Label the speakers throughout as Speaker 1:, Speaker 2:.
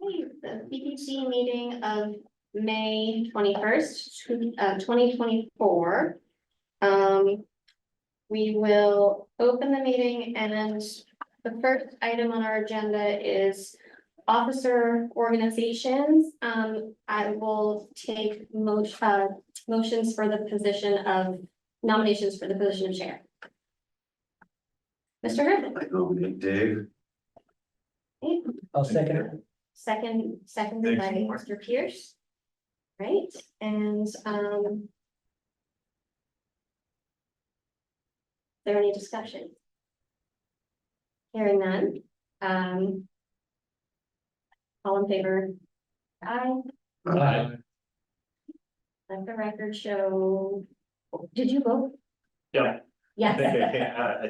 Speaker 1: Okay, the PPC meeting of May 21st, 2024. We will open the meeting, and the first item on our agenda is officer organizations. I will take motions for the position of nominations for the position of chair. Mr. Griffin.
Speaker 2: I nominate Dave.
Speaker 3: I'll second it.
Speaker 1: Seconded by Mr. Pierce. Right, and is there any discussion? Hearing none. All in favor? Aye.
Speaker 3: Aye.
Speaker 1: Let the record show. Did you vote?
Speaker 2: Yeah.
Speaker 1: Yes.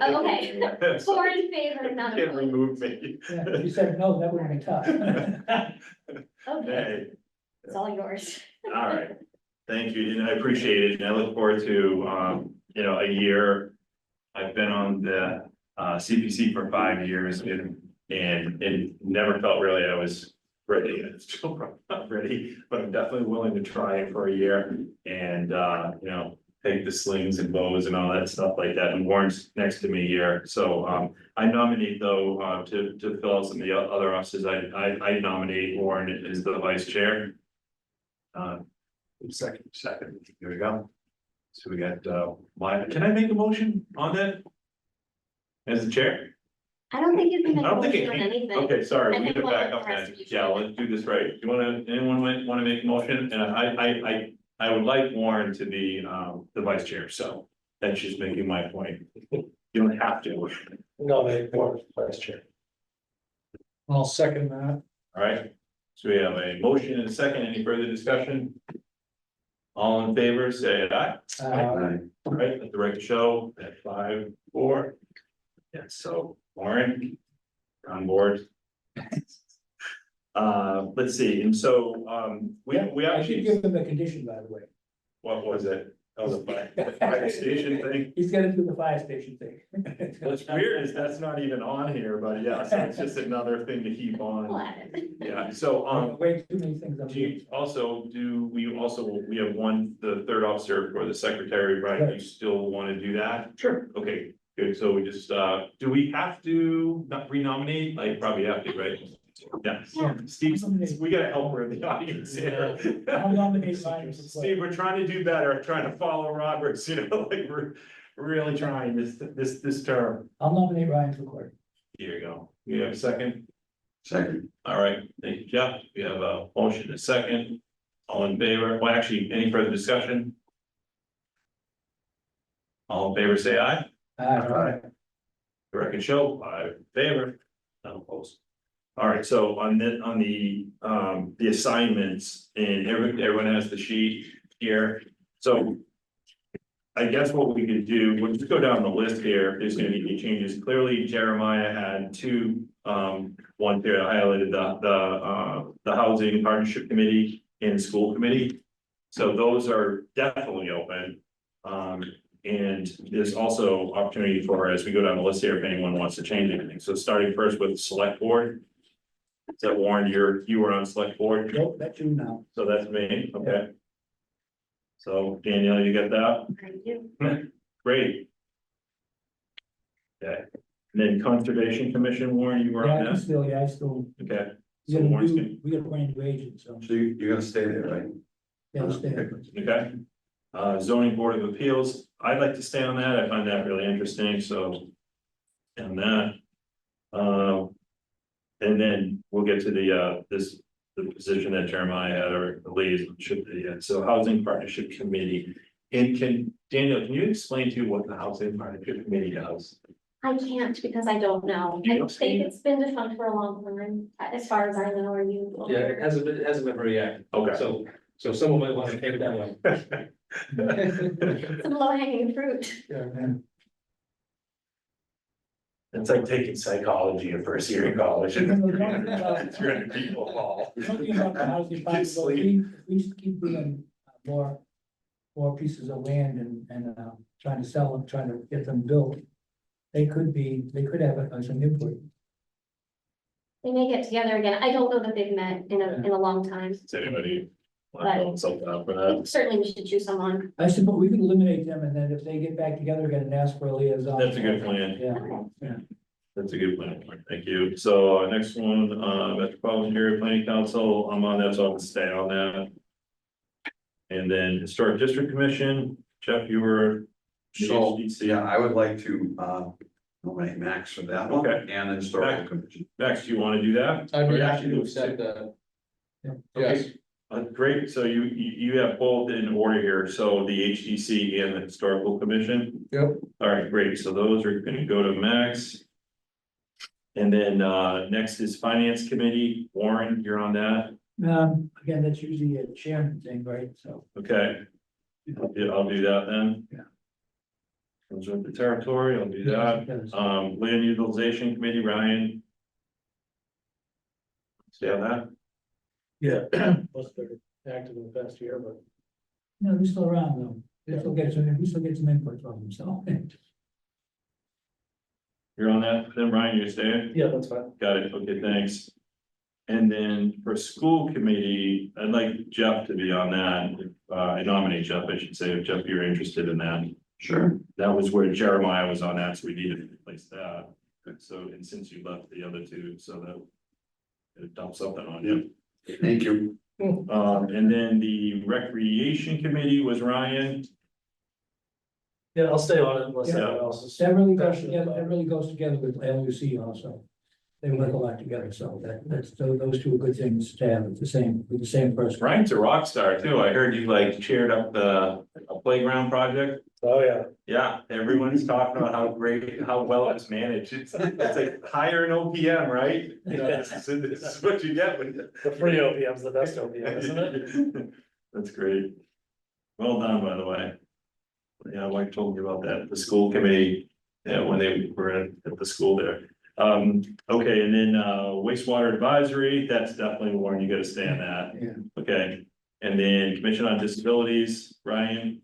Speaker 1: Oh, okay.
Speaker 2: okay.
Speaker 1: 4 in favor, none
Speaker 2: Can't
Speaker 1: opposed.
Speaker 2: remove me.
Speaker 3: Yeah, if you said no, that would have been tough.
Speaker 1: Okay,
Speaker 2: Hey,
Speaker 1: it's all yours.
Speaker 2: all right. Thank you, and I appreciate it, and I look forward to, a year. I've been on the CPC for 5 years and never felt really I was ready. I'm still probably not ready, but I'm definitely willing to try it for a year and, take the slings and bows and all that stuff like that. And Warren's next to me here. So, I nominate though, to fill out some of the other offices. I nominate Warren as the vice chair. Second, here we go. So we got, can I make a motion on that? As the chair?
Speaker 1: I don't think you can make
Speaker 2: I
Speaker 1: a
Speaker 2: don't think
Speaker 1: motion
Speaker 2: it
Speaker 1: on
Speaker 2: can.
Speaker 1: anything.
Speaker 2: Okay, sorry,
Speaker 1: I
Speaker 2: we
Speaker 1: think
Speaker 2: get
Speaker 1: one
Speaker 2: back
Speaker 1: of
Speaker 2: up
Speaker 1: them has
Speaker 2: then.
Speaker 1: to be
Speaker 2: Yeah, let's do this right. Anyone want to make a motion? And I would like Warren to be the vice chair, so that's just making my point. You don't have to.
Speaker 3: No, they were vice chair. I'll second that.
Speaker 2: All right, so we have a motion and a second. Any further discussion? All in favor, say aye. All right, let the record show at 5-4. Yeah, so Warren, on board. Let's see, and so, we
Speaker 3: I should
Speaker 2: actually,
Speaker 3: give them a condition, by the way.
Speaker 2: what was it? Oh, the fire station thing?
Speaker 3: He's gonna do the fire station thing.
Speaker 2: What's weird is that's not even on here, but yeah, so it's just another thing to keep
Speaker 1: We'll
Speaker 2: on.
Speaker 1: add it.
Speaker 2: Yeah, so,
Speaker 3: Way too many things.
Speaker 2: we have the third officer for the secretary, right? You still want to do that?
Speaker 3: Sure.
Speaker 2: Okay, good, so we just, do we have to not renominate? Like, probably have to, right? Yeah,
Speaker 1: Yeah.
Speaker 2: Steve, we gotta help her in the audience here.
Speaker 3: I'll nominate Ryan for
Speaker 2: Steve, we're trying to do better, trying to follow Roberts, like we're really trying this term.
Speaker 3: I'll nominate Ryan for clerk.
Speaker 2: Here you go. You have a second?
Speaker 4: Second.
Speaker 2: All right, thank you, Jeff. We have a motion, a second. All in favor? Well, actually, any further discussion? All in favor, say aye.
Speaker 3: Aye.
Speaker 2: The record show, 5 in favor, none opposed. All right, so on the assignments, and everyone has the sheet here, so. I guess what we could do, we'll just go down the list here, there's gonna be any changes, clearly Jeremiah had 2, one here, I highlighted the housing partnership committee and school committee. So those are definitely open, and there's also opportunity for, as we go down the list here, if anyone wants to change anything, so starting first with select board. Is that Warren, you were on select board?
Speaker 3: Nope, that's you now.
Speaker 2: So that's me, okay. So Danielle, you got that?
Speaker 1: Thank you.
Speaker 2: Great. Okay, and then Conservation Commission, Warren, you were
Speaker 3: Yeah,
Speaker 2: on that?
Speaker 3: I still.
Speaker 2: Okay,
Speaker 3: We
Speaker 2: so
Speaker 3: got a
Speaker 2: Warren's
Speaker 3: new, we got a brand new agent, so.
Speaker 4: So you're gonna stay there, right?
Speaker 3: Yeah, stay there.
Speaker 2: okay. Zoning Board of Appeals, I'd like to stay on that, I find that really interesting, so. And that. And then we'll get to the position that Jeremiah had, or the should be, so Housing Partnership Committee. And Daniel, can you explain to what the Housing Partnership Committee does?
Speaker 1: I can't because I don't know.
Speaker 2: You
Speaker 1: I
Speaker 2: don't
Speaker 1: think it's been defunct for a long time, as far as I know, are you?
Speaker 5: Yeah, it hasn't been very active,
Speaker 2: Okay.
Speaker 5: so someone might want to take it that way.
Speaker 1: Some low hanging fruit.
Speaker 3: Yeah.
Speaker 2: It's like taking psychology at first year in college.
Speaker 3: You know,
Speaker 2: 300 people all.
Speaker 3: Something about the housing
Speaker 2: Get
Speaker 3: partnership,
Speaker 2: sleep.
Speaker 3: we keep doing more pieces of land and trying to sell them, trying to get them built. They could have some input.
Speaker 1: They may get together again. I don't know that they've met in a long time.
Speaker 2: Does anybody want to hold something up for that?
Speaker 1: Certainly we should choose someone.
Speaker 3: I suppose we could eliminate them, and then if they get back together again and ask for a liaison.
Speaker 2: That's a good plan.
Speaker 3: Yeah,
Speaker 2: That's a good plan. Thank you. So next one, Metropolitan Area Planning Council, I'm on that, so I'll stay on that. And then Historic District Commission, Jeff, you were.
Speaker 4: So,
Speaker 2: HDC.
Speaker 4: yeah, I would like to, nominate Max for that one.
Speaker 2: Okay.
Speaker 4: And the historical commission.
Speaker 2: Max, do you want to do that?
Speaker 5: I'd be
Speaker 2: Or
Speaker 5: happy to
Speaker 2: actually,
Speaker 5: accept that.
Speaker 3: Yeah.
Speaker 5: Yes,
Speaker 2: Great, so you have both in order here, so the HDC and the Historical Commission.
Speaker 5: Yep.
Speaker 2: All right, great, so those are gonna go to Max. And then next is Finance Committee, Warren, you're on that,
Speaker 3: again, that's usually a chairman thing, right, so.
Speaker 2: okay? I'll do that then.
Speaker 3: Yeah.
Speaker 2: Comes with the territory, I'll do that. Land Utilization Committee, Ryan. Stay on that,
Speaker 5: yeah, plus they're active in the past year, but.
Speaker 3: No, they're still around though, we still get some input from them, so.
Speaker 2: you're on that, then Ryan, you're staying?
Speaker 5: Yeah, that's fine.
Speaker 2: Got it, okay, thanks. And then for school committee, I'd like Jeff to be on that, I nominate Jeff, I should say, if Jeff, you're interested in that.
Speaker 4: Sure.
Speaker 2: That was where Jeremiah was on that, so we needed to replace that. So, and since you left the other two, so that it dump something on you.
Speaker 4: Thank you.
Speaker 2: And then the recreation committee was Ryan.
Speaker 5: Yeah, I'll stay on it unless
Speaker 2: Yeah.
Speaker 5: anyone else is.
Speaker 3: That really goes together, with LUC also. They work a lot together, so those two are good things to have with the same person.
Speaker 2: Ryan's a rock star too. I heard you like chaired up a playground project.
Speaker 5: Oh, yeah.
Speaker 2: Yeah, everyone's talking about how great, how well it's managed. It's like higher in OPM, right? This is what you get when.
Speaker 5: The free OPM's the best OPM, isn't it?
Speaker 2: That's great. Well done, by the way. Yeah, Mike told me about that, the school committee, yeah, when they were at the school there. Okay, and then wastewater advisory, that's definitely one, you gotta stay on that.
Speaker 3: Yeah.
Speaker 2: Okay, and then commission on disabilities, Ryan.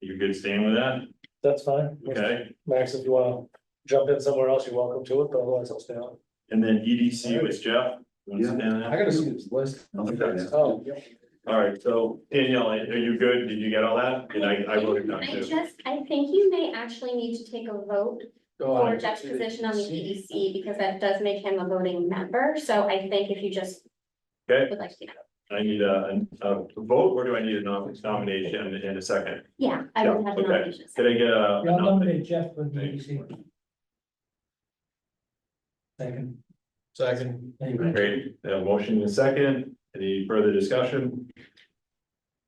Speaker 2: You're good staying with that?
Speaker 5: That's fine.
Speaker 2: Okay,
Speaker 5: Max, if you wanna jump in somewhere else, you're welcome to it, but otherwise I'll stay on.
Speaker 2: and then EDC was Jeff. You wanna stay on that?
Speaker 5: gotta see this list.
Speaker 2: Okay.
Speaker 5: Oh, yeah.
Speaker 2: All right, so Danielle, are you good? Did you get all that? And I wrote it down too.
Speaker 1: I think you may actually need to take a vote for Jeff's position on the EDC, because that does make him a voting member, so I think if you just
Speaker 2: Okay,
Speaker 1: would like to.
Speaker 2: I need a vote, or do I need a nomination in a second?
Speaker 1: Yeah, I would
Speaker 2: Yeah,
Speaker 1: have the
Speaker 2: okay.
Speaker 1: nomination.
Speaker 2: Could I get a?
Speaker 3: Yeah, I'll nominate Jeff for the EDC.
Speaker 5: Second.
Speaker 3: There you go.
Speaker 2: Great, a motion in a second, any further discussion?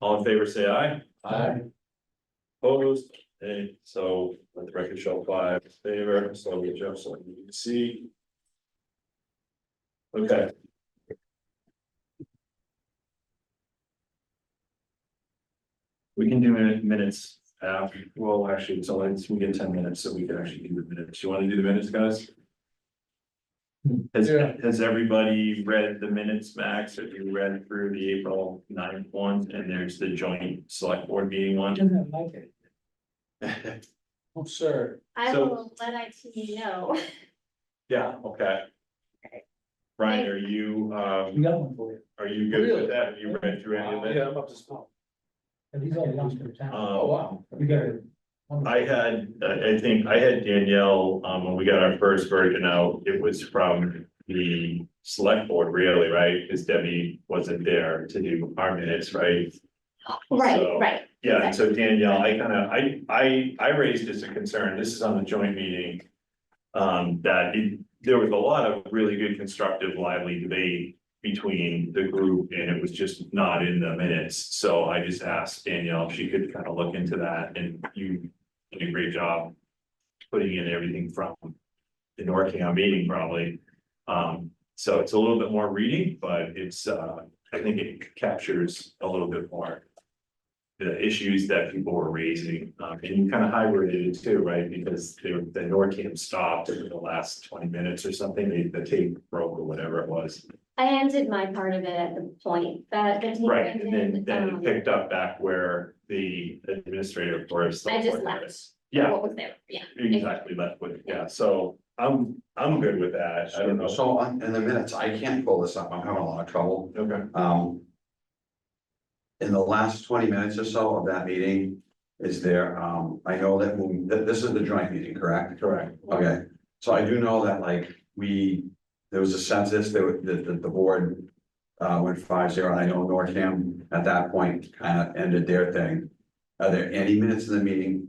Speaker 2: All in favor, say aye.
Speaker 3: Aye.
Speaker 2: Opposed, okay, so let the record show 5 in favor, so we Jeff, so you can see. Okay. We can do minutes, well, actually, so we get 10 minutes, so we can actually do the minutes, you wanna do the minutes, guys?
Speaker 5: Yeah.
Speaker 2: Has everybody read the minutes, Max? Have you read through the April 9th one, and there's the joint select board meeting one?
Speaker 3: Doesn't like it.
Speaker 5: Oh, sir.
Speaker 1: I
Speaker 2: So-
Speaker 1: will let IT know.
Speaker 2: Yeah, okay. Brian, are you,
Speaker 3: We got one for you.
Speaker 2: are you good with that? Have you read through any of it?
Speaker 5: Yeah, I'm up to spot.
Speaker 3: And these all belong to the town.
Speaker 5: Oh, wow.
Speaker 3: We got it.
Speaker 2: I think I had Danielle, when we got our first version out, it was from the select board really, right? Because Debbie wasn't there to do our minutes, right?
Speaker 1: Right,
Speaker 2: So-
Speaker 1: right.
Speaker 2: Yeah, and so Danielle, I raised as a concern, this is on the joint meeting. There was a lot of really good constructive lively debate between the group, and it was just not in the minutes. So I just asked Danielle if she could kind of look into that, and you did a great job putting in everything from the NORCAM meeting probably. So it's a little bit more reading, but it's, I think it captures a little bit more the issues that people were raising, and you kind of highlighted it too, right? Because the NORCAM stopped in the last 20 minutes or something, the tape broke or whatever it was.
Speaker 1: I ended my part of it at the point that the team
Speaker 2: Right, and
Speaker 1: ended,
Speaker 2: then it picked up back where the administrator for.
Speaker 1: I just left.
Speaker 2: Yeah,
Speaker 1: What was there, yeah.
Speaker 2: exactly, left with, yeah, so, I'm good with that, I don't know.
Speaker 4: So in the minutes, I can't pull this up, I'm having a lot of trouble.
Speaker 2: Okay,
Speaker 4: In the last 20 minutes or so of that meeting, is there, I know that this is the joint meeting, correct?
Speaker 2: correct.
Speaker 4: Okay, so I do know that like there was a census, the board. Went 5-0, and I know NORCAM at that point kind of ended their thing. Are there any minutes in the meeting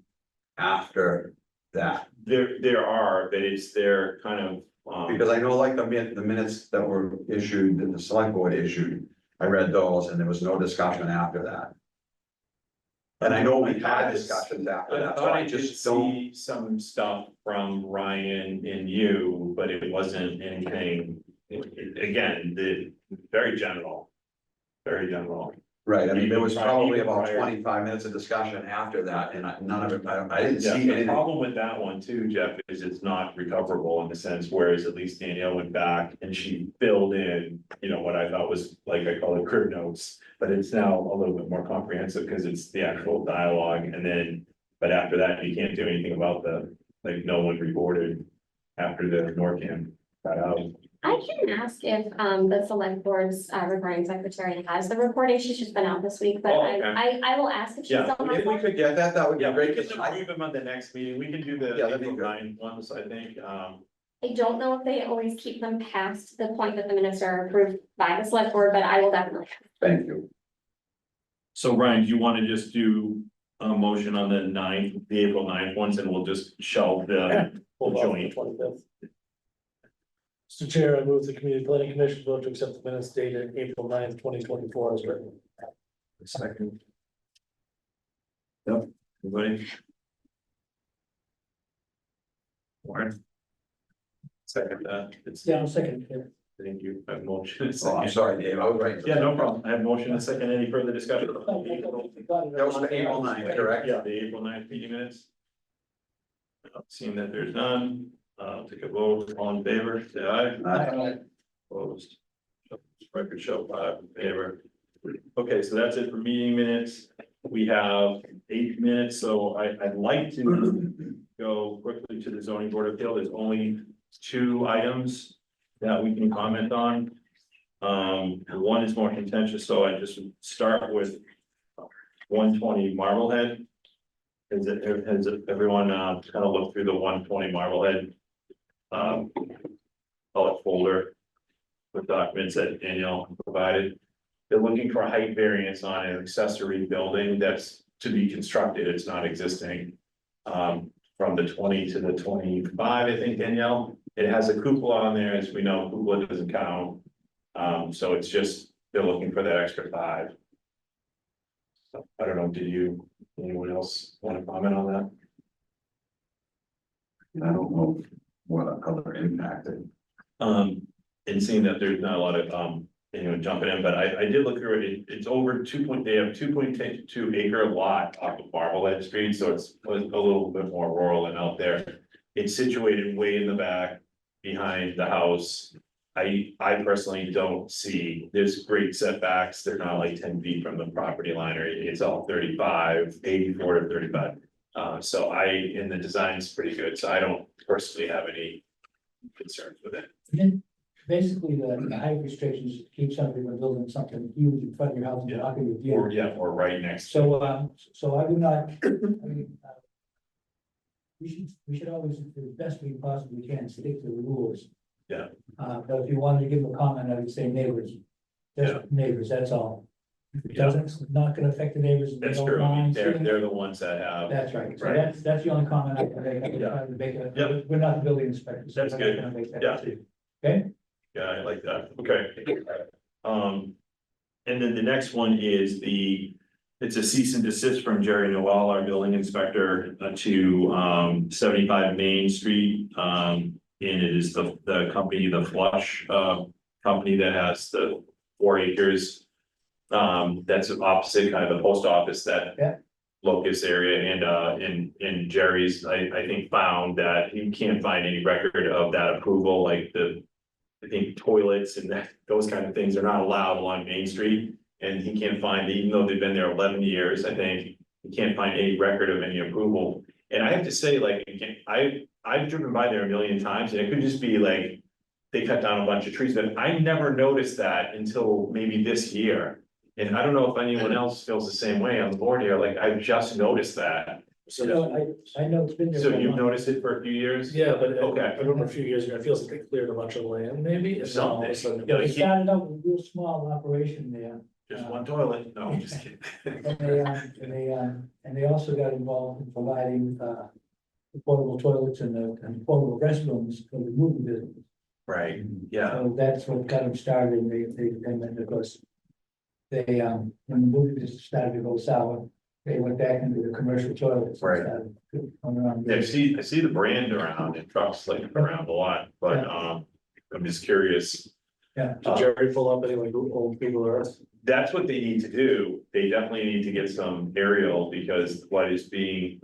Speaker 4: after that?
Speaker 2: There are, but it's their kind of,
Speaker 4: Because I know like the minutes that were issued, that the select board issued, I read those and there was no discussion after that. And I know we had discussions after that, so I just don't.
Speaker 2: see some stuff from Ryan and you, but it wasn't anything, again, very general. Very general.
Speaker 4: Right, I mean, there was
Speaker 2: Even
Speaker 4: probably about
Speaker 2: prior-
Speaker 4: 25 minutes of discussion after that, and none of it, I didn't
Speaker 2: Yeah,
Speaker 4: see
Speaker 2: the
Speaker 4: anything.
Speaker 2: problem with that one too, Jeff, is it's not recoverable in the sense, whereas at least Danielle went back and she filled in, you know, what I thought was, like I call it crib notes. But it's now a little bit more comprehensive because it's the actual dialogue and then, but after that, you can't do anything about like, no one reported after the NORCAM got out.
Speaker 1: I can ask if the select board's recording secretary has the recording, she's just been out this week, but
Speaker 2: Oh,
Speaker 1: I
Speaker 2: okay.
Speaker 1: I will ask if she
Speaker 2: Yeah,
Speaker 1: still has
Speaker 4: If we
Speaker 1: one.
Speaker 4: could get that, that would be
Speaker 2: Yeah, we
Speaker 4: great.
Speaker 2: can
Speaker 4: 'Cause I-
Speaker 2: approve them on the next meeting, we can do the
Speaker 4: Yeah, that'd be
Speaker 2: April
Speaker 4: good.
Speaker 2: 9 ones, I think,
Speaker 1: I don't know if they always keep them past the point that the minutes are approved by the select board, but I will definitely.
Speaker 4: Thank you.
Speaker 2: So Ryan, do you want to just do a motion on the 9th, the April 9th ones, and we'll just shelve the
Speaker 5: Hold on,
Speaker 2: joint?
Speaker 5: 25th. Mr. Chair, I move the Community Planning Commission vote to accept the minutes dated April 9th, 2024 as written.
Speaker 2: Second. Yep, everybody? Warren? Second, it's,
Speaker 3: Yeah, I'll second it.
Speaker 2: thank you, I have motion.
Speaker 4: Oh, I'm
Speaker 2: Second.
Speaker 4: sorry, Dave, I was right.
Speaker 2: Yeah, no problem, I have motion and second, any further discussion?
Speaker 4: That was the April 9th, correct?
Speaker 2: Yeah, the April 9th meeting minutes. Seeing that there's none, take a vote, all in favor, say aye. Opposed. Record show 5 in favor. Okay, so that's it for meeting minutes. We have 8 minutes, so I'd like to go quickly to the zoning board of appeal. There's only 2 items that we can comment on. One is more contentious, so I just start with 120 Marblehead. Has everyone kind of looked through the 120 Marblehead call it folder with documents that Danielle provided? They're looking for a height variance on an accessory building that's to be constructed, it's not existing. From the 20 to the 25, I think, Danielle, it has a cupola on there, as we know, cupola doesn't count. So it's just, they're looking for that extra 5. So, I don't know, anyone else want to comment on that?
Speaker 4: I don't know what other impacted.
Speaker 2: And seeing that there's not a lot of, jumping in, but I did look through it, it's over they have 2.2 acre lot off of Marblehead Street, so it's a little bit more rural and out there. It's situated way in the back, behind the house. I personally don't see, there's great setbacks, they're not like 10 feet from the property line, or it's all 35, 84 to 35. So and the design's pretty good, so I don't personally have any concerns with it.
Speaker 3: And then basically the height restrictions keep somebody from building something huge in front of your house and
Speaker 2: Yeah.
Speaker 3: blocking your view.
Speaker 2: Or right next.
Speaker 3: So I would not, I mean, we should always, do the best we possibly can, stick to the rules.
Speaker 2: Yeah.
Speaker 3: But if you wanted to give a comment, I would say neighbors. Just neighbors, that's all. If it doesn't, it's not gonna affect the neighbors. and they
Speaker 2: That's
Speaker 3: don't
Speaker 2: true, I mean,
Speaker 3: mind
Speaker 2: they're
Speaker 3: seeing-
Speaker 2: the ones that have,
Speaker 3: That's right, so
Speaker 2: Right.
Speaker 3: that's the only comment I can make. I'm
Speaker 2: Yeah.
Speaker 3: trying to make it.
Speaker 2: Yeah.
Speaker 3: We're not the building inspectors. so
Speaker 2: That's
Speaker 3: we're not
Speaker 2: good.
Speaker 3: gonna make that
Speaker 2: Yeah.
Speaker 3: decision. Okay?
Speaker 2: yeah, I like that, okay. And then the next one is it's a cease and desist from Jerry Noel, our building inspector, to 75 Main Street. And it is the company, the Flush company that has the 4 acres. That's opposite kind of the post office, that
Speaker 3: Yeah.
Speaker 2: locus area, and Jerry's, I think, found that he can't find any record of that approval, like I think toilets and those kind of things are not allowed along Main Street. And he can't find, even though they've been there 11 years, I think, he can't find any record of any approval. And I have to say, like, again, I I've driven by there a million times and it could just be like. They cut down a bunch of trees, but I never noticed that until maybe this year. And I don't know if anyone else feels the same way on the board here, like I've just noticed that.
Speaker 3: I know it's been there.
Speaker 2: So
Speaker 3: for a
Speaker 2: you've
Speaker 3: while.
Speaker 2: noticed it for a few years?
Speaker 5: Yeah, but
Speaker 2: Okay.
Speaker 5: I remember a few years ago, it feels like they cleared a bunch of land, maybe. And then all of a sudden-
Speaker 2: Yeah,
Speaker 3: They
Speaker 2: like,
Speaker 3: started out with a real small operation there.
Speaker 2: just one toilet, no, I'm just kidding.
Speaker 3: And they also got involved in providing, portable toilets and portable restrooms for the movie business.
Speaker 2: Right, yeah,
Speaker 3: So that's what got them started, and and then of course. They, when the movie business started to go sour, they went back into the commercial toilets. and
Speaker 2: Right.
Speaker 3: started going around.
Speaker 2: I see the brand around and trucks like around a lot, but, I'm just curious.
Speaker 3: Yeah.
Speaker 5: Did Jerry pull up any like old Google Earth?
Speaker 2: That's what they need to do, they definitely need to get some aerial, because what is being,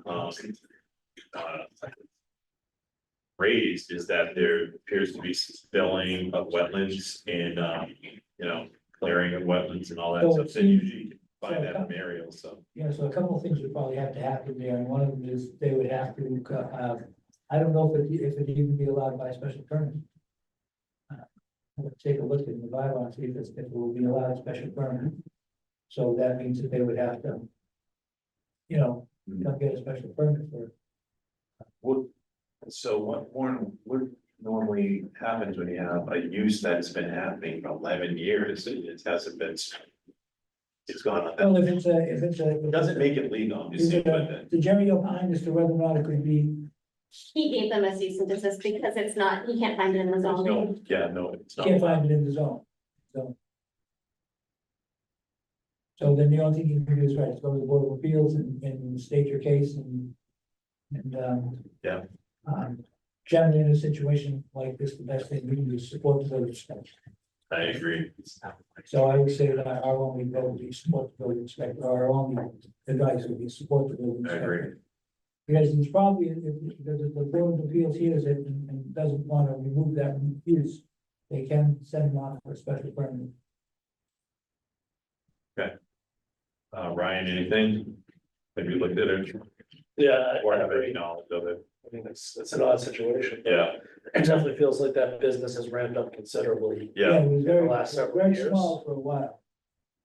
Speaker 2: raised is that there appears to be spilling of wetlands and, clearing of wetlands and all that
Speaker 3: So
Speaker 2: stuff,
Speaker 3: it
Speaker 2: so
Speaker 3: seems-
Speaker 2: usually you can find that from aerials, so.
Speaker 3: Yeah, so a couple of things would probably have to happen there, and one of them is they would have to, I don't know if it even be allowed by special permit. I'll take a look at the bylaw and see if it will be allowed special permit. So that means that they would have to, come get a special permit for it.
Speaker 2: So what normally happens when you have a use that's been happening for 11 years, it hasn't been. It's gone,
Speaker 3: Well, if it's a.
Speaker 2: it doesn't make it legal, I'm just saying, but
Speaker 3: The Jerry opined as to whether or not it could be,
Speaker 1: He gave them a cease and desist because it's not, you can't find it in the
Speaker 2: there's no,
Speaker 1: zoning.
Speaker 2: yeah, no, it's not.
Speaker 3: can't find it in the zone, so. So then the only thing you can do is, right, go to the Board of Appeals and state your case and.
Speaker 2: Yeah.
Speaker 3: Generally, in a situation like this, the best thing we can do is support the village inspector.
Speaker 2: I agree.
Speaker 3: So I would say that our only vote would be support the village inspector, our only advice would be support the village
Speaker 2: I
Speaker 3: inspector.
Speaker 2: agree.
Speaker 3: Because it's probably, if the Board of Appeals hears it and doesn't want to remove that use, they can send them off for a special permit.
Speaker 2: Ryan, anything? Have you looked at it
Speaker 5: Yeah,
Speaker 2: or
Speaker 5: I
Speaker 2: have any
Speaker 5: agree.
Speaker 2: knowledge of it?
Speaker 5: I mean, it's an odd situation.
Speaker 2: Yeah,
Speaker 5: It definitely feels like that business has ramped up considerably.
Speaker 2: yeah,
Speaker 3: It was very,
Speaker 5: The last several
Speaker 3: very
Speaker 5: years.
Speaker 3: small for a while.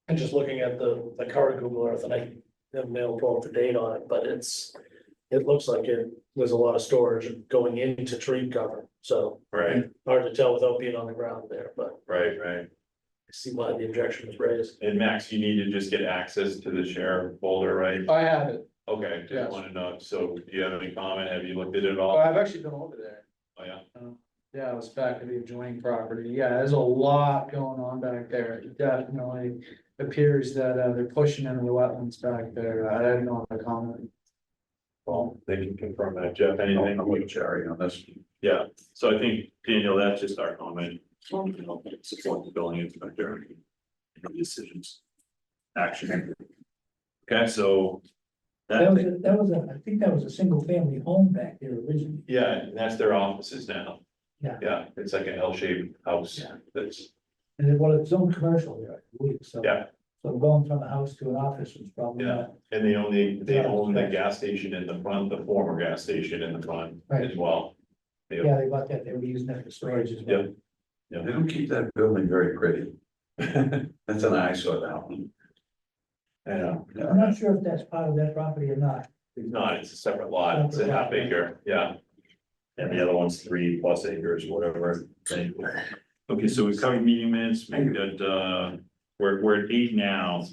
Speaker 5: And just looking at the current Google Earth, and I haven't been able to pull up the date on it, but it looks like it was a lot of storage going into tree cover, so
Speaker 2: right,
Speaker 5: hard to tell without being on the ground there, but
Speaker 2: right.
Speaker 5: I see why the objection was raised.
Speaker 2: And Max, you need to just get access to the share folder, right?
Speaker 6: I have it.
Speaker 2: Okay, just
Speaker 6: Yes.
Speaker 2: want to know, so do you have any comment? Have you looked at it
Speaker 6: Oh,
Speaker 2: all?
Speaker 6: I've actually been over there.
Speaker 2: Oh, yeah,
Speaker 6: Yeah, I was back at the adjoining property. Yeah, there's a lot going on back there. It definitely appears that they're pushing into the wetlands back there. I have no other comment.
Speaker 2: well, they can confirm that. Jeff, anything?
Speaker 4: I'm with Jerry on this.
Speaker 2: Yeah, so I think, Daniel, that's just our comment. Support the building inspector. and Decisions. Action. Okay, so.
Speaker 3: I think that was a single family home back there originally.
Speaker 2: Yeah, and that's their offices now.
Speaker 3: Yeah.
Speaker 2: Yeah, it's like an L-shaped house
Speaker 3: Yeah.
Speaker 2: that's,
Speaker 3: And it was its own commercial there, I believe, so.
Speaker 2: yeah,
Speaker 3: So going from a house to an office was probably
Speaker 2: yeah,
Speaker 3: not.
Speaker 2: and they own the gas station in the front, the former gas station in the front
Speaker 3: Right.
Speaker 2: as well.
Speaker 3: Yeah, they bought that, they were using that for storage as well.
Speaker 2: Yeah.
Speaker 4: They don't keep that building very pretty. That's an eyesore, that one.
Speaker 2: Yeah,
Speaker 3: I'm not sure if that's part of that property or not.
Speaker 2: it's not, it's a separate lot, it's a half acre, yeah. And the other one's 3+ acres, whatever. Okay, so we've covered meeting minutes, we've got, we're at 8 now.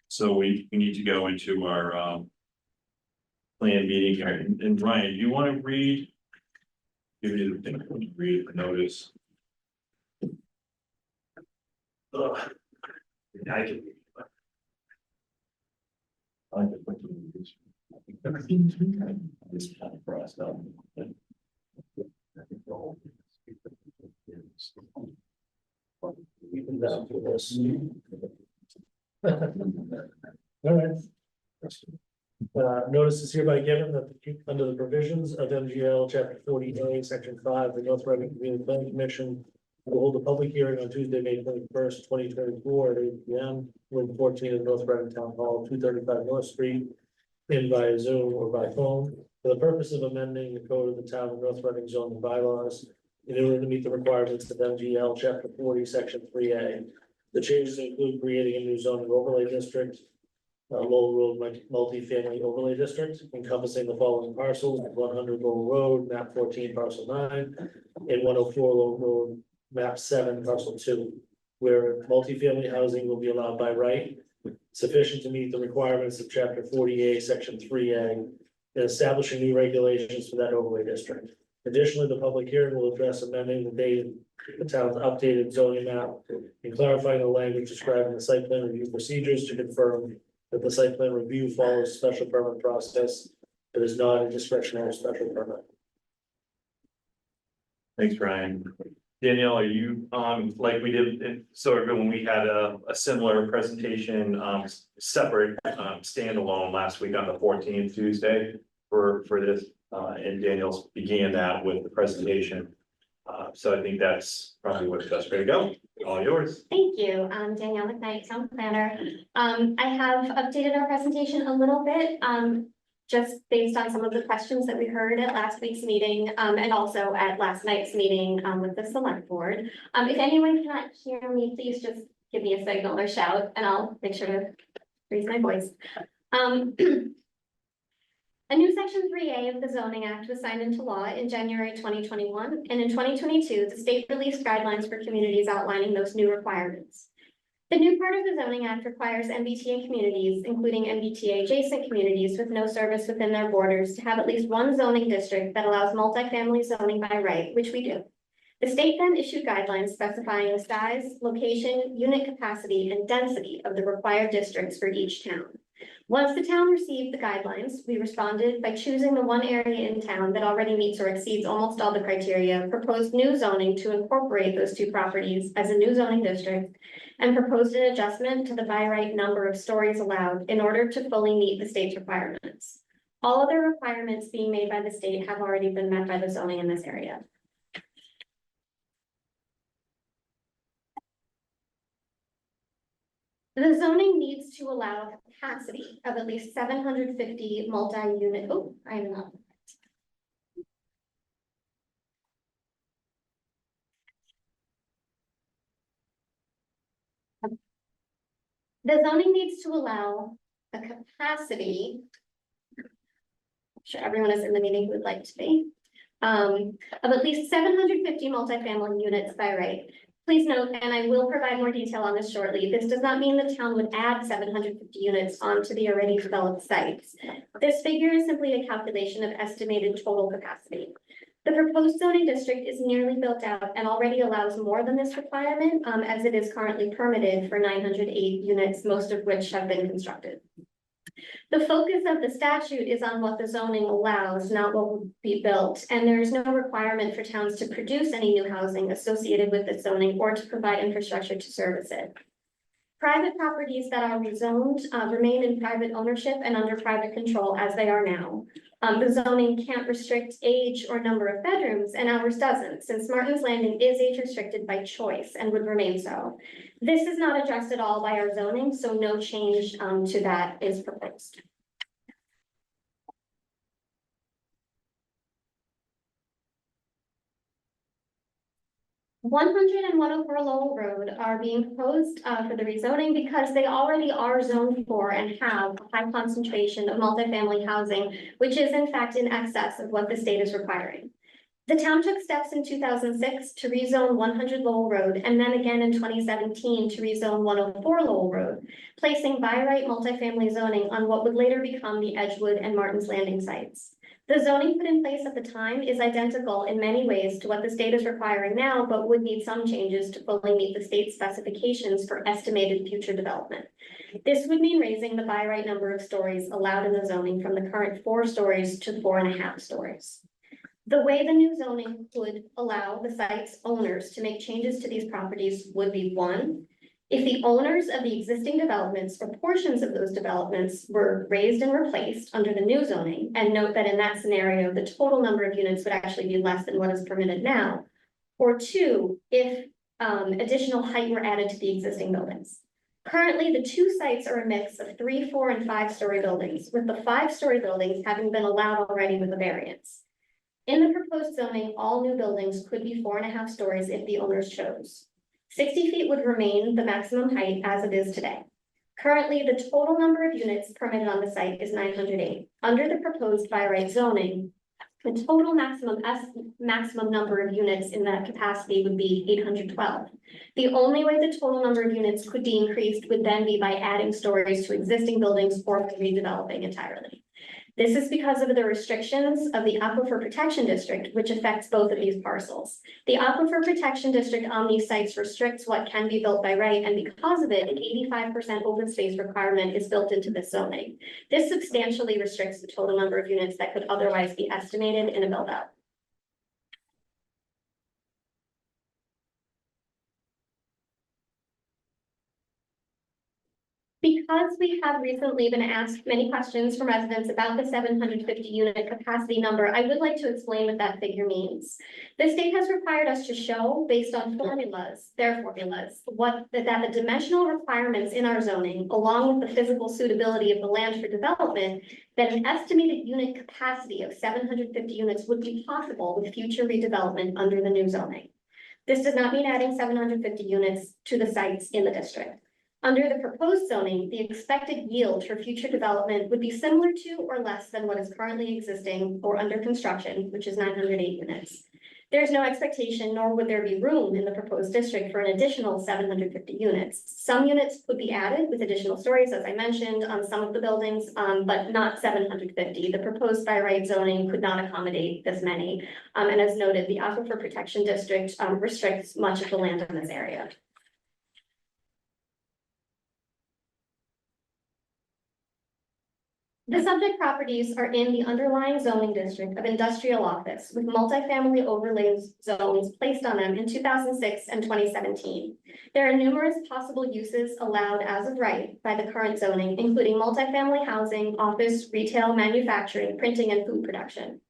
Speaker 2: So we need to go into our, planned meeting here, and Ryan, do you want to read? Give me the thing, read the notice. Ugh. I can. I can put this. This kind of crossed out.
Speaker 5: Even down to this. All right. Notice is hereby given that under the provisions of MGL chapter 40A, section 5, the North Reading Community Planning Commission will hold a public hearing on Tuesday, May 21st, 2024 at 8 p.m. Room 14 in North Reading Town Hall, 235 North Street. in by Zoom or by phone for the purpose of amending the code of the town of North Reading zoning bylaws in order to meet the requirements of MGL Chapter 40, Section 3A. The changes include creating a new zoning overlay district, Lowell Road multifamily overlay district encompassing the following parcels: 100 Lowell Road, map 14, parcel 9, and 104 Lowell Road, map 7, parcel 2, where multifamily housing will be allowed by right, sufficient to meet the requirements of Chapter 40A, Section 3A, and establishing new regulations for that overlay district. Additionally, the public hearing will address amending the town's updated zoning map and clarifying the language describing the site plan review procedures to confirm that the site plan review follows special permit process, but is not a discretionary special permit.
Speaker 2: Thanks, Brian. Danielle, are you, like we did, so when we had a similar presentation, separate, standalone last week on the 14th Tuesday for this, and Daniel's began that with the presentation. So I think that's probably what's best way to go. All yours.
Speaker 1: Thank you, Danielle McKnight, town planner. I have updated our presentation a little bit, just based on some of the questions that we heard at last week's meeting, and also at last night's meeting, with the select board. If anyone cannot hear me, please just give me a signal or shout, and I'll make sure to raise my voice. A new section 3A of the zoning act was signed into law in January 2021, and in 2022, the state released guidelines for communities outlining those new requirements. The new part of the zoning act requires MBTA communities, including MBTA adjacent communities with no service within their borders, to have at least one zoning district that allows multifamily zoning by right, which we do. The state then issued guidelines specifying the size, location, unit capacity, and density of the required districts for each town. Once the town received the guidelines, we responded by choosing the one area in town that already meets or exceeds almost all the criteria, proposed new zoning to incorporate those two properties as a new zoning district, and proposed an adjustment to the by right number of stories allowed in order to fully meet the state's requirements. All other requirements being made by the state have already been met by the zoning in this area. The zoning needs to allow a capacity of at least 750 multi-unit, oh, I am not. The zoning needs to allow a capacity, I'm sure everyone is in the meeting who would like to be, of at least 750 multifamily units by right. Please note, and I will provide more detail on this shortly, this does not mean the town would add 750 units onto the already developed sites. This figure is simply a calculation of estimated total capacity. The proposed zoning district is nearly built out and already allows more than this requirement, as it is currently permitted for 908 units, most of which have been constructed. The focus of the statute is on what the zoning allows, not what will be built, and there is no requirement for towns to produce any new housing associated with the zoning or to provide infrastructure to service it. Private properties that are rezoned remain in private ownership and under private control as they are now. The zoning can't restrict age or number of bedrooms, and ours doesn't, since Martin's Landing is age restricted by choice and would remain so. This is not addressed at all by our zoning, so no change to that is proposed. 100 and 104 Lowell Road are being proposed for the rezoning because they already are zoned for and have a high concentration of multifamily housing, which is in fact in excess of what the state is requiring. The town took steps in 2006 to rezone 100 Lowell Road and then again in 2017 to rezone 104 Lowell Road, placing by right multifamily zoning on what would later become the Edgewood and Martin's Landing sites. The zoning put in place at the time is identical in many ways to what the state is requiring now, but would need some changes to fully meet the state specifications for estimated future development. This would mean raising the by right number of stories allowed in the zoning from the current 4 stories to 4.5 stories. The way the new zoning would allow the site's owners to make changes to these properties would be: 1, if the owners of the existing developments or portions of those developments were raised and replaced under the new zoning, and note that in that scenario, the total number of units would actually be less than what is permitted now. Or 2, if additional height were added to the existing buildings. Currently, the two sites are a mix of 3, 4, and 5-story buildings, with the 5-story buildings having been allowed already with a variance. In the proposed zoning, all new buildings could be 4.5 stories if the owners chose. 60 feet would remain the maximum height as it is today. Currently, the total number of units permitted on the site is 908. Under the proposed by right zoning, the total maximum number of units in that capacity would be 812. The only way the total number of units could be increased would then be by adding stories to existing buildings or by redeveloping entirely. This is because of the restrictions of the Aquifer Protection District, which affects both of these parcels. The Aquifer Protection District on these sites restricts what can be built by right, and because of it, an 85% open space requirement is built into this zoning. This substantially restricts the total number of units that could otherwise be estimated in a build-out. Because we have recently been asked many questions from residents about the 750 unit capacity number, I would like to explain what that figure means. The state has required us to show, based on their formulas, that the dimensional requirements in our zoning, along with the physical suitability of the land for development, that an estimated unit capacity of 750 units would be possible with future redevelopment under the new zoning. This does not mean adding 750 units to the sites in the district. Under the proposed zoning, the expected yield for future development would be similar to or less than what is currently existing or under construction, which is 908 units. There's no expectation, nor would there be room in the proposed district for an additional 750 units. Some units would be added with additional stories, as I mentioned, on some of the buildings, but not 750. The proposed by right zoning could not accommodate this many. And as noted, the Aquifer Protection District restricts much of the land in this area. The subject properties are in the underlying zoning district of industrial office with multifamily overlay zones placed on them in 2006 and 2017. There are numerous possible uses allowed as of right by the current zoning, including multifamily housing, office, retail, manufacturing, printing, and food production.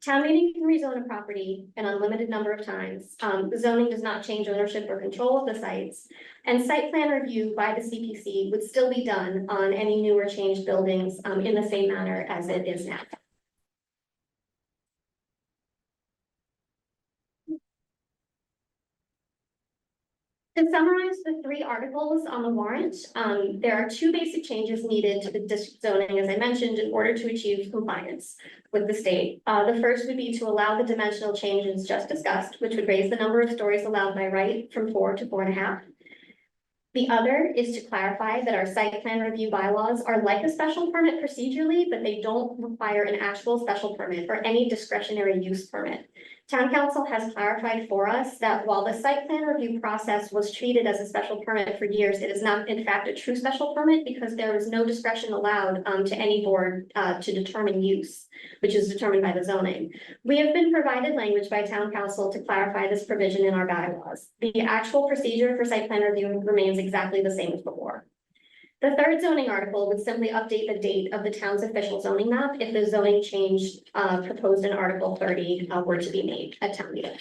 Speaker 1: Town meeting can rezone a property an unlimited number of times. The zoning does not change ownership or control of the sites. And site plan review by the CPC would still be done on any new or changed buildings in the same manner as it is now. To summarize the 3 articles on the warrant, there are 2 basic changes needed to the district zoning, as I mentioned, in order to achieve compliance with the state. The first would be to allow the dimensional changes just discussed, which would raise the number of stories allowed by right from 4 to 4.5. The other is to clarify that our site plan review bylaws are like a special permit procedurally, but they don't require an actual special permit or any discretionary use permit. Town council has clarified for us that while the site plan review process was treated as a special permit for years, it is not in fact a true special permit because there is no discretion allowed to any board to determine use, which is determined by the zoning. We have been provided language by town council to clarify this provision in our bylaws. The actual procedure for site plan review remains exactly the same as before. The third zoning article would simply update the date of the town's official zoning map if the zoning change proposed in Article 30 were to be made at town meeting.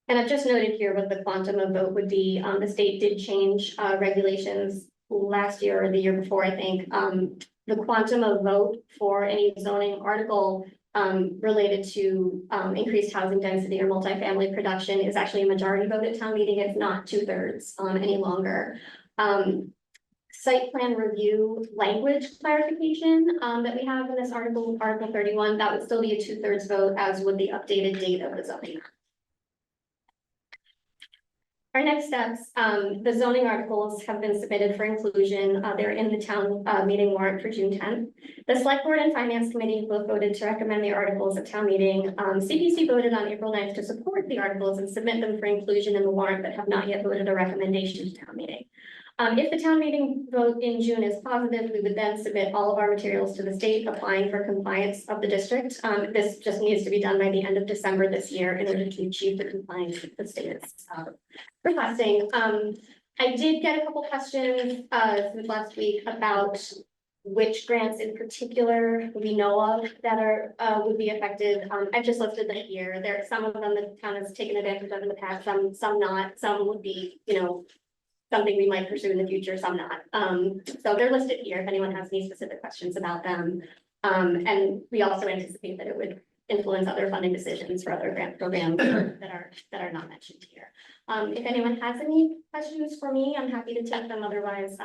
Speaker 1: And I've just noted here what the quantum of vote would be. The state did change regulations last year or the year before, I think. The quantum of vote for any zoning article related to increased housing density or multifamily production is actually a majority vote at town meeting. It's not 2/3 any longer. Site plan review language clarification that we have in this article, Article 31, that would still be a 2/3 vote, as would the updated date of the zoning. Our next steps, the zoning articles have been submitted for inclusion. They're in the town meeting warrant for June 10th. The select board and finance committee both voted to recommend the articles at town meeting. CPC voted on April 9th to support the articles and submit them for inclusion in the warrant, but have not yet voted a recommendation to town meeting. If the town meeting vote in June is positive, we would then submit all of our materials to the state, applying for compliance of the district. This just needs to be done by the end of December this year in order to achieve the compliance that the state is requesting. I did get a couple questions since last week about which grants in particular we know of that are, would be affected. I've just listed them here. There are some of them the town has taken advantage of in the past, some not, some would be, you know, something we might pursue in the future, some not. So they're listed here if anyone has any specific questions about them. And we also anticipate that it would influence other funding decisions for other grant programs that are not mentioned here. If anyone has any questions for me, I'm happy to take them. Otherwise,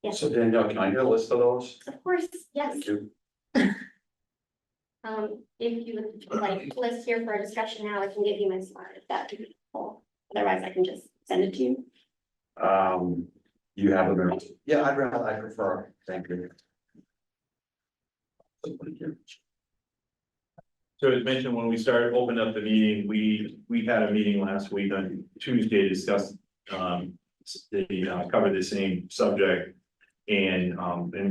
Speaker 1: yes,
Speaker 4: So Danielle, can I get a list of those?
Speaker 1: of course, yes.
Speaker 4: Thank you.
Speaker 1: If you would like to list here for a discussion now, I can give you my slide if that would be helpful. Otherwise, I can just send it to you.
Speaker 4: You have them, yeah, I prefer, thank you.
Speaker 2: So as mentioned, when we started, opened up the meeting, we had a meeting last week on Tuesday to discuss, cover the same subject. And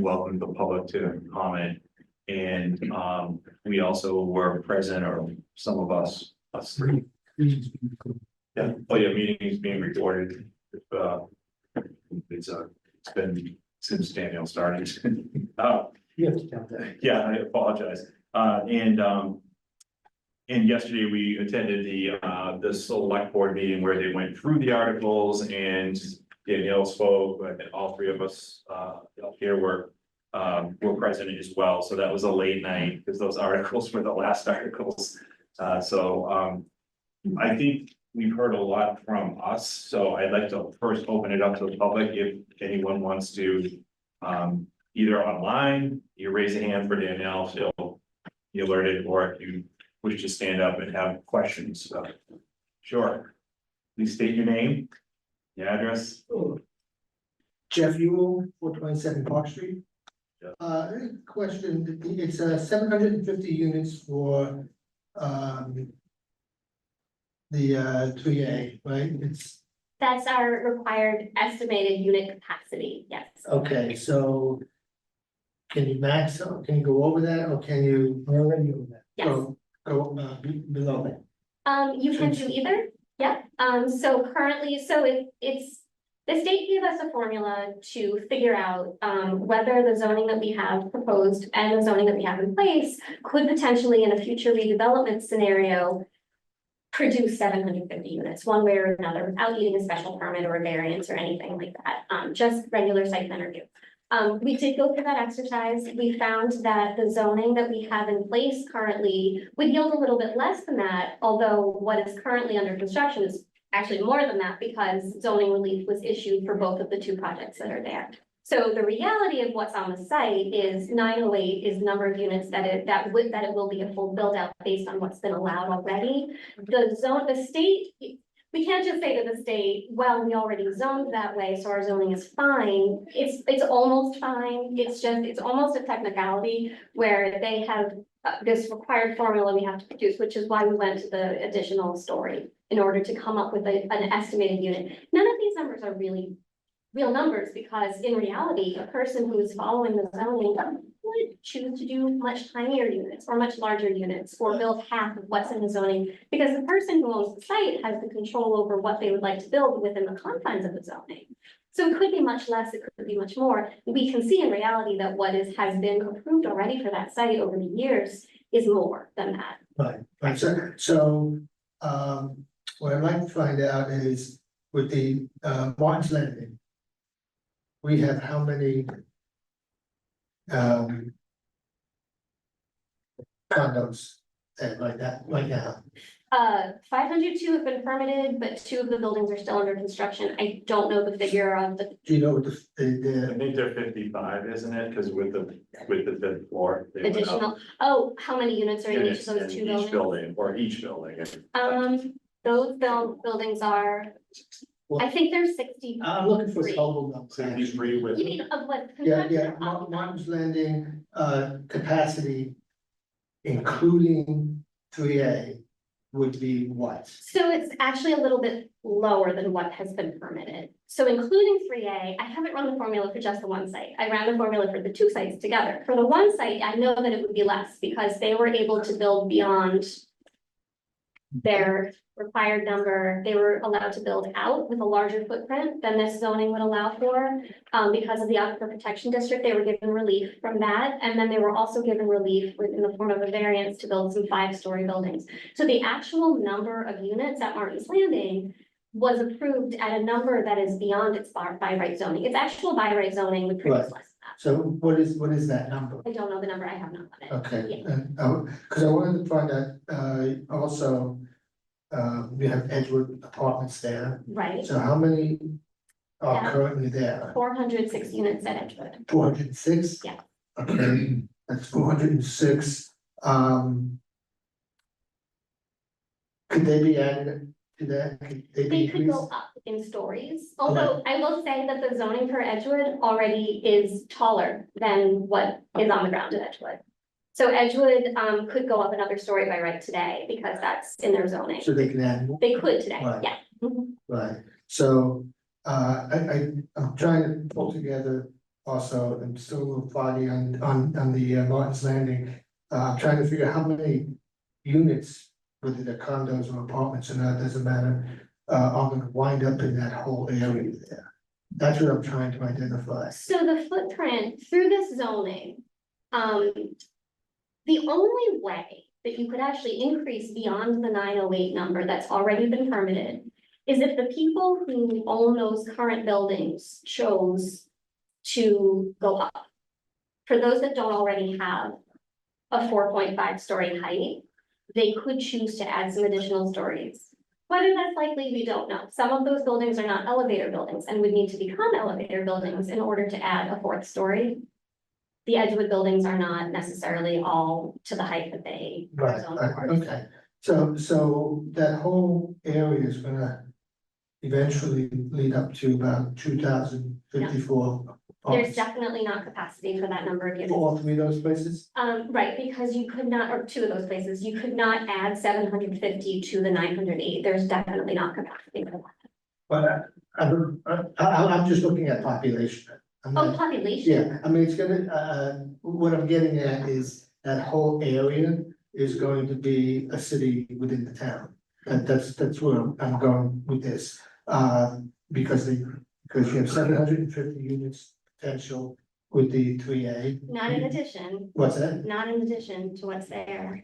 Speaker 2: welcome the public to comment. And, we also were present, or some of us three. Yeah, oh yeah, meeting is being recorded. It's been since Daniel started.
Speaker 3: You have to count that.
Speaker 2: Yeah, I apologize. And yesterday we attended the select board meeting where they went through the articles and Danielle spoke, and all three of us up here were present as well. So that was a late night because those articles were the last articles. I think we've heard a lot from us, so I'd like to first open it up to the public if anyone wants to either online, you raise a hand for Danielle, she'll be alerted, or if you wish to stand up and have questions. Sure. Please state your name, your address.
Speaker 7: Jeff Ewell, 427 Park Street.
Speaker 2: Yeah.
Speaker 7: Question, it's 750 units for the 3A, right? It's,
Speaker 1: That's our required estimated unit capacity, yes.
Speaker 7: okay, so can you max, or can you go over that, or can you
Speaker 3: We're already over that.
Speaker 1: Yes,
Speaker 7: go below that?
Speaker 1: you can do either, yeah. So currently, it's, the state gave us a formula to figure out whether the zoning that we have proposed and the zoning that we have in place could potentially in a future redevelopment scenario produce 750 units, one way or another, without needing a special permit or a variance or anything like that, just regular site plan review. We did go through that exercise. We found that the zoning that we have in place currently would yield a little bit less than that, although what is currently under construction is actually more than that because zoning relief was issued for both of the two projects that are there. So the reality of what's on the site is 908 is the number of units that it will be a full build out based on what's been allowed already. The state, we can't just say to the state, well, we already zoned that way, so our zoning is fine. It's almost fine. It's almost a technicality where they have this required formula we have to produce, which is why we went to the additional story in order to come up with an estimated unit. None of these numbers are really real numbers because in reality, a person who is following the zoning would choose to do much tinier units or much larger units or build half of what's in the zoning because the person who owns the site has the control over what they would like to build within the confines of the zoning. So it could be much less, it could be much more. We can see in reality that what has been approved already for that site over the years is more than that.
Speaker 7: Right, so what I'd like to find out is with the Martin's Landing, we have how many condos like that right now?
Speaker 1: 502 have been permitted, but 2 of the buildings are still under construction. I don't know the figure of the,
Speaker 7: Do you know what
Speaker 2: I think they're 55, isn't it? Because with the fifth floor. they went up.
Speaker 1: additional, how many units are in each of those
Speaker 2: in
Speaker 1: 2
Speaker 2: each
Speaker 1: buildings?
Speaker 2: building, or each building.
Speaker 1: Those buildings are, I think they're 60.
Speaker 7: I'm looking for total numbers.
Speaker 2: 63 with.
Speaker 1: You mean of what?
Speaker 7: Yeah, Martin's Landing capacity, including 3A, would be what?
Speaker 1: So it's actually a little bit lower than what has been permitted. So including 3A, I haven't run the formula for just the one site. I ran the formula for the 2 sites together. For the one site, I know that it would be less because they were able to build beyond their required number, they were allowed to build out with a larger footprint than this zoning would allow for. Because of the Aquifer Protection District, they were given relief from that, and then they were also given relief in the form of a variance to build some 5-story buildings. So the actual number of units at Martin's Landing was approved at a number that is beyond its by right zoning. Its actual by right zoning would produce
Speaker 7: Right.
Speaker 1: less than
Speaker 7: So what is that number?
Speaker 1: that. I don't know the number, I have not on it.
Speaker 7: Okay,
Speaker 1: Yeah.
Speaker 7: and, because I wanted to find out, also, we have Edgewood Apartments there,
Speaker 1: Right,
Speaker 7: so how many are
Speaker 1: Yeah.
Speaker 7: currently there?
Speaker 1: 406 units at Edgewood.
Speaker 7: 406?
Speaker 1: Yeah.
Speaker 7: Okay, that's 406, could they be added to that? Could they be
Speaker 1: They could go
Speaker 7: increased?
Speaker 1: up in stories, although I will say that the zoning for Edgewood already is taller than what is on the ground at Edgewood. So Edgewood, could go up another story by right today, because that's in their zoning.
Speaker 7: So they can add more?
Speaker 1: They could today,
Speaker 7: Right.
Speaker 1: yeah. Mhm.
Speaker 7: Right, so, I'm trying to pull together also, I'm still a little foggy on the Martin's Landing. I'm trying to figure out how many units, whether they're condos or apartments or not, doesn't matter. Are gonna wind up in that whole area there. That's what I'm trying to identify.
Speaker 1: So the footprint through this zoning, the only way that you could actually increase beyond the 908 number that's already been permitted is if the people who own those current buildings chose to go up. For those that don't already have a 4.5-story height, they could choose to add some additional stories. Whether that's likely, we don't know. Some of those buildings are not elevator buildings and would need to become elevator buildings in order to add a 4th story. The Edgewood buildings are not necessarily all to the height that they are
Speaker 7: Right,
Speaker 1: zoned for.
Speaker 7: okay, so that whole area is gonna eventually lead up to about 2,054.
Speaker 1: There's definitely not capacity for that number of units.
Speaker 7: All 3 of those places?
Speaker 1: Right, because you could not, or 2 of those places, you could not add 750 to the 908. There's definitely not capacity for that.
Speaker 7: But I'm just looking at population. I'm
Speaker 1: Oh,
Speaker 7: not-
Speaker 1: population.
Speaker 7: Yeah, I mean, it's gonna, what I'm getting at is that whole area is going to be a city within the town. And that's where I'm going with this, because you have 750 units potential with the 3A.
Speaker 1: Not in addition,
Speaker 7: What's that?
Speaker 1: not in addition to what's there.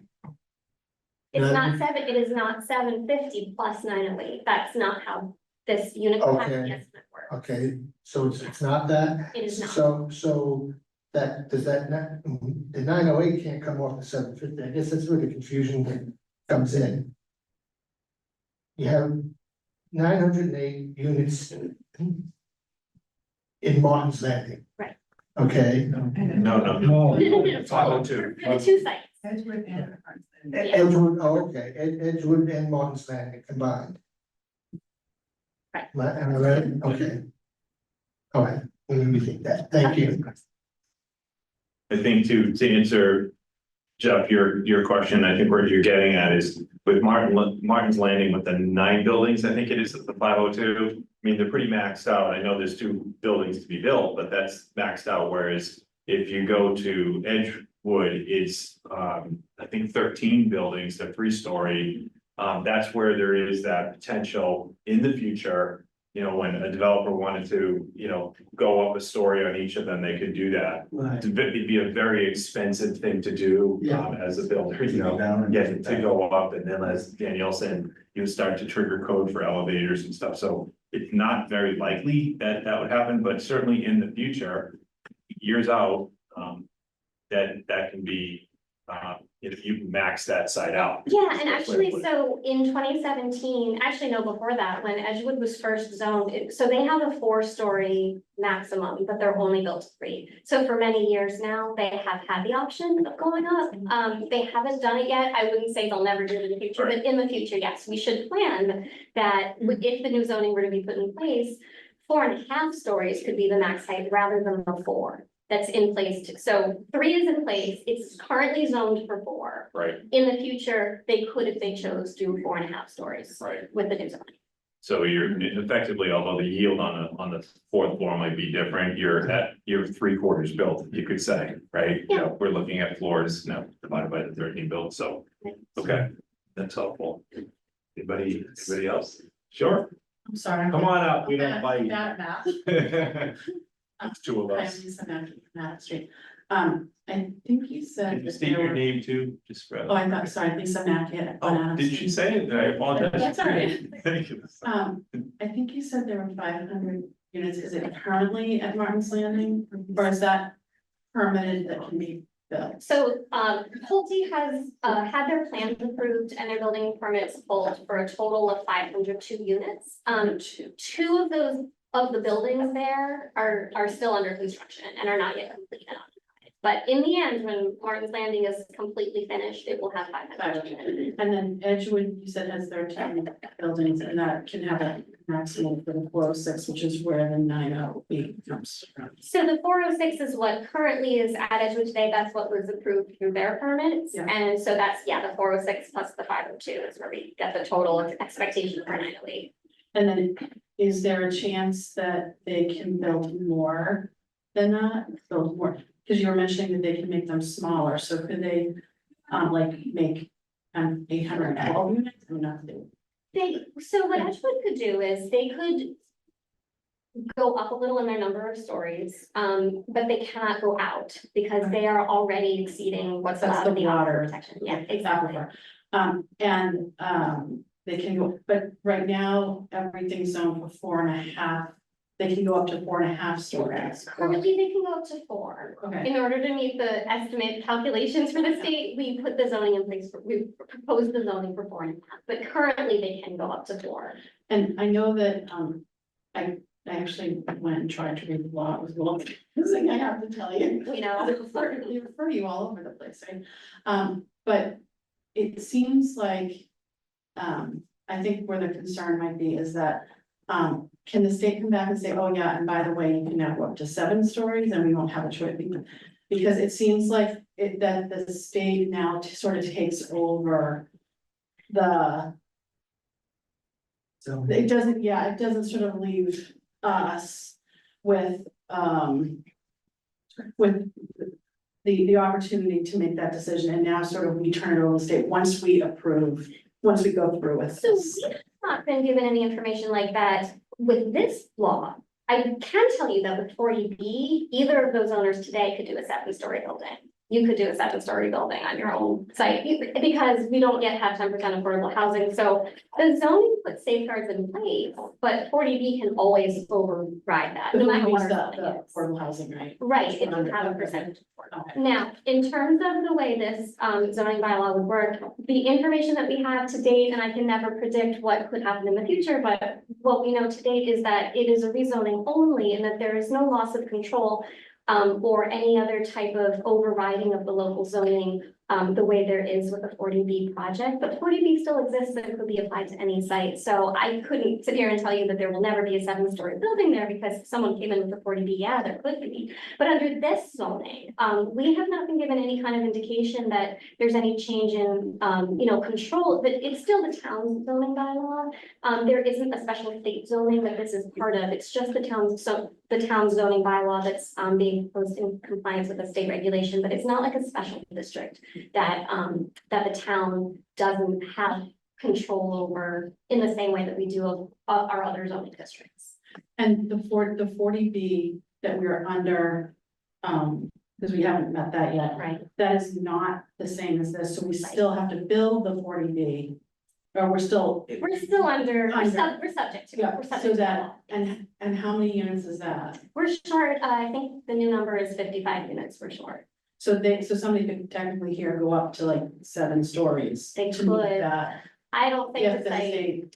Speaker 1: It's
Speaker 7: Not-
Speaker 1: it is not 750 plus 908. That's not how this unit capacity
Speaker 7: Okay.
Speaker 1: estimate works.
Speaker 7: Okay, so it's not that?
Speaker 1: It is not.
Speaker 7: So that, does that, the 908 can't come off the 750, I guess that's where the confusion comes in. You have 908 units in Martin's Landing.
Speaker 1: Right.
Speaker 7: Okay,
Speaker 2: No.
Speaker 1: No,
Speaker 2: 502.
Speaker 1: For the 2 sites.
Speaker 7: Edgewood, oh, okay, Edgewood and Martin's Landing combined.
Speaker 1: Right.
Speaker 7: Am I right? Okay. All right, let me rethink that, thank you.
Speaker 2: I think to answer, Jeff, your question, I think where you're getting at is with Martin's Landing with the 9 buildings, I think it is the 502. I mean, they're pretty maxed out. I know there's 2 buildings to be built, but that's maxed out, whereas if you go to Edgewood, it's I think 13 buildings, they're 3-story. That's where there is that potential in the future, you know, when a developer wanted to, you know, go up a story on each of them, they could do that.
Speaker 7: Right.
Speaker 2: It'd be a very expensive thing to do,
Speaker 7: Yeah.
Speaker 2: as a builder, you know, get to go up, and then as Danielle said, you start to trigger code for elevators and stuff, so it's not very likely that that would happen, but certainly in the future, years out, that can be, if you max that site out.
Speaker 1: Yeah, and actually, so in 2017, actually, no, before that, when Edgewood was first zoned, so they have a 4-story maximum, but they're only built 3. So for many years now, they have had the option of going up. They haven't done it yet. I wouldn't say they'll never do it in the future, but in the future, yes, we should plan that if the new zoning were to be put in place, 4.5 stories could be the max height rather than the 4. That's in place, so 3 is in place, it's currently zoned for 4.
Speaker 2: Right,
Speaker 1: In the future, they could, if they chose, do 4.5 stories
Speaker 2: right.
Speaker 1: with the new zoning.
Speaker 2: So you're effectively, although the yield on the 4th floor might be different, you're 3/4 built, you could say, right? You know, we're looking at floors now divided by the 13 built, so, okay, that's helpful. Anybody else? Sure,
Speaker 8: I'm sorry.
Speaker 2: come on up, we don't
Speaker 8: I'm
Speaker 2: bite.
Speaker 8: bad at math.
Speaker 2: It's two of
Speaker 8: I'm
Speaker 2: us.
Speaker 8: Lisa Matt Street. I think you said.
Speaker 2: Can you
Speaker 8: that
Speaker 2: state
Speaker 8: there
Speaker 2: your
Speaker 8: were-
Speaker 2: name too, just for.
Speaker 8: Oh, I thought, sorry, Lisa Mackett.
Speaker 2: Oh, did she say it? I apologize.
Speaker 8: That's all right.
Speaker 2: Thank you.
Speaker 8: I think you said there were 500 units. Is it currently at Martin's Landing? Or is that permitted that can be built?
Speaker 1: So, Pulte has, had their plans approved and their building permits pulled for a total of 502 units. Two of those, of the buildings there are still under construction and are not yet complete and occupied. But in the end, when Martin's Landing is completely finished, it will have 500 units.
Speaker 8: And then Edgewood, you said has 13 buildings and that can have a maximum for the 406, which is where the 908 comes from.
Speaker 1: So the 406 is what currently is at Edgewood today. That's what was approved through their permits.
Speaker 8: Yeah.
Speaker 1: And so that's, yeah, the 406 plus the 502 is where we get the total expectation for 908.
Speaker 8: And then is there a chance that they can build more than that? Build more, because you were mentioning that they can make them smaller, so could they, like, make 812 units? I'm not.
Speaker 1: So what Edgewood could do is they could go up a little in their number of stories, but they cannot go out because they are already exceeding what's
Speaker 8: That's
Speaker 1: allowed in
Speaker 8: the
Speaker 1: the
Speaker 8: water.
Speaker 1: aquifer protection. Yeah, exactly.
Speaker 8: They can go, but right now, everything's zoned for 4.5. They can go up to 4.5 stories.
Speaker 1: Currently, they can go up to 4.
Speaker 8: Okay,
Speaker 1: In order to meet the estimate calculations for the state, we put the zoning in place, we proposed the zoning for 4.5, but currently they can go up to 4.
Speaker 8: and I know that, I actually went and tried to read the law. It was a little confusing, I have to tell you.
Speaker 1: You know,
Speaker 8: They refer you all over the place, right? But it seems like, I think where the concern might be is that, can the state come back and say, oh yeah, and by the way, you can now go up to 7 stories and we won't have a choice? Because it seems like that the state now sort of takes over it doesn't sort of leave us with the opportunity to make that decision, and now sort of we turn it over to the state once we go through with
Speaker 1: so
Speaker 8: this.
Speaker 1: we have not been given any information like that with this law. I can tell you that with 40B, either of those owners today could do a 7-story building. You could do a 7-story building on your own site because we don't yet have 10% affordable housing. So the zoning puts safeguards in place, but 40B can always override that, no matter what our zoning
Speaker 8: The
Speaker 1: is.
Speaker 8: affordable housing, right?
Speaker 1: Right, if you have a percentage.
Speaker 8: Okay.
Speaker 1: Now, in terms of the way this zoning bylaw would work, the information that we have to date, and I can never predict what could happen in the future, but what we know to date is that it is a rezoning only and that there is no loss of control or any other type of overriding of the local zoning, the way there is with a 40B project, but 40B still exists and could be applied to any site. So I couldn't sit here and tell you that there will never be a 7-story building there because if someone came in with a 40B, yeah, there could be. But under this zoning, we have not been given any kind of indication that there's any change in, control, but it's still the town's zoning bylaw. There isn't a special state zoning that this is part of. It's just the town's zoning bylaw that's being proposed in compliance with the state regulation, but it's not like a special district that the town doesn't have control over in the same way that we do of our other zoning districts.
Speaker 8: And the 40B that we're under, because we haven't met that yet.
Speaker 1: Right.
Speaker 8: That is not the same as this, so we still have to build the 40B. Or we're still.
Speaker 1: We're still under, we're subject to it.
Speaker 8: Yeah,
Speaker 1: We're
Speaker 8: so
Speaker 1: subject to
Speaker 8: that,
Speaker 1: that.
Speaker 8: and how many units is that?
Speaker 1: We're short, I think the new number is 55 units, we're short.
Speaker 8: So somebody could technically here go up to like 7 stories.
Speaker 1: They
Speaker 8: to meet
Speaker 1: could.
Speaker 8: that.
Speaker 1: I don't think
Speaker 8: If
Speaker 1: the
Speaker 8: the
Speaker 1: site,
Speaker 8: state,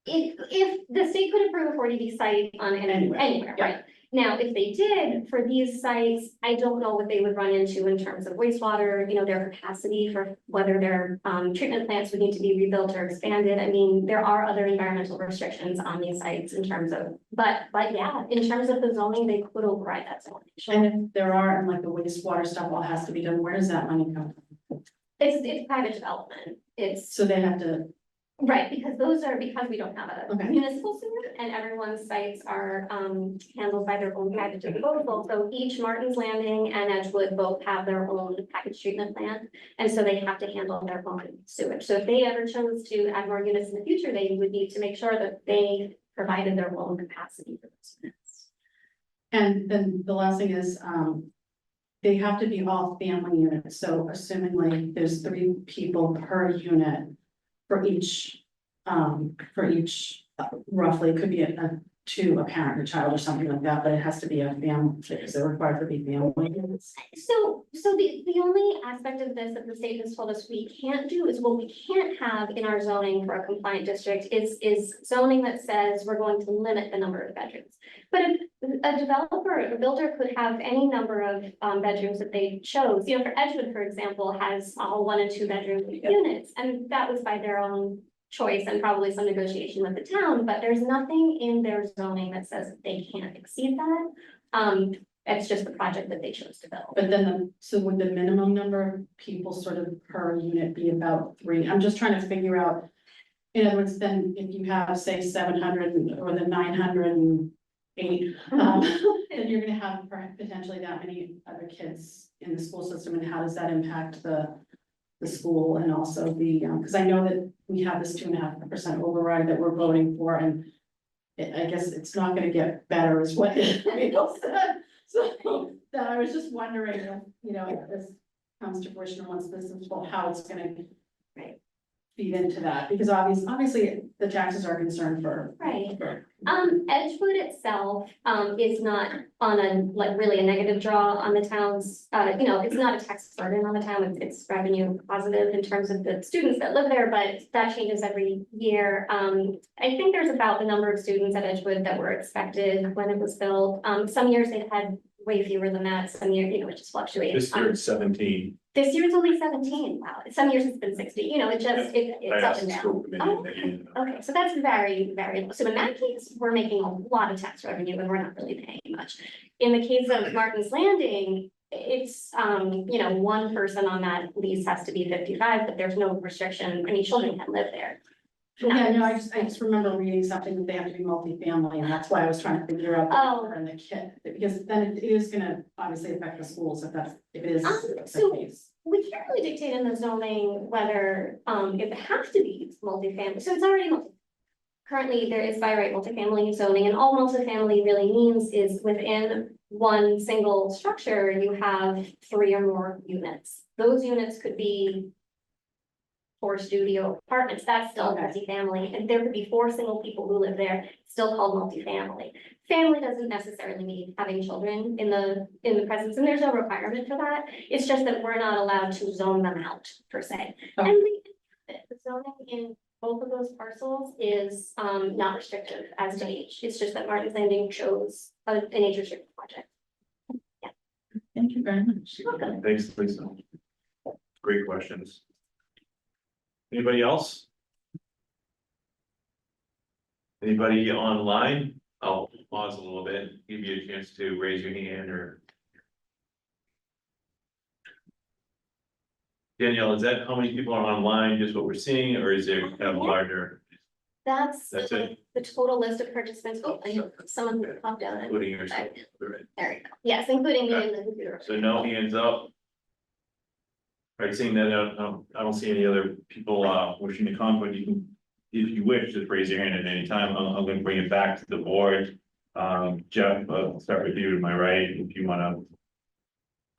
Speaker 1: if the state could approve a 40B site on anywhere,
Speaker 8: Yeah.
Speaker 1: right? Now, if they did for these sites, I don't know what they would run into in terms of wastewater, their capacity for whether their treatment plants would need to be rebuilt or expanded. I mean, there are other environmental restrictions on these sites in terms of, but yeah, in terms of the zoning, they could override that zoning.
Speaker 8: and if there are, and like the wastewater stuff all has to be done, where does that money come from?
Speaker 1: It's private development. It's
Speaker 8: So they have to
Speaker 1: Right, because we don't have a
Speaker 8: Okay.
Speaker 1: municipal sewer and everyone's sites are handled by their own package disposal. So each Martin's Landing and Edgewood both have their own package treatment plant. And so they have to handle their own sewage. So if they ever chose to add more units in the future, they would need to make sure that they provided their own capacity for those units.
Speaker 8: And then the last thing is, they have to be all family units, so assuming like there's 3 people per unit. For each, roughly, it could be a parent, a child or something like that, but it has to be a family, is it required to be family units?
Speaker 1: So the only aspect of this that the state has told us we can't do is what we can't have in our zoning for a compliant district is zoning that says we're going to limit the number of bedrooms. But a developer, a builder could have any number of bedrooms that they chose. You know, for Edgewood, for example, has all 1 and 2 bedroom units, and that was by their own choice and probably some negotiation with the town, but there's nothing in their zoning that says they can't exceed that. It's just the project that they chose to build.
Speaker 8: But then, so would the minimum number of people sort of per unit be about 3? I'm just trying to figure out. In other words, then if you have, say, 700 or the 908, then you're gonna have potentially that many other kids in the school system, and how does that impact the school and also the, because I know that we have this 2.5% override that we're voting for, and I guess it's not gonna get better is what people said. So that I was just wondering, if this comes to fruition once this is, well, how it's gonna feed into that, because obviously the taxes are concerned for.
Speaker 1: Right. Edgewood itself, is not on really a negative draw on the town's, it's not a tax burden on the town, it's revenue positive in terms of the students that live there, but that changes every year. I think there's about the number of students at Edgewood that were expected when it was built. Some years they've had way fewer than that, some years, it just fluctuates.
Speaker 2: This year it's 17.
Speaker 1: This year it's only 17, wow, some years it's been 60, it's
Speaker 2: I
Speaker 1: up
Speaker 2: asked
Speaker 1: and
Speaker 2: the
Speaker 1: down.
Speaker 2: school committee.
Speaker 1: Oh,
Speaker 2: and they didn't know.
Speaker 1: Okay, so that's very, very low. So in that case, we're making a lot of tax revenue and we're not really paying much. In the case of Martin's Landing, it's, 1 person on that lease has to be 55, but there's no restriction, any children can live there.
Speaker 8: Yeah, no, I just remember reading something that they have to be multifamily, and that's why I was trying to figure out the number and the kid, because then it is gonna obviously affect the schools if it is
Speaker 1: So-
Speaker 8: the case.
Speaker 1: We can't really dictate in the zoning whether, if it has to be multifamily, so it's already currently there is by right multifamily zoning, and all multifamily really means is within one single structure, you have 3 or more units. Those units could be 4 studio apartments, that's still
Speaker 8: Okay.
Speaker 1: multifamily, and there could be 4 single people who live there, still called multifamily. Family doesn't necessarily mean having children in the presence, and there's no requirement for that. It's just that we're not allowed to zone them out per se.
Speaker 8: Okay.
Speaker 1: And the zoning in both of those parcels is not restrictive as to age. It's just that Martin's Landing chose an age restricted project.
Speaker 8: Thank you very much.
Speaker 1: Welcome.
Speaker 2: Thanks, Lisa. Great questions. Anybody else? Anybody online? I'll pause a little bit, give you a chance to raise your hand or. Danielle, is that how many people are online, just what we're seeing, or is there kind of a larger,
Speaker 1: That's
Speaker 2: That's
Speaker 1: the total list of participants. Oh, someone popped out.
Speaker 2: including yourself?
Speaker 1: There we go. Yes, including me in the computer.
Speaker 2: So no hands up. Right, seeing that, I don't see any other people wishing to comment, but you can, if you wish, just raise your hand at any time. I'm gonna bring it back to the board. Jeff, I'll start with you to my right, if you wanna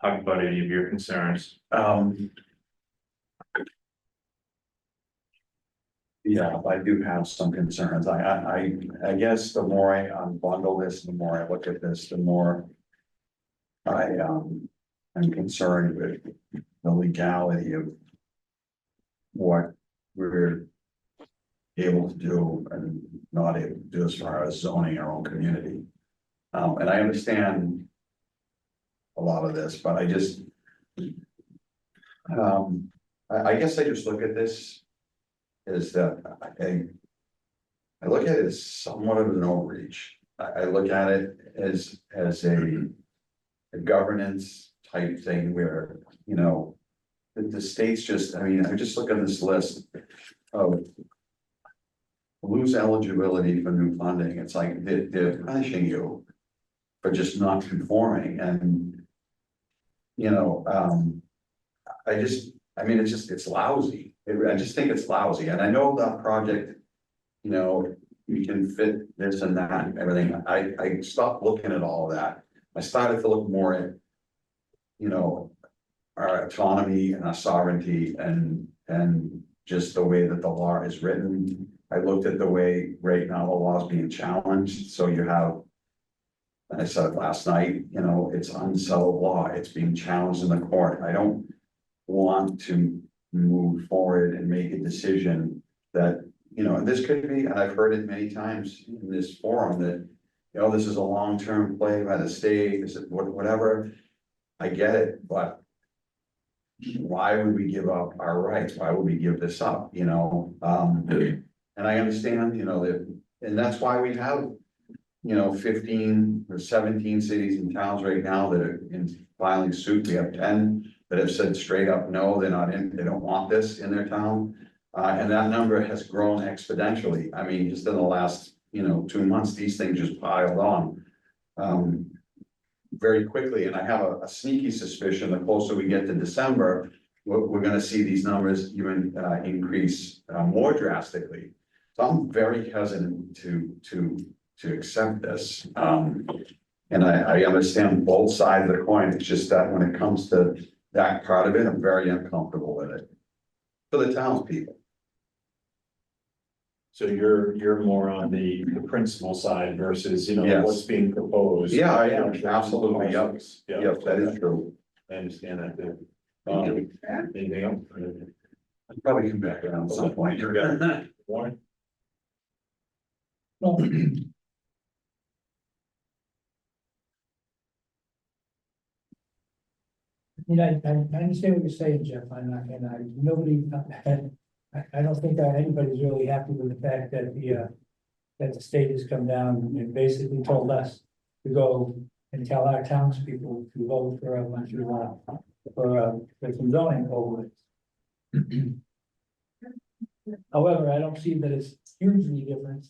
Speaker 2: talk about any of your concerns.
Speaker 4: Yeah, I do have some concerns. I guess the more I unbundle this, the more I look at this, the more I'm concerned with the legality of what we're able to do and not able to do as far as zoning our own community. And I understand a lot of this, but I just I guess I just look at this is that I look at it as somewhat of an overreach. I look at it as a governance type thing where, the state's just, I just look at this list of lose eligibility for new funding. It's like they're punishing you for just not conforming and, you know, I mean, it's lousy. I just think it's lousy. And I know that project, you know, we can fit this and that and everything. I stopped looking at all of that. I started to look more at, you know, our autonomy and our sovereignty and just the way that the law is written. I looked at the way right now the law is being challenged, so you have. And I said it last night, you know, it's unsettled law, it's being challenged in the court. I don't want to move forward and make a decision that, you know, and this could be, and I've heard it many times in this forum that, you know, this is a long-term play by the state, this is whatever. I get it, but why would we give up our rights? Why would we give this up, you know? And I understand, you know, that, and that's why we have, you know, 15 or 17 cities and towns right now that are in filing suit. We have 10 that have said straight up, no, they're not in, they don't want this in their town. And that number has grown exponentially. I mean, just in the last, you know, 2 months, these things just piled on. Very quickly, and I have a sneaky suspicion the closer we get to December, we're gonna see these numbers even increase more drastically. So I'm very hesitant to accept this. And I understand both sides of the coin. It's just that when it comes to that part of it, I'm very uncomfortable with it. For the townspeople.
Speaker 2: So you're more on the principal side versus, you know,
Speaker 4: Yes.
Speaker 2: what's being proposed.
Speaker 4: Yeah, I am, absolutely, yep.
Speaker 2: Yeah.
Speaker 4: Yes, that is true.
Speaker 2: I understand that too.
Speaker 4: Thank
Speaker 2: Anything else?
Speaker 4: I'll probably come back around at some point.
Speaker 2: You got it. Warren?
Speaker 3: No. You know, I understand what you're saying, Jeff, nobody, I don't think that anybody's really happy with the fact that the state has come down and basically told us to go and tell our townspeople to vote for a bunch of, for some zoning overlays. However, I don't see that it's hugely different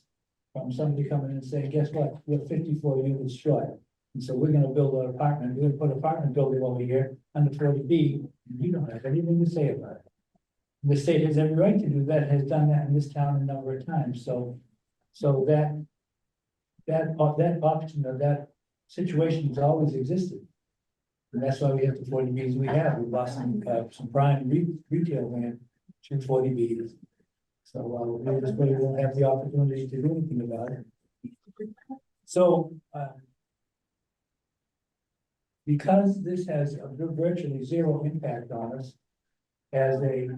Speaker 3: from somebody coming in and saying, guess what, we're 54 units short. And so we're gonna build an apartment, we're gonna put an apartment building over here under 40B, and you don't have anything to say about it. The state has every right to do that, has done that in this town a number of times, so that option or that situation has always existed. And that's why we have the 40Bs we have. We lost some prime retail land to 40Bs. So we just really won't have the opportunity to do anything about it. So because this has a virtually zero impact on us as a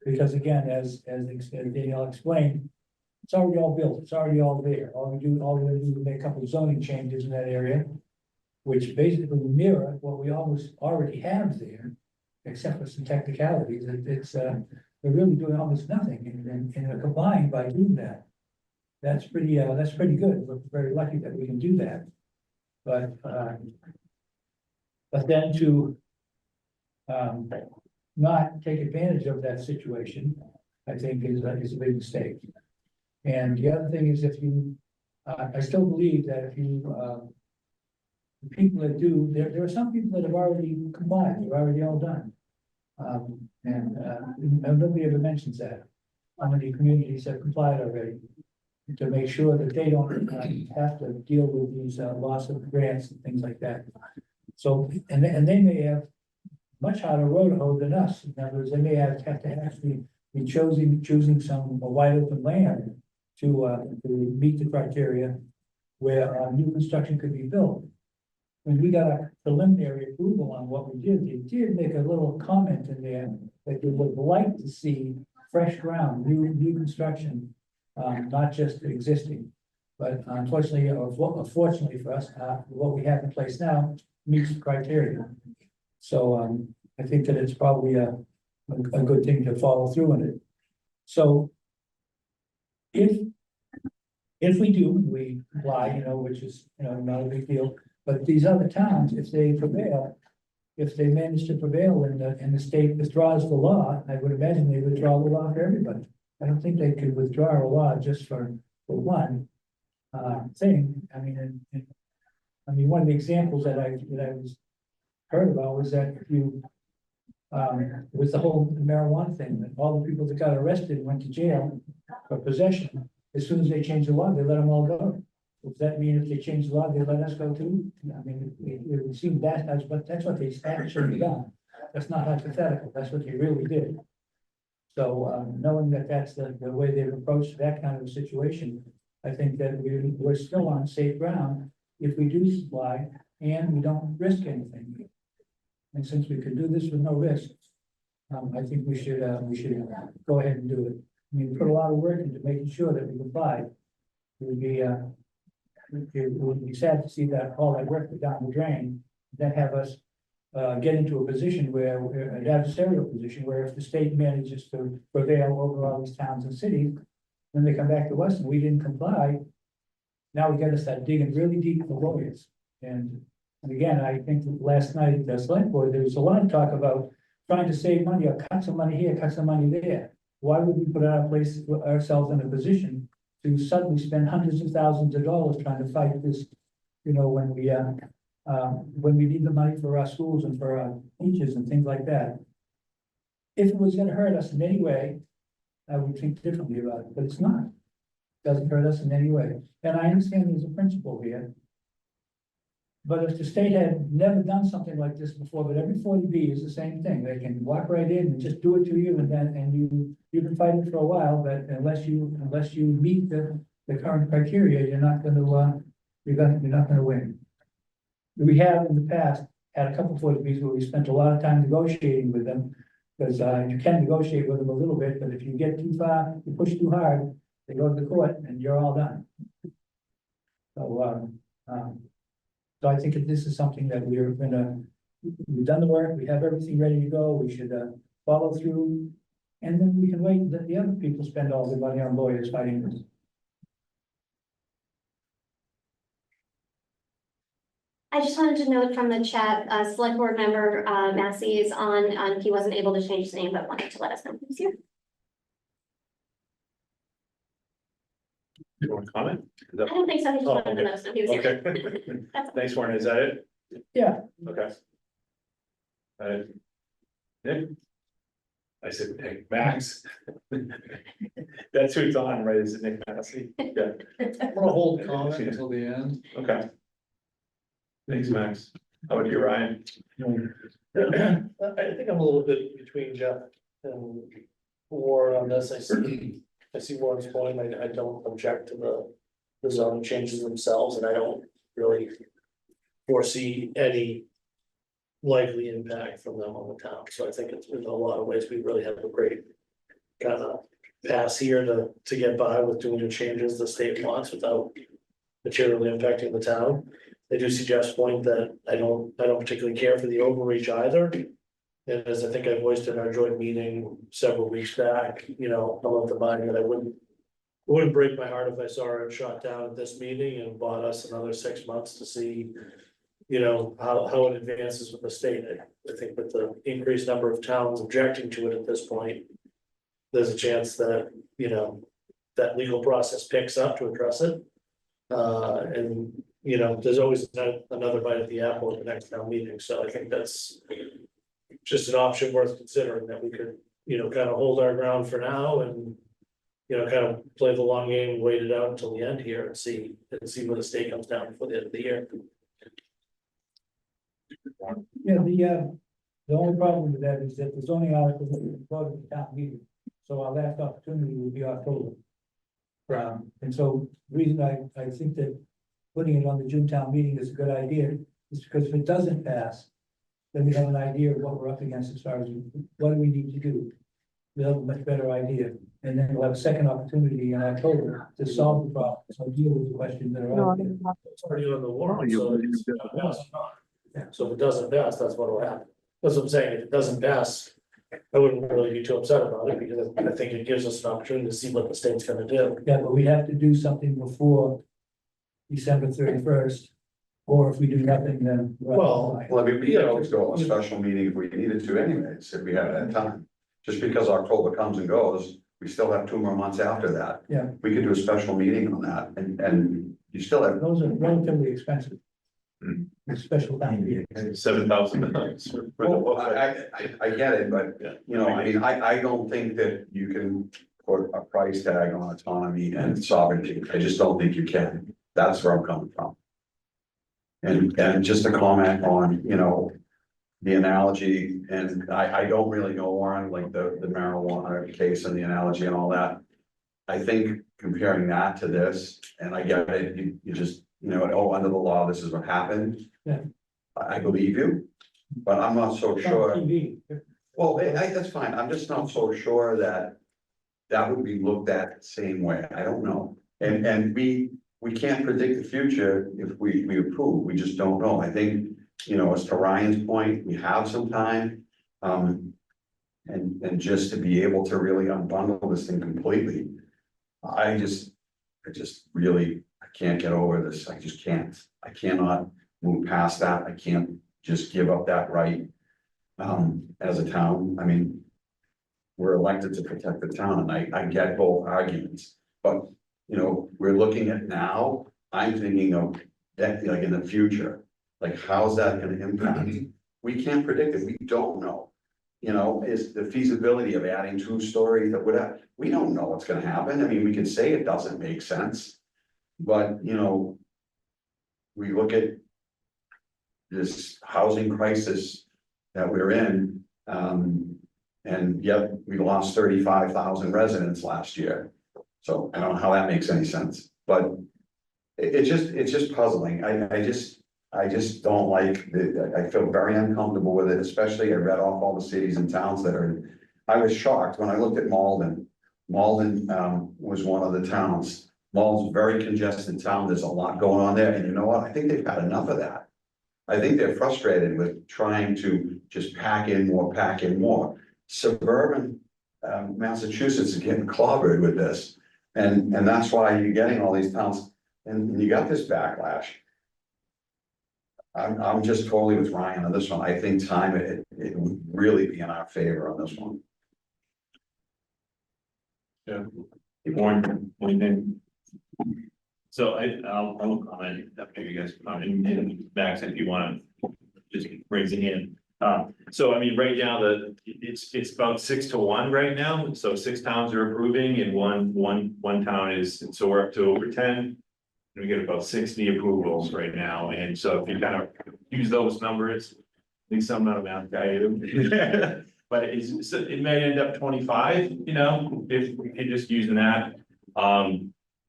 Speaker 3: because again, as Danielle explained, it's already all built, it's already all there. All we do is make a couple of zoning changes in that area, which basically mirror what we almost already have there, except for some technicalities. We're really doing almost nothing and complying by doing that. That's pretty good. We're very lucky that we can do that. But then to not take advantage of that situation, I think is a big mistake. And the other thing is, if you, I still believe that if you, the people that do, there are some people that have already complied, they're already all done. And nobody ever mentions that. How many communities have complied already? To make sure that they don't have to deal with these loss of grants and things like that. So, and they may have much harder road to hoe than us. In other words, they may have to actually be choosing some wide open land to meet the criteria where new construction could be built. When we got a preliminary approval on what we did, they did make a little comment in there that they would like to see fresh ground, new construction, not just existing. But unfortunately, or fortunately for us, what we have in place now meets the criteria. So I think that it's probably a good thing to follow through on it. So if we do, we comply, you know, which is, you know, not a big deal. But these other towns, if they prevail, if they manage to prevail and the state withdraws the law, I would imagine they withdraw the law for everybody. I don't think they could withdraw a law just for one thing. I mean, I mean, one of the examples that I was heard about was that if you with the whole marijuana thing, that all the people that got arrested and went to jail for possession, as soon as they changed the law, they let them all go. Does that mean if they change the law, they let us go too? I mean, it would seem that's what they actually done. That's not hypothetical, that's what they really did. So, knowing that that's the way they've approached that kind of a situation, I think that we're still on safe ground if we do supply and we don't risk anything. And since we can do this with no risk, I think we should go ahead and do it. I mean, we put a lot of work into making sure that we comply. It would be sad to see that all that work go down the drain, then have us get into a position where we're an adversarial position where if the state manages to prevail over all these towns and cities, then they come back to us and we didn't comply. Now we got to start digging really deep for lawyers. And again, I think that last night at the select board, there was a lot of talk about trying to save money or cut some money here, cut some money there. Why would we put ourselves in a position to suddenly spend hundreds of thousands of dollars trying to fight this, you know, when we need the money for our schools and for our teachers and things like that. If it was gonna hurt us in any way, I would think differently about it, but it's not. It doesn't hurt us in any way. And I understand there's a principle here. But if the state had never done something like this before, but every 40B is the same thing, they can walk right in and just do it to you and you can fight it for a while, but unless you meet the current criteria, you're not gonna win. We have in the past had a couple of 40Bs where we spent a lot of time negotiating with them. Because you can negotiate with them a little bit, but if you get too far, you push too hard, they go to the court and you're all done. So I think if this is something that we've done the work, we have everything ready to go, we should follow through. And then we can wait and let the other people spend all their money on lawyers fighting this.
Speaker 1: I just wanted to note from the chat, select board member, Massey is on, he wasn't able to change his name, but wanted to let us know he was here.
Speaker 2: You want to comment? Is
Speaker 1: I
Speaker 2: that-
Speaker 1: don't think so, he just
Speaker 2: Oh,
Speaker 1: wanted to let us know he was here.
Speaker 2: Okay.
Speaker 1: That's all.
Speaker 2: Thanks, Warren. Is that it?
Speaker 3: Yeah.
Speaker 2: Okay. Nick? I said, hey, Max. That's who it's on, right? Is it Nick Massey? Yeah,
Speaker 6: I'm gonna hold comment until the end.
Speaker 2: okay. Thanks, Max. How about you, Ryan?
Speaker 5: I think I'm a little bit between Jeff and Warren on this. I see Warren's point. I don't object to the zoning changes themselves, and I don't really foresee any likely impact from them on the town. So I think it's in a lot of ways, we really have a great kind of pass here to get by with doing the changes the state wants without materially impacting the town. I do see Jeff's point that I don't particularly care for the overreach either. And as I think I voiced in our joint meeting several weeks back, you know, I'm of the mind that it wouldn't break my heart if I saw it shot down at this meeting and bought us another 6 months to see, you know, how it advances with the state. I think with the increased number of towns objecting to it at this point, there's a chance that, you know, that legal process picks up to address it. And, you know, there's always another bite at the apple at the next town meeting, so I think that's just an option worth considering, that we could, you know, kind of hold our ground for now and, you know, kind of play the long game and wait it out until the end here and see where the state comes down before the end of the year.
Speaker 3: Yeah, the only problem with that is that the zoning articles will be voted at the town meeting, so our last opportunity will be October. And so the reason I think that putting it on the June town meeting is a good idea is because if it doesn't pass, then we have an idea of what we're up against as far as what do we need to do. We'll have a much better idea, and then we'll have a second opportunity in October to solve the problem, so deal with the questions that are out there.
Speaker 5: It's already on the warrant, so it's gonna pass or not. So if it doesn't pass, that's what will happen. That's what I'm saying, if it doesn't pass, I wouldn't really be too upset about it, because I think it gives us an opportunity to see what the state's gonna do.
Speaker 3: Yeah, but we have to do something before December 31st, or if we do nothing, then.
Speaker 5: Well,
Speaker 4: Well, I mean, we could always go to a special meeting if we needed to anyways, if we had that time. Just because October comes and goes, We still have 2 more months after that.
Speaker 3: Yeah.
Speaker 4: We could do a special meeting on that and you still have,
Speaker 3: Those are relatively expensive.
Speaker 2: Hmm.
Speaker 3: A special town meeting.
Speaker 2: $7,000.
Speaker 4: well, I get it, but
Speaker 2: Yeah.
Speaker 4: you know, I mean, I don't think that you can put a price tag on autonomy and sovereignty. I just don't think you can. That's where I'm coming from. And just a comment on, you know, the analogy, and I don't really know, Warren, like the marijuana case and the analogy and all that. I think comparing that to this, and I get it, you just, you know, oh, under the law, this is what happened.
Speaker 3: Yeah.
Speaker 4: I believe you, but I'm not so
Speaker 3: It's on
Speaker 4: sure.
Speaker 3: TV.
Speaker 4: Well, that's fine. I'm just not so sure that that would be looked at the same way. I don't know. And we can't predict the future if we approve. We just don't know. I think, you know, as to Ryan's point, we have some time. And just to be able to really unbundle this thing completely. I just really, I can't get over this. I just can't. I cannot move past that. I can't just give up that right. As a town, I mean, we're elected to protect the town, and I get both arguments, but, you know, we're looking at now, I'm thinking of that, like in the future, like, how's that gonna impact? We can't predict it, we don't know. You know, is the feasibility of adding 2 stories that would have, we don't know what's gonna happen, I mean, we could say it doesn't make sense. But, you know, we look at this housing crisis that we're in, and yet we lost 35,000 residents last year. So I don't know how that makes any sense, but it's just puzzling. I just don't like, I feel very uncomfortable with it, especially I read off all the cities and towns that are, I was shocked when I looked at Malden. Malden, was one of the towns. Malden's a very congested town. There's a lot going on there. And you know what? I think they've had enough of that. I think they're frustrated with trying to just pack in more. Suburban, Massachusetts is getting clobbered with this. And that's why you're getting all these towns, and you got this backlash. I'm just totally with Ryan on this one. I think time, it would really be in our favor on this one.
Speaker 2: Yeah. Warren, anything? So I'll comment after you guys comment, and Max, if you want to just raise a hand. So I mean, right now, it's about 6 to 1 right now, so 6 towns are approving and one town is, so we're up to over 10. We get about 60 approvals right now, and so if you kind of use those numbers, at least I'm not a math guy either. But it may end up 25, you know, if you're just using that.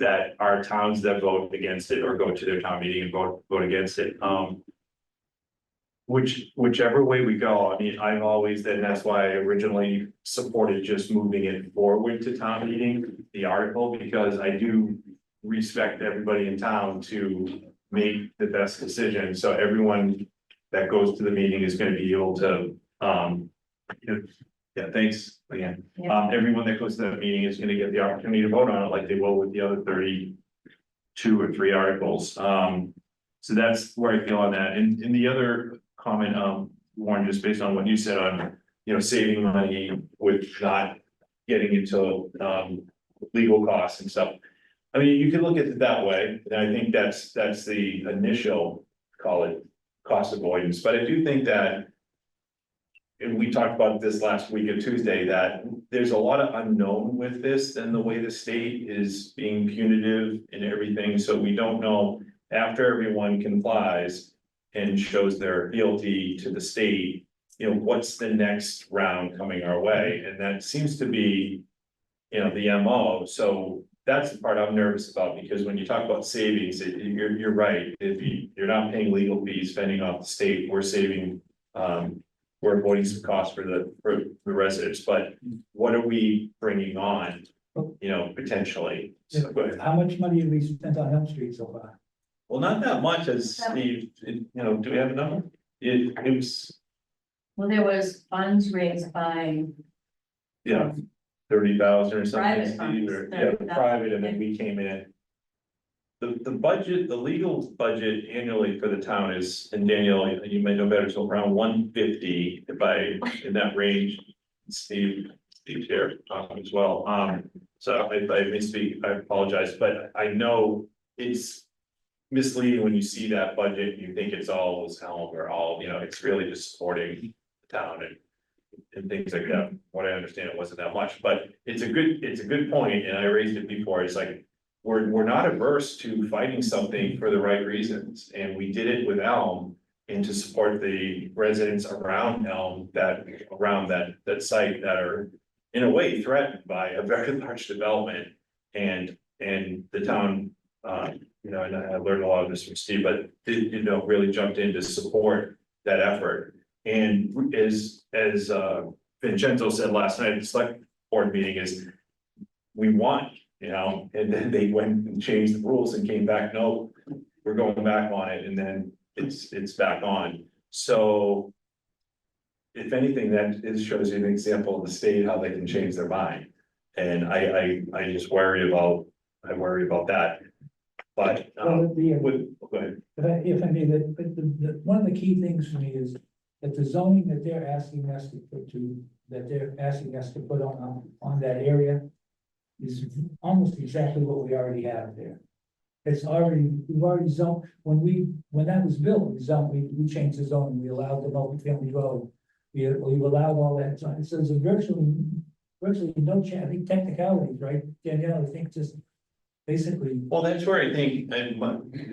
Speaker 2: That are towns that vote against it or go to their town meeting and vote against it. Whichever way we go, I mean, I've always, and that's why I originally supported just moving it forward to town meeting, the article, because I do respect everybody in town to make the best decision. So everyone that goes to the meeting is gonna be able to, yeah, thanks again. Everyone that goes to that meeting is gonna get the opportunity to vote on it like they will with the other 32 or 3 articles. So that's where I feel on that. And the other comment, Warren, just based on what you said on, you know, saving money with not getting into legal costs and stuff. I mean, you can look at it that way, and I think that's the initial, call it cost avoidance, but I do think that. And we talked about this last week of Tuesday, that there's a lot of unknown with this and the way the state is being punitive and everything, so we don't know after everyone complies. And shows their fealty to the state, you know, what's the next round coming our way, and that seems to be. You know, the MO, so that's the part I'm nervous about, because when you talk about savings, you're right, if you're not paying legal fees, spending off the state, we're saving. We're avoiding some costs for the residents, but what are we bringing on, you know, potentially? So, go ahead.
Speaker 3: How much money have we spent on Elm Street so far?
Speaker 2: Well, not that much, as Steve, you know, do we have a number? It was,
Speaker 9: Well, there was funds raised by.
Speaker 2: yeah, 30,000 or something,
Speaker 9: Private
Speaker 2: Steve,
Speaker 9: funds,
Speaker 2: or, yeah,
Speaker 9: 30,000.
Speaker 2: private, and then we came in. The budget, the legal budget annually for the town is, and Daniel, you may know better, so around 150, in that range, Steve. Steve's here, as well, so if I misspeak, I apologize, but I know it's misleading when you see that budget, you think it's all was Elm or all, it's really just supporting the town and things like that. What I understand, it wasn't that much, but it's a good point, and I raised it before, it's like, we're not averse to fighting something for the right reasons, and we did it with Elm. And to support the residents around Elm, around that site that are in a way threatened by a very large development. And the town, and I learned a lot of this from Steve, but really jumped in to support that effort. And as Vincenzo said last night at the select board meeting is, we want, and then they went and changed the rules and came back, no, we're going back on it, and then it's back on. So if anything, that shows you an example of the state, how they can change their mind. And I just worry about that. But go ahead.
Speaker 3: If I may, one of the key things for me is that the zoning that they're asking us to put on that area is almost exactly what we already have there. We've already zoned, when that was built, we changed the zoning, we allowed the multifamily road. We've allowed all that, so there's virtually no chance, I think technicalities, right, Danielle, I think just basically.
Speaker 2: Well, that's where I think, and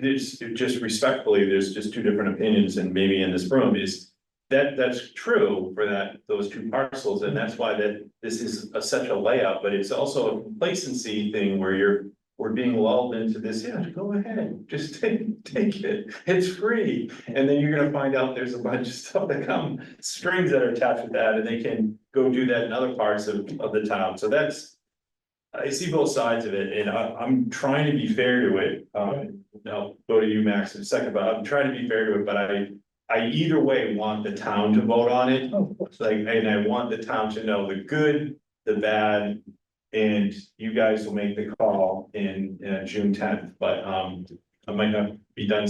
Speaker 2: there's just respectfully, there's just two different opinions, and maybe in this room is that's true for those two parcels, and that's why this is such a layout, but it's also a complacency thing where we're being lulled into this, go ahead, just take it, it's free. And then you're gonna find out there's a bunch of stuff that strings that are attached with that, and they can go do that in other parts of the town. So I see both sides of it, and I'm trying to be fair to it. I'll go to you, Max, in a second, but I'm trying to be fair to it, but I either way want the town to vote on it. And I want the town to know the good, the bad, and you guys will make the call in June 10th, but I might not be done,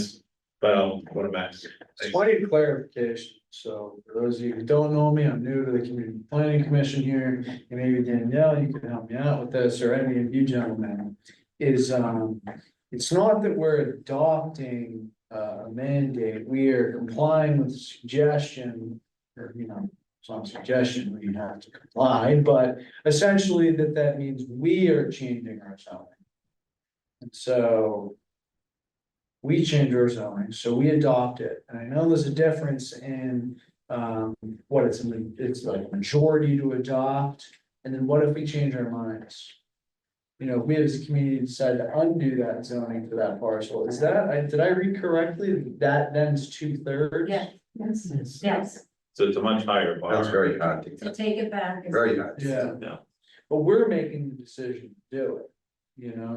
Speaker 2: but I'll go to Max.
Speaker 6: Point of clarification, so for those of you who don't know me, I'm new to the community planning commission here, and maybe Danielle, you can help me out with this, or any of you gentlemen. It's not that we're adopting a mandate, we are complying with the suggestion, or it's not a suggestion, we have to comply, but essentially that means we are changing our zoning. And so we change our zoning, so we adopt it, and I know there's a difference in what it's like majority to adopt, and then what if we change our minds? If we as a community decide to undo that zoning for that parcel, did I read correctly, that then is 2/3?
Speaker 9: Yeah, yes,
Speaker 2: So it's a much higher bar.
Speaker 4: That's very hard
Speaker 9: to
Speaker 4: to,
Speaker 9: take it back.
Speaker 4: very hard.
Speaker 6: Yeah.
Speaker 2: Yeah.
Speaker 6: But we're making the decision to do it,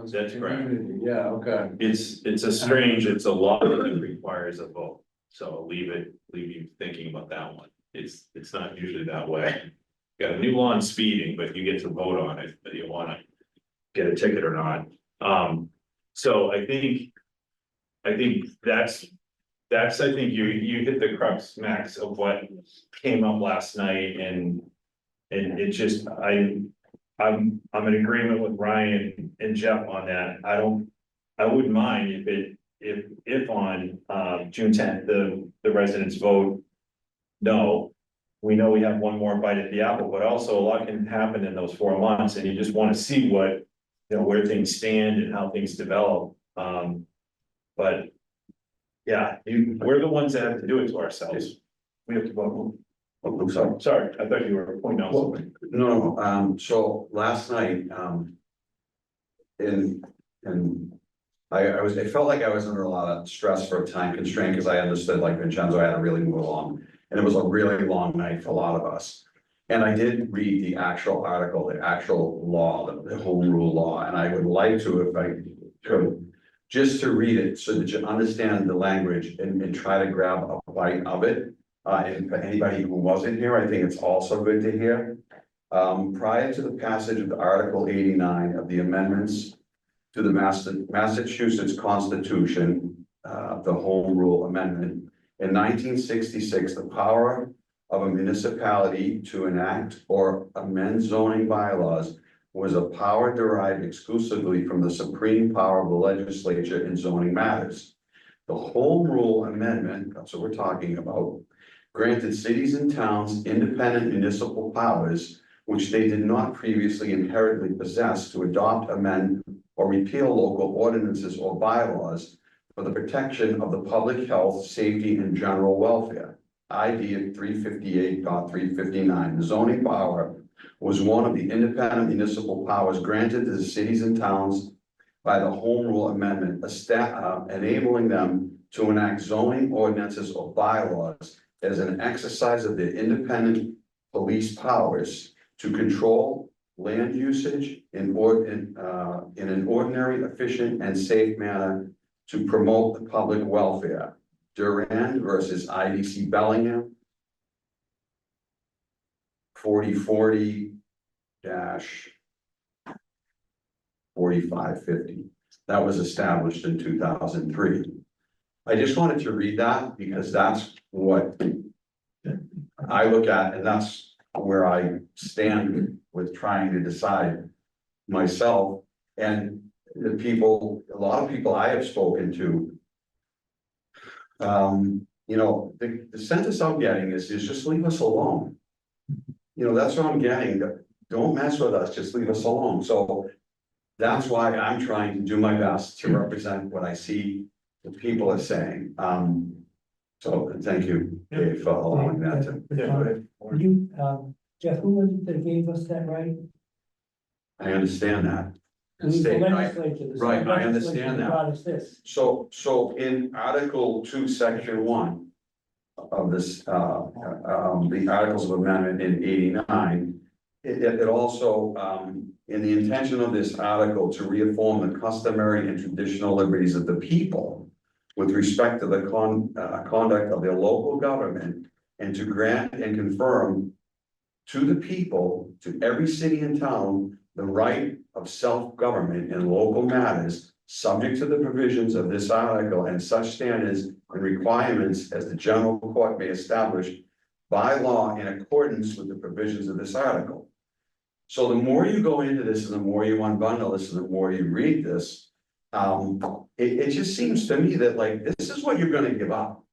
Speaker 6: as a
Speaker 2: That's correct.
Speaker 6: community. Yeah, okay.
Speaker 2: It's a law that requires a vote, so leave you thinking about that one. It's not usually that way. Got a new law on speeding, but you get to vote on it, whether you wanna get a ticket or not. So I think that's you hit the crux, Max, of what came up last night, and it just, I'm in agreement with Ryan and Jeff on that. I wouldn't mind if on June 10th, the residents vote no. We know we have one more bite at the apple, but also a lot can happen in those 4 months, and you just want to see what, where things stand and how things develop. But yeah, we're the ones that have to do it to ourselves. We have to vote.
Speaker 4: Oh, I'm sorry.
Speaker 2: Sorry, I thought you were pointing out something.
Speaker 4: No, so last night, it felt like I was under a lot of stress for a time constraint, because I understood, like Vincenzo, I had to really move along. And it was a really long night for a lot of us. And I did read the actual article, the actual law, the home rule law, and I would like to, if I could, just to read it so that you understand the language and try to grab a bite of it. And for anybody who wasn't here, I think it's also good to hear. Prior to the passage of the Article 89 of the amendments to the Massachusetts Constitution, the Home Rule Amendment, in 1966, the power of a municipality to enact or amend zoning bylaws was a power derived exclusively from the supreme power of the legislature in zoning matters. The Home Rule Amendment, that's what we're talking about, granted cities and towns independent municipal powers which they did not previously inherently possess to adopt, amend, or repeal local ordinances or bylaws for the protection of the public health, safety, and general welfare. ID 358.359. The zoning power was one of the independent municipal powers granted to the cities and towns by the Home Rule Amendment, enabling them to enact zoning ordinances or bylaws as an exercise of their independent police powers to control land usage in an ordinary, efficient, and safe manner to promote the public welfare. Durand versus IDC Bellingham. 4040-4550. That was established in 2003. I just wanted to read that because that's what I look at, and that's where I stand with trying to decide myself. And the people, a lot of people I have spoken to, you know, the sense I'm getting is just leave us alone. You know, that's what I'm getting. Don't mess with us, just leave us alone. So that's why I'm trying to do my best to represent what I see the people are saying. So thank you, Dave, for allowing that to.
Speaker 2: Yeah, go ahead.
Speaker 3: You, Jeff, who was it that gave us that right?
Speaker 4: I understand that.
Speaker 3: It was the
Speaker 4: State, right?
Speaker 3: legislature. The
Speaker 4: Right, I
Speaker 3: legislature
Speaker 4: understand that.
Speaker 3: brought us this.
Speaker 4: So in Article 2, Section 1 of this, the Articles of Amendment in 89, it also, in the intention of this article to reaffirm the customary and traditional liberties of the people with respect to the conduct of their local government, and to grant and confirm to the people, to every city and town, the right of self-government in local matters, subject to the provisions of this article and such standards and requirements as the general court may establish by law in accordance with the provisions of this article. So the more you go into this and the more you unbundle this and the more you read this, it just seems to me that like, this is what you're gonna give up.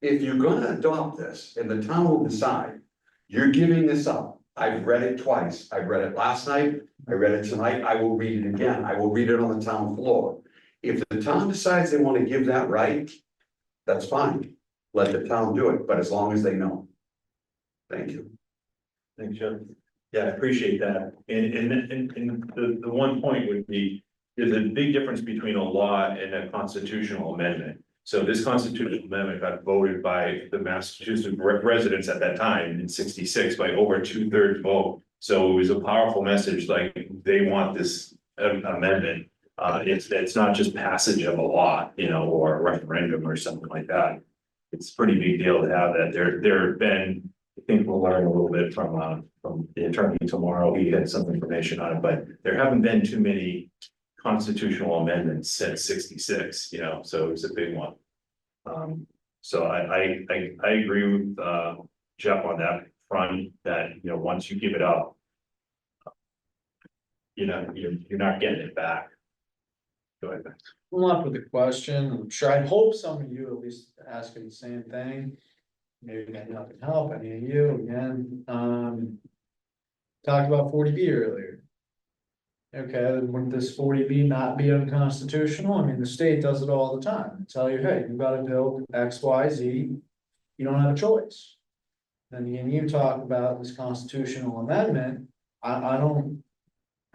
Speaker 4: If you're gonna adopt this and the town will decide, you're giving this up. I've read it twice. I read it last night. I read it tonight. I will read it again. I will read it on the town floor. If the town decides they want to give that right, that's fine. Let the town do it, but as long as they know. Thank you.
Speaker 2: Thanks, Jeff. Yeah, I appreciate that. And the one point would be, there's a big difference between a law and a constitutional amendment. So this constitutional amendment got voted by the Massachusetts residents at that time in '66 by over 2/3 vote. So it was a powerful message, like they want this amendment. It's not just passage of a law, you know, or a referendum or something like that. It's a pretty big deal to have that. There have been, I think we'll learn a little bit from the attorney tomorrow. He had some information on it, but there haven't been too many constitutional amendments since '66, you know, so it's a big one. So I agree with Jeff on that front, that, you know, once you give it up, you know, you're not getting it back. Go ahead.
Speaker 6: I'm left with a question. I'm sure, I hope some of you at least asking the same thing. Maybe I can help any of you again. Talked about 40B earlier. Okay, then would this 40B not be unconstitutional? I mean, the state does it all the time. They tell you, hey, you've got to build X, Y, Z. You don't have a choice. Then again, you talk about this constitutional amendment. I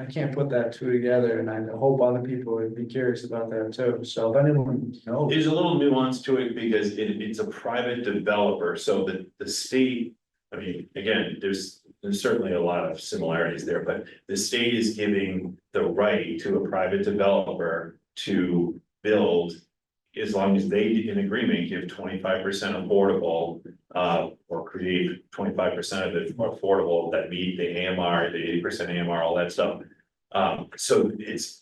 Speaker 6: can't put that two together, and I hope other people would be curious about that too. So if anyone knows.
Speaker 2: There's a little nuance to it because it's a private developer, so the state, I mean, again, there's certainly a lot of similarities there, but the state is giving the right to a private developer to build, as long as they, in agreement, give 25% affordable, or create 25% of it affordable that meet the AMR, the 80% AMR, all that stuff. So it's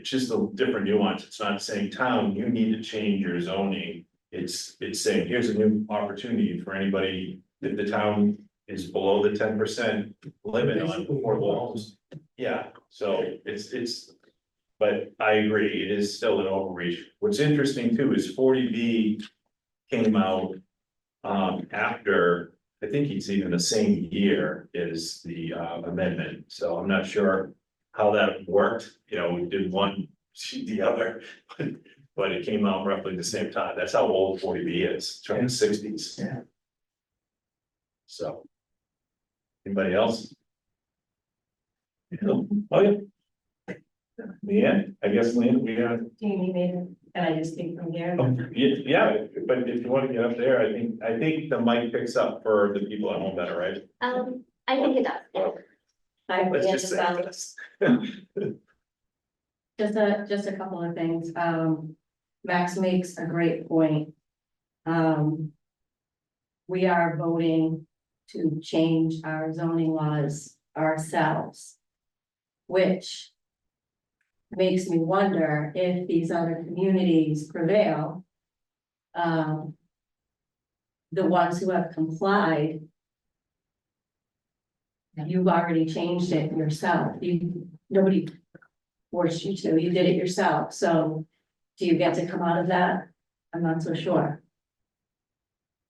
Speaker 2: just a different nuance. It's not saying, town, you need to change your zoning. It's saying, here's a new opportunity for anybody if the town is below the 10% limit on
Speaker 3: Basically,
Speaker 2: affordable homes. Yeah, so it's, but I agree, it is still an overreach. What's interesting too is 40B came out after, I think it's even the same year as the amendment, so I'm not sure how that worked, you know, we did one, the other, but it came out roughly the same time. That's how old 40B is, it's from the 60s.
Speaker 3: Yeah.
Speaker 2: So. Anybody else? Oh, yeah. Leanne, I guess Leanne, we got.
Speaker 9: Do you need me to, can I just speak from here?
Speaker 2: Yeah, but if you want to get up there, I think the mic picks up for the people at home better, right?
Speaker 1: I think it does.
Speaker 9: Hi,
Speaker 2: Let's
Speaker 9: Leanne
Speaker 2: just say
Speaker 9: Giselle.
Speaker 2: this.
Speaker 9: Just a couple of things. Max makes a great point. We are voting to change our zoning laws ourselves, which makes me wonder if these other communities prevail. The ones who have complied, you've already changed it yourself. Nobody forced you to, you did it yourself, so do you get to come out of that? I'm not so sure.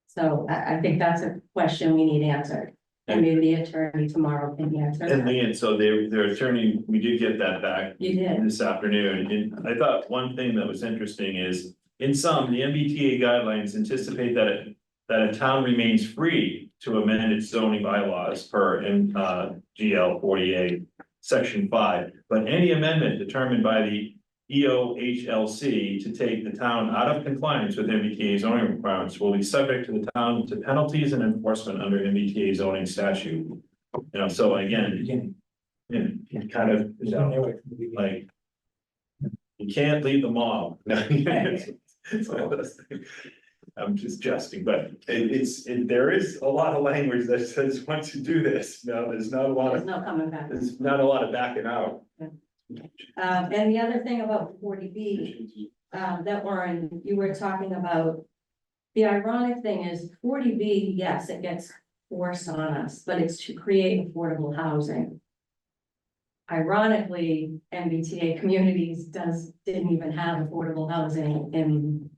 Speaker 9: So I think that's a question we need answered, and maybe the attorney tomorrow can answer.
Speaker 2: And
Speaker 9: that.
Speaker 2: Leanne, so their attorney, we did get that back.
Speaker 9: You did.
Speaker 2: This afternoon, and I thought one thing that was interesting is, in some, the MBTA guidelines anticipate that a town remains free to amend its zoning bylaws per GL 48, section 5, but any amendment determined by the EOHLC to take the town out of compliance with MBTA zoning requirements will be subject to the town to penalties and enforcement under MBTA zoning statute. You know, so again, kind of, you know, like, you can't lead the mob. It's one of those things. I'm just jesting, but there is a lot of language that says, once you do this, no, there's not a lot
Speaker 9: There's
Speaker 2: of,
Speaker 9: no coming back.
Speaker 2: there's not a lot of backing out.
Speaker 9: And the other thing about 40B, that Warren, you were talking about. The ironic thing is 40B, yes, it gets forced on us, but it's to create affordable housing. Ironically, MBTA communities didn't even have affordable housing in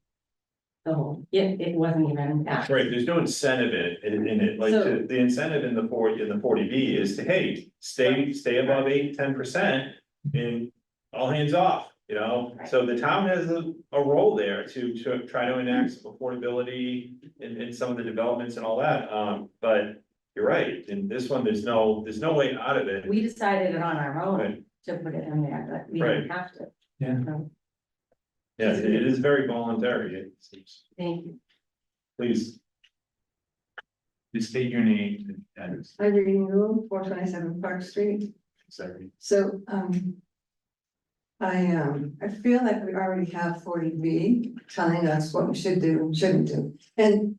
Speaker 9: the whole, it wasn't even.
Speaker 2: That's right, there's no incentive in it, like,
Speaker 9: So-
Speaker 2: the incentive in the 40B is to, hey, stay above 10%. And all hands off, you know, so the town has a role there to try to enact affordability in some of the developments and all that, but you're right, in this one, there's no way out of it.
Speaker 9: We decided it on our own
Speaker 2: Right.
Speaker 9: to put it in there, but we didn't have to.
Speaker 3: Yeah.
Speaker 9: So,
Speaker 2: Yeah, it is very voluntary, it seems.
Speaker 9: thank you.
Speaker 2: Please. Please state your name and address.
Speaker 10: Irene Newell, 427 Park Street.
Speaker 2: Sorry.
Speaker 10: So, I feel like we already have 40B telling us what we should do and shouldn't do. And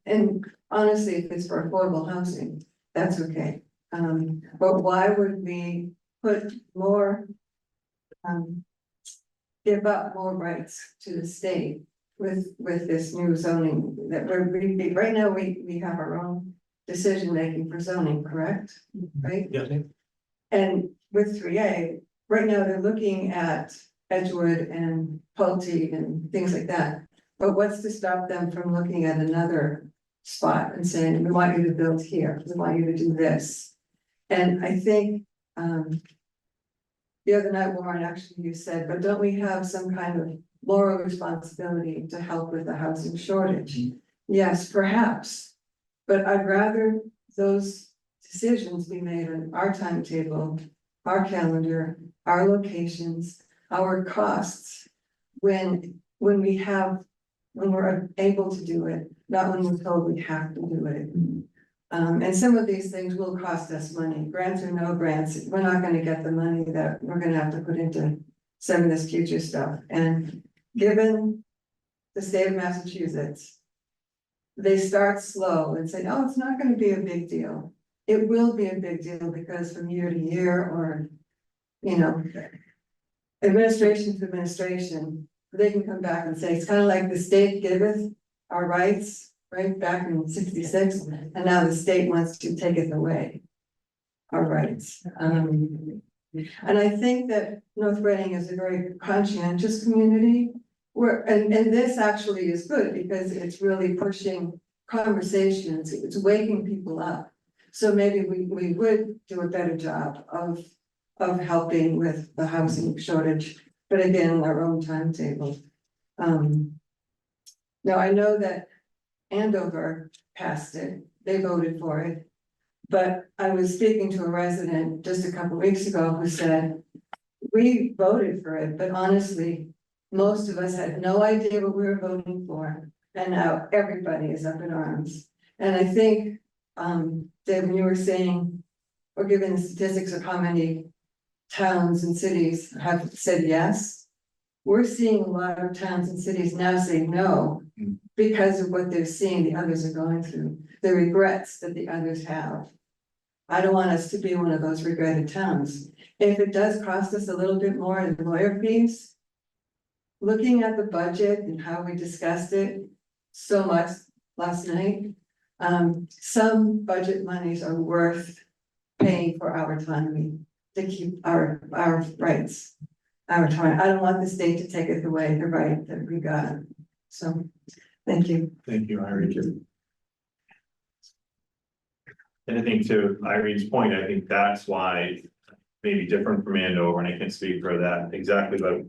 Speaker 10: honestly, if it's for affordable housing, that's okay. But why would we put more, give up more rights to the state with this new zoning that right now, we have our own decision making for zoning, correct? Right?
Speaker 2: Yeah.
Speaker 10: And with 3A, right now they're looking at Edgewood and Pulte and things like that. But what's to stop them from looking at another spot and saying, we want you to build here, we want you to do this? And I think, the other night, Warren, actually, you said, but don't we have some kind of moral responsibility to help with the housing shortage? Yes, perhaps, but I'd rather those decisions be made on our timetable, our calendar, our locations, our costs. When we're able to do it, not when we're told we have to do it. And some of these things will cost us money, grants or no grants, we're not gonna get the money that we're gonna have to put into some of this future stuff. And given the state of Massachusetts, they start slow and say, oh, it's not gonna be a big deal. It will be a big deal because from year to year, or, you know, administration to administration, they can come back and say, it's kind of like the state giveth our rights, right, back in 66, and now the state wants to take it away. Our rights, and I think that North Reading is a very conscientious community. And this actually is good because it's really pushing conversations, it's waking people up. So maybe we would do a better job of helping with the housing shortage, but again, our own timetable. Now I know that Andover passed it, they voted for it. But I was speaking to a resident just a couple weeks ago who said, we voted for it, but honestly, most of us had no idea what we were voting for. And now everybody is up in arms. And I think, Dave, when you were saying, or giving the statistics of how many towns and cities have said yes, we're seeing a lot of towns and cities now say no because of what they're seeing the others are going through, the regrets that the others have. I don't want us to be one of those regretted towns. If it does cost us a little bit more in lawyer fees, looking at the budget and how we discussed it so much last night, some budget monies are worth paying for our autonomy to keep our rights, our time. I don't want the state to take it away, the right that we got. So, thank you.
Speaker 2: Thank you, Irene. And I think to Irene's point, I think that's why maybe different from Andover, and I can't speak for that exactly, but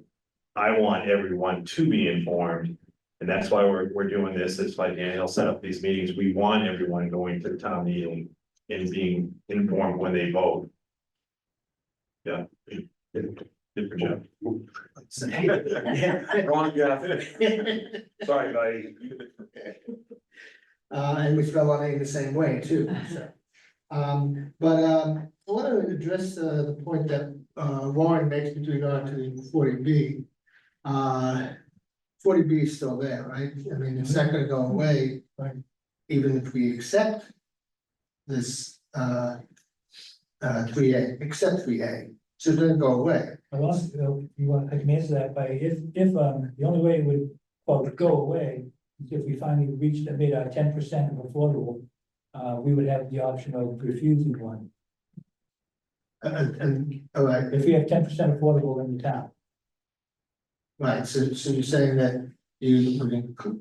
Speaker 2: I want everyone to be informed. And that's why we're doing this. It's like Daniel set up these meetings. We want everyone going to the town meeting and being informed when they vote. Yeah. Good job.
Speaker 4: Wrong, Jeff.
Speaker 2: Sorry, buddy.
Speaker 7: And we fell on it the same way too, so. I want to address the point that Warren makes with regard to 40B. 40B is still there, right? I mean, it's not gonna go away,
Speaker 3: Right.
Speaker 7: even if we accept this 3A, accept 3A, so it's gonna go away.
Speaker 3: Well, also, you want, I can answer that by if, the only way it would, quote, go away, is if we finally reached and made our 10% affordable, we would have the option of refusing one.
Speaker 7: All right,
Speaker 3: If we have 10% affordable in the town.
Speaker 7: right, so you're saying that you would
Speaker 3: So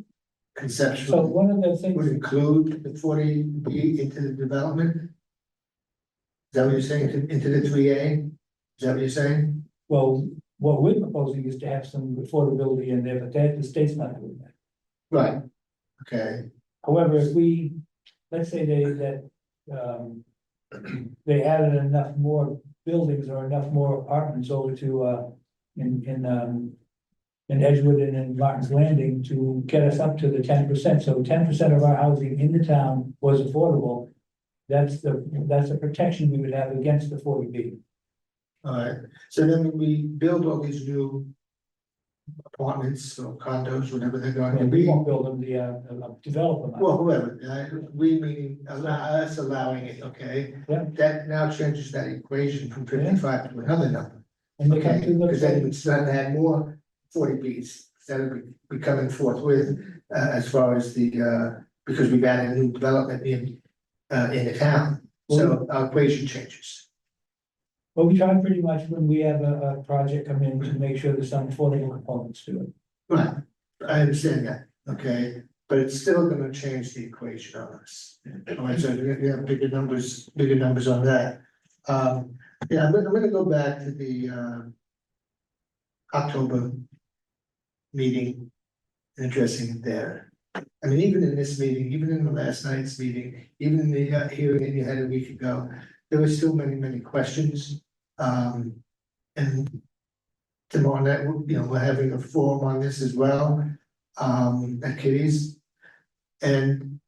Speaker 7: conceptually
Speaker 3: one of the
Speaker 7: would
Speaker 3: things,
Speaker 7: include the 40B into the development? Is that what you're saying, into the 3A? Is that what you're saying?
Speaker 3: well, what we're proposing is to have some affordability in there, but the state's not doing that.
Speaker 7: Right, okay,
Speaker 3: However, if we, let's say they added enough more buildings or enough more apartments over to, in Edgewood and in Martin's Landing to get us up to the 10%. So 10% of our housing in the town was affordable. That's a protection we would have against the 40B.
Speaker 7: all right, so then when we build all these new apartments or condos, whatever they're going to
Speaker 3: And we
Speaker 7: be.
Speaker 3: won't build them, develop them.
Speaker 7: Well, whoever, we meaning us allowing it, okay?
Speaker 3: Yeah.
Speaker 7: That now changes that equation from 55 to another number.
Speaker 3: And they come
Speaker 7: Okay,
Speaker 3: to the
Speaker 7: because then it's not to add more 40Bs, that'll be coming forthwith, as far as the, because we've added new development in the town, so our equation changes.
Speaker 3: Well, we try pretty much when we have a project come in to make sure there's some affordable components to it.
Speaker 7: Right, I understand that, okay, but it's still gonna change the equation on us. All right, so we have bigger numbers on that. Yeah, I'm gonna go back to the October meeting. Interesting there. I mean, even in this meeting, even in the last night's meeting, even in the hearing that you had a week ago, there were still many questions. And tomorrow night, we're having a forum on this as well, at Kitty's. And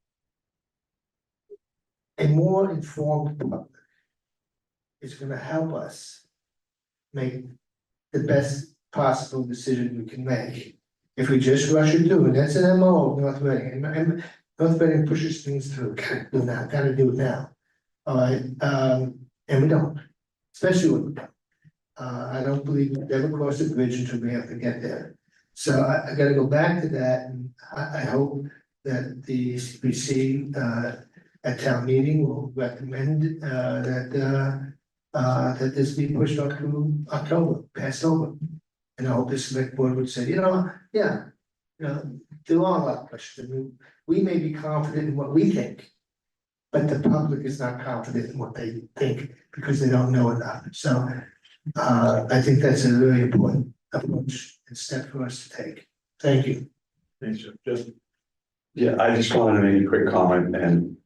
Speaker 7: a more informed public is gonna help us make the best possible decision we can make. If we just rush it through, and that's an MO of North Reading, and North Reading pushes things through, gotta do it now. All right, and we don't, especially when we don't. I don't believe we'll ever cross the bridge until we have to get there. So I gotta go back to that, and I hope that the CPC, at town meeting will recommend, that this be pushed up to October, passed over. And I hope the select board would say, yeah, there are a lot of questions. We may be confident in what we think. But the public is not confident in what they think because they don't know enough. So I think that's a really important approach and step for us to take. Thank you.
Speaker 2: Thanks, Jeff. Just,
Speaker 4: Yeah, I just wanted to make a quick comment, and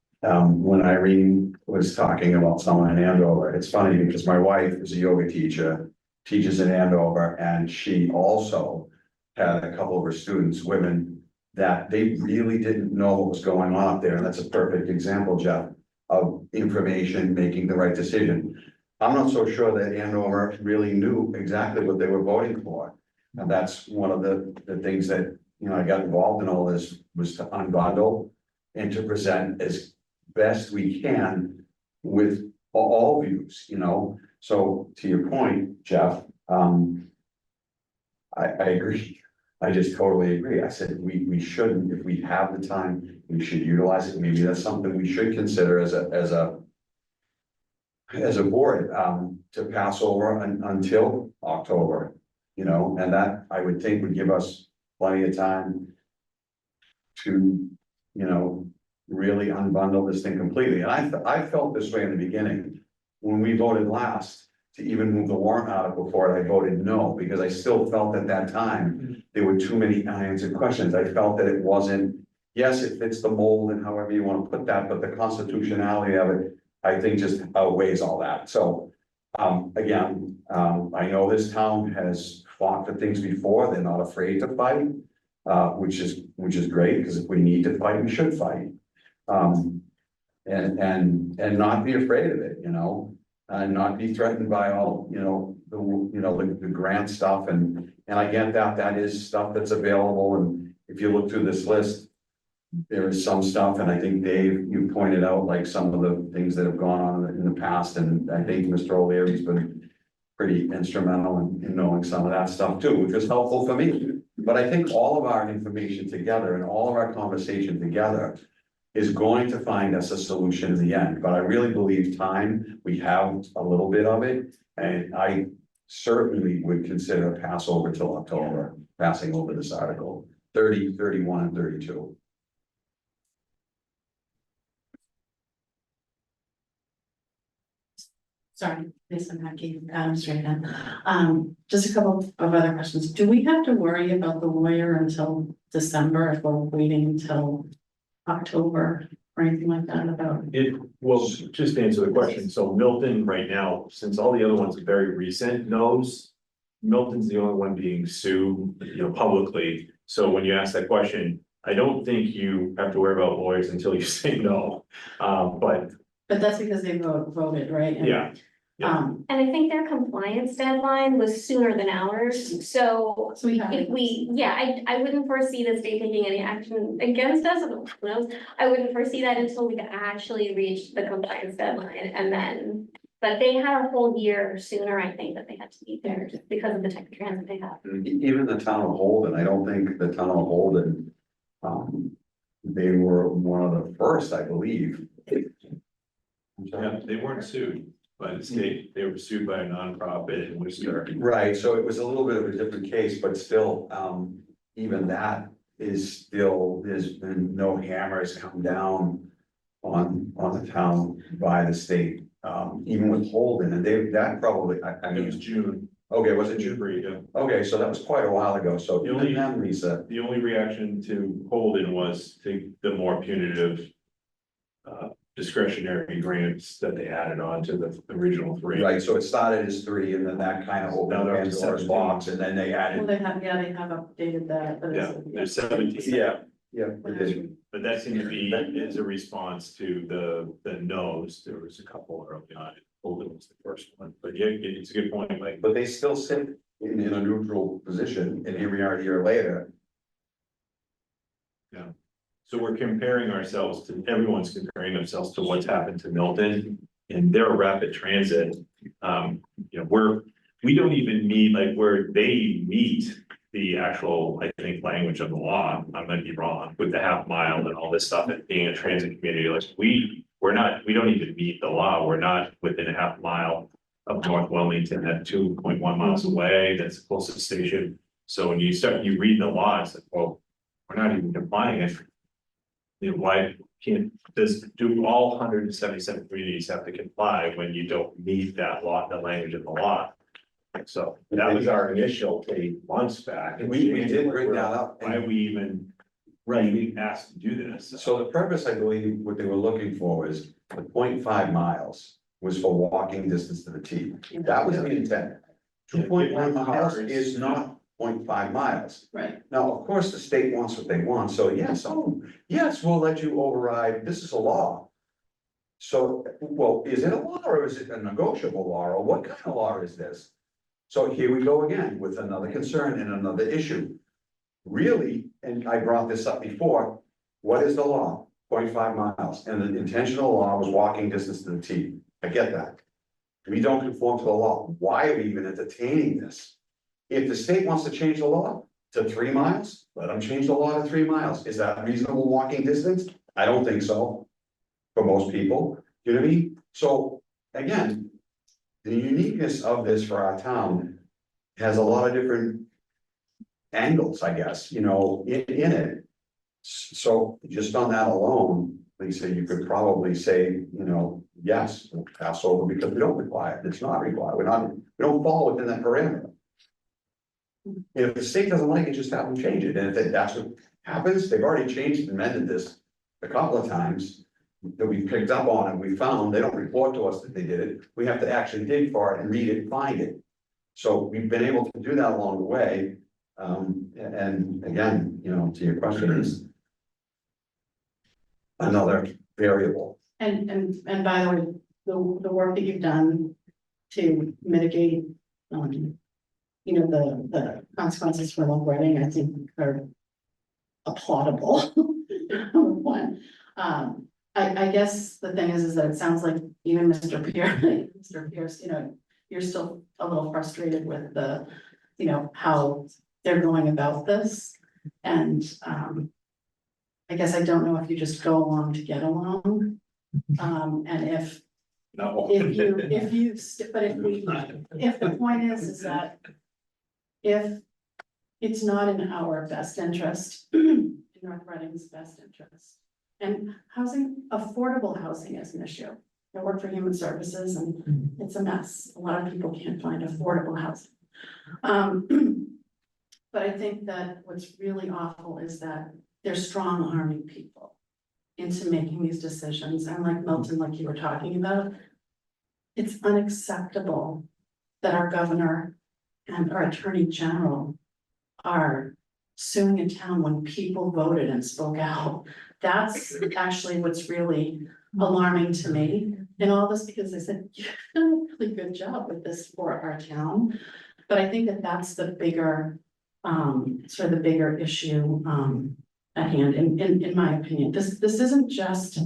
Speaker 4: when Irene was talking about someone in Andover, it's funny because my wife is a yoga teacher, teaches in Andover, and she also had a couple of her students, women, that they really didn't know what was going on up there, and that's a perfect example, Jeff, of information, making the right decision. I'm not so sure that Andover really knew exactly what they were voting for. And that's one of the things that, I got involved in all this, was to unbundle and to present as best we can with all views, So to your point, Jeff, I agree. I just totally agree. I said, we shouldn't, if we have the time, we should utilize it. Maybe that's something we should consider as a board, to pass over until October, and that I would think would give us plenty of time to, really unbundle this thing completely. And I felt this way in the beginning, when we voted last, to even move the warrant article for it, I voted no, because I still felt at that time, there were too many unanswered questions. I felt that it wasn't, yes, it fits the mold and however you want to put that, but the constitutionality of it, I think just outweighs all that. So, again, I know this town has fought for things before. They're not afraid to fight, which is great, because if we need to fight, we should fight. And not be afraid of it, and not be threatened by all, the grant stuff, and I get that is stuff that's available, and if you look through this list, there is some stuff, and I think Dave, you pointed out like some of the things that have gone on in the past, and I think Mr. O'Leary's been pretty instrumental in knowing some of that stuff too, which was helpful for me. But I think all of our information together and all of our conversation together is going to find us a solution in the end. But I really believe time, we have a little bit of it, and I certainly would consider a pass over till October, passing over this article, 30, 31, and 32.
Speaker 8: Sorry, Lisa Mackey, straight in. Just a couple of other questions. Do we have to worry about the lawyer until December if we're waiting until October or anything like that about?
Speaker 2: Well, just to answer the question, so Milton right now, since all the other ones are very recent, knows Milton's the only one being sued, publicly. So when you ask that question, I don't think you have to worry about lawyers until you say no. But
Speaker 8: that's because they voted, right? And,
Speaker 2: yeah.
Speaker 1: And I think their compliance deadline was sooner than ours, so
Speaker 8: So we have.
Speaker 1: if I wouldn't foresee the state taking any action against us, who knows? I wouldn't foresee that until we could actually reach the compliance deadline, and then, but they had a whole year sooner, I think, that they had to be there, just because of the type of transit they have.
Speaker 4: Even the town of Holden, I don't think the town of Holden, they were one of the first, I believe.
Speaker 2: Yeah, they weren't sued by the state, they were sued by a nonprofit in Worcester.
Speaker 4: Right, so it was a little bit of a different case, but still, even that is still, there's been no hammers come down on the town by the state, even with Holden, and that probably, I
Speaker 2: It was
Speaker 4: mean,
Speaker 2: June.
Speaker 4: okay, was it June?
Speaker 2: Yeah.
Speaker 4: Okay, so that was quite a while ago, so
Speaker 2: The only-
Speaker 4: even then, Lisa,
Speaker 2: The only reaction to Holden was to the more punitive. Discretionary grants that they added on to the original three.
Speaker 4: right, so it started as 3, and then that kind of opened
Speaker 2: Now they're up to
Speaker 4: Pandora's
Speaker 2: 17.
Speaker 4: box, and then they
Speaker 8: Well,
Speaker 4: added.
Speaker 8: they have updated that, but
Speaker 2: Yeah, there's 17.
Speaker 4: Yeah, it did.
Speaker 2: But that seemed to be as a response to the no's. There was a couple early on. Holden was the first one, but yeah, it's a good point, like.
Speaker 4: But they still sit in a neutral position, and here we are a year later.
Speaker 2: Yeah. So we're comparing ourselves to, everyone's comparing themselves to what's happened to Milton and their rapid transit. We don't even meet like where they meet the actual, I think, language of the law, I might be wrong, with the half mile and all this stuff, and being a transit community, like, we don't even meet the law, we're not within a half mile of North Wilmington, at 2.1 miles away, that's the closest station. So when you read the law, it's like, well, we're not even complying, if you know, why do all 177 communities have to comply when you don't meet that law, the language of the law? So that was our initial 8 months back.
Speaker 4: We did bring that up.
Speaker 2: Why we even, we asked to do this.
Speaker 4: So the purpose, I believe, what they were looking for was the 0.5 miles was for walking distance to the T. That was the intent. 2.1 miles is not 0.5 miles.
Speaker 8: Right.
Speaker 4: Now, of course, the state wants what they want, so yes, yes, we'll let you override, this is a law. So, well, is it a law or is it a negotiable law, or what kind of law is this? So here we go again with another concern and another issue. Really, and I brought this up before, what is the law? 0.5 miles, and the intentional law was walking distance to the T. I get that. We don't conform to the law. Why are we even entertaining this? If the state wants to change the law to 3 miles, let them change the law to 3 miles. Is that reasonable walking distance? I don't think so. For most people, you know what I mean? So again, the uniqueness of this for our town has a lot of different angles, I guess, you know, in it. So just on that alone, Lisa, you could probably say, you know, yes, we'll pass over because we don't require it. It's not required. We don't fall within that parameter. If the state doesn't like it, just have them change it. And if that's what happens, they've already changed and amended this a couple of times that we picked up on and we found, they don't report to us that they did it. We have to actually dig for it and read it and find it. So we've been able to do that along the way. And again, you know, to your question is another variable.
Speaker 8: And by the way, the work that you've done to mitigate, you know, the consequences for local writing, I think are applaudable. One, I guess the thing is that it sounds like even Mr. Pierce, you know, you're still a little frustrated with the, you know, how they're going about this. And, I guess I don't know if you just go along to get along. And if the point is that if it's not in our best interest, in North Reading's best interest, and affordable housing is an issue. I work for Human Services and it's a mess. A lot of people can't find affordable housing. But I think that what's really awful is that they're strong arming people into making these decisions. And like Milton, like you were talking about, it's unacceptable that our governor and our attorney general are suing a town when people voted and spoke out. That's actually what's really alarming to me in all this, because they said, you've done a really good job with this for our town. But I think that that's the bigger, sort of the bigger issue, at hand, in my opinion. This isn't just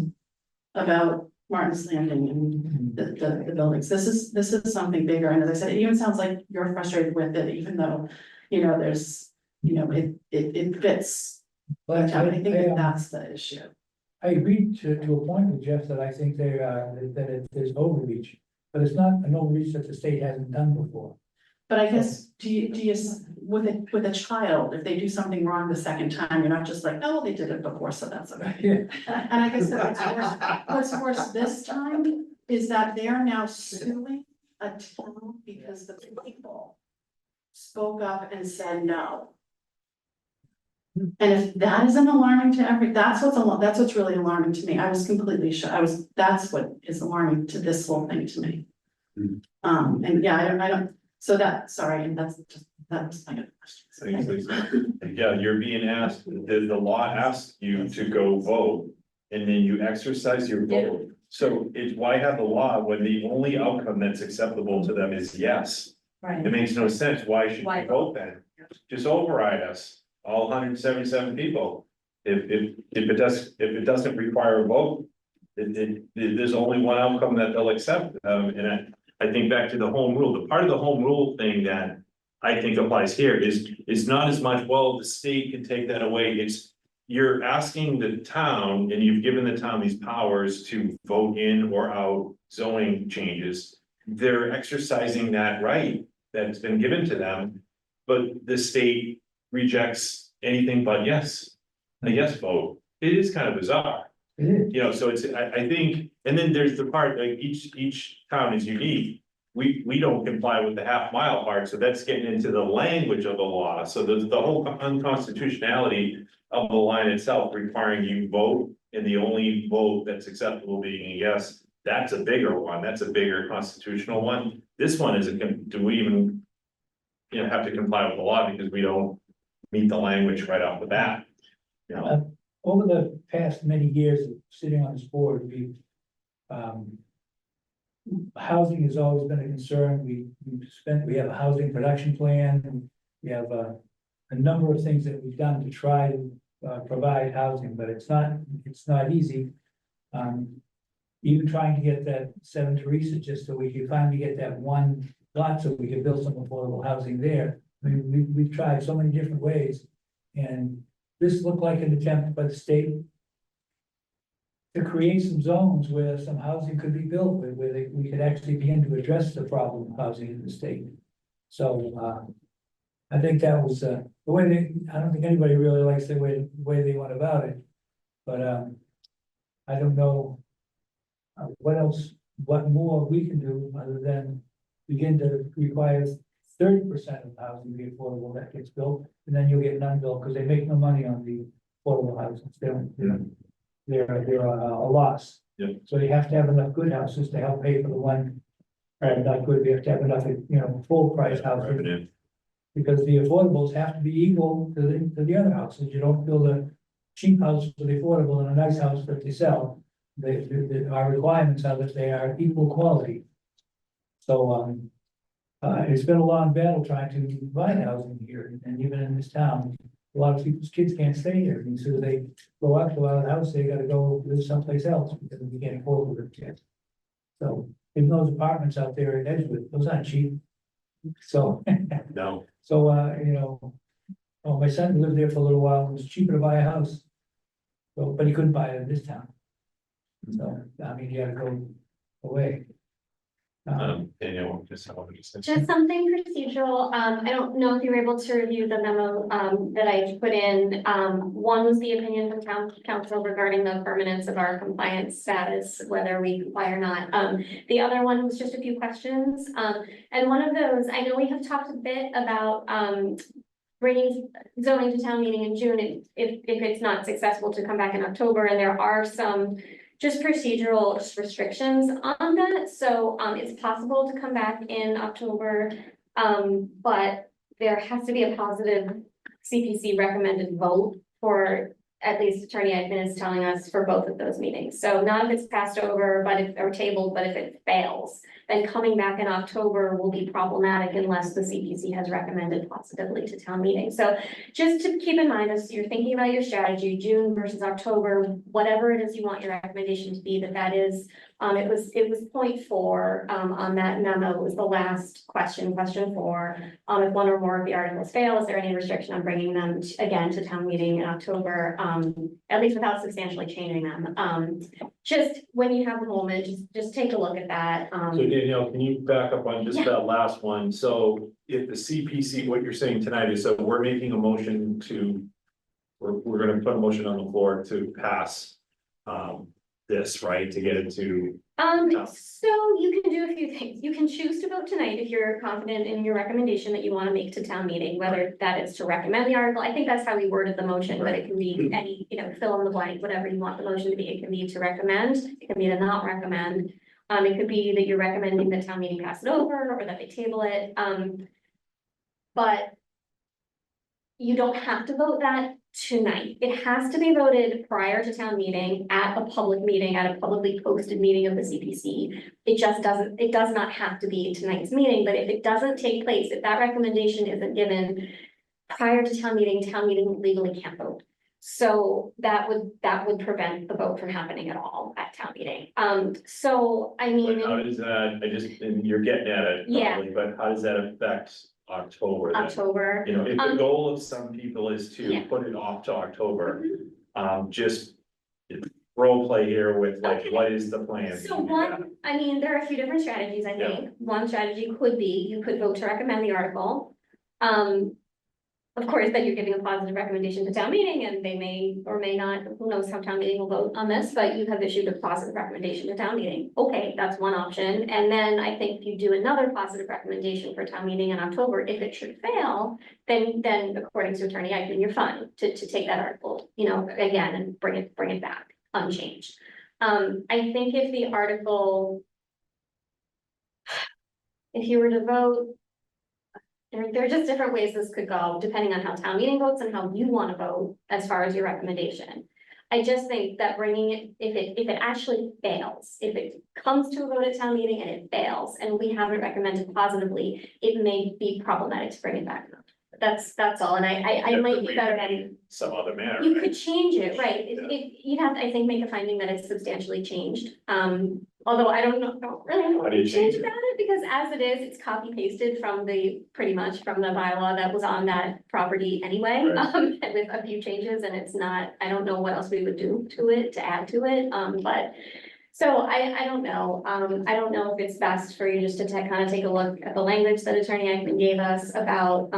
Speaker 8: about Martin's Landing and the buildings. This is something bigger. And as I said, it even sounds like you're frustrated with it, even though, you know, there's, you know, it fits.
Speaker 3: But
Speaker 8: I think that's the issue.
Speaker 3: I agree to a point with Jeff that I think there's overreach, but it's not an overreach that the state hasn't done before.
Speaker 8: But I guess, do you, with a child, if they do something wrong the second time, you're not just like, oh, they did it before, so that's okay.
Speaker 3: Yeah.
Speaker 8: And I guess what's worse this time is that they are now suing a town because the people spoke up and said no. And if that isn't alarming to that's what's really alarming to me. I was completely shocked. That's what is alarming to this whole thing to me. And yeah, I don't, so sorry, and that's my other question.
Speaker 2: Yeah, you're being asked, the law asks you to go vote, and then you exercise your vote. So why have the law when the only outcome that's acceptable to them is yes?
Speaker 9: Right.
Speaker 2: It makes no sense. Why should we vote then? Just override us, all 177 people. If it doesn't require a vote, there's only one outcome that they'll accept. And I think back to the home rule, the part of the home rule thing that I think applies here is not as much, well, the state can take that away, it's. You're asking the town and you've given the town these powers to vote in or out zoning changes. They're exercising that right that's been given to them, but the state rejects anything but yes. A yes vote, it is kind of bizarre.
Speaker 3: It is.
Speaker 2: You know, so it's, I think, and then there's the part, like, each town is unique. We don't comply with the half mile part, so that's getting into the language of the law, so the whole unconstitutionality of the line itself requiring you vote, and the only vote that's acceptable being a yes, that's a bigger one, that's a bigger constitutional one. This one is, do we even, you know, have to comply with the law because we don't meet the language right off the bat? You know,
Speaker 3: Over the past many years of sitting on this board, housing has always been a concern. We have a housing production plan. We have a number of things that we've done to try to provide housing, but it's not easy. Even trying to get that 7 Teresa, just so we could finally get that one lot so we could build some affordable housing there. I mean, we've tried so many different ways, and this looked like an attempt by the state to create some zones where some housing could be built, where we could actually begin to address the problem of housing in the state. So, I think that was, the way I don't think anybody really likes the way they went about it. But, I don't know what more we can do other than begin to require 30% of housing to be affordable that gets built, and then you'll get none built, because they make no money on the affordable houses. They don't, you know, they're a loss.
Speaker 2: Yeah.
Speaker 3: So you have to have enough good houses to help pay for the one, right, not good, you have to have enough, you know, full price houses.
Speaker 2: revenue.
Speaker 3: Because the affordables have to be equal to the other houses. You don't build a cheap house for the affordable and a nice house that they sell. Our requirements are that they are equal quality. So, it's been a long battle trying to provide housing here, and even in this town, a lot of people's kids can't stay here, and so they go out of the house, they gotta go live someplace else because we can't afford to live here. So, even those apartments out there in Edgewood, those aren't cheap. So,
Speaker 2: No,
Speaker 3: so, you know, oh, my son lived there for a little while, it was cheaper to buy a house. So, but he couldn't buy it in this town. So, I mean, you gotta go away.
Speaker 2: Danielle, just say.
Speaker 1: Just something procedural, I don't know if you were able to review the memo, that I put in. One was the opinion from town council regarding the permanence of our compliance status, whether we comply or not. The other one was just a few questions, and one of those, I know we have talked a bit about, bringing zoning to town meeting in June, if it's not successful to come back in October, and there are some just procedural restrictions on that, so it's possible to come back in October. But there has to be a positive CPC recommended vote for, at least Attorney Eichman is telling us, for both of those meetings. So not if it's passed over, but if or tabled, but if it fails, then coming back in October will be problematic unless the CPC has recommended positively to town meeting. So just to keep in mind, as you're thinking about your strategy, June versus October, whatever it is you want your recommendation to be, that is, it was point 4 on that memo. It was the last question 4. If one or more of the articles fail, is there any restriction on bringing them again to town meeting in October? At least without substantially changing them. Just when you have a moment, just take a look at that.
Speaker 2: So Danielle, can you back up on just that last one? So if the CPC, what you're saying tonight is, so we're making a motion to, we're gonna put a motion on the floor to pass this, right, to get it to.
Speaker 1: So you can do a few things. You can choose to vote tonight if you're confident in your recommendation that you want to make to town meeting, whether that is to recommend the article. I think that's how we worded the motion, but it can be any, you know, fill in the blank, whatever you want the motion to be. It can be to recommend, it can be to not recommend. It could be that you're recommending that town meeting pass it over or that they table it. But you don't have to vote that tonight. It has to be voted prior to town meeting at a public meeting, at a publicly posted meeting of the CPC. It does not have to be tonight's meeting, but if it doesn't take place, if that recommendation isn't given prior to town meeting legally can't vote. So that would prevent the vote from happening at all at town meeting. So I mean.
Speaker 2: But how does that, and you're getting at it
Speaker 1: Yeah.
Speaker 2: probably, but how does that affect October. then,
Speaker 1: October.
Speaker 2: You know, if the
Speaker 1: Um,
Speaker 2: goal of some people is to
Speaker 1: Yeah.
Speaker 2: put it off to October,
Speaker 1: Mhm.
Speaker 2: just. Role play here with like,
Speaker 1: Okay.
Speaker 2: what is the plan?
Speaker 1: So one, I mean, there are a few different strategies, I
Speaker 2: Yeah.
Speaker 1: think. One strategy could be, you could vote to recommend the article. Of course, then you're giving a positive recommendation to town meeting and they may or may not, who knows how town meeting will vote on this, but you have issued a positive recommendation to town meeting. Okay, that's one option. And then I think if you do another positive recommendation for town meeting in October, if it should fail, then according to Attorney Eichmann, you're fine to take that article, you know, again, and bring it back unchanged. I think if the article, if you were to vote, there are just different ways this could go, depending on how town meeting votes and how you want to vote as far as your recommendation. I just think that bringing it, if it actually fails, if it comes to a vote at town meeting and it fails, and we haven't recommended positively, it may be problematic to bring it back. That's all, and I might be better at it.
Speaker 2: Some other manner.
Speaker 1: You
Speaker 2: right?
Speaker 1: could change it, right, you'd have to, I think, make a finding that it's substantially changed, although I don't really know
Speaker 2: How
Speaker 1: what
Speaker 2: do you
Speaker 1: to
Speaker 2: change
Speaker 1: change about it, because as it is, it's copy pasted from pretty much from the bylaw that was on that property anyway.
Speaker 2: Right.
Speaker 1: With a few changes, and it's not, I don't know what else we would do to it, to add to it, but. So I don't know, I don't know if it's best for you just to kind of take a look at the language that Attorney Eichmann gave us about,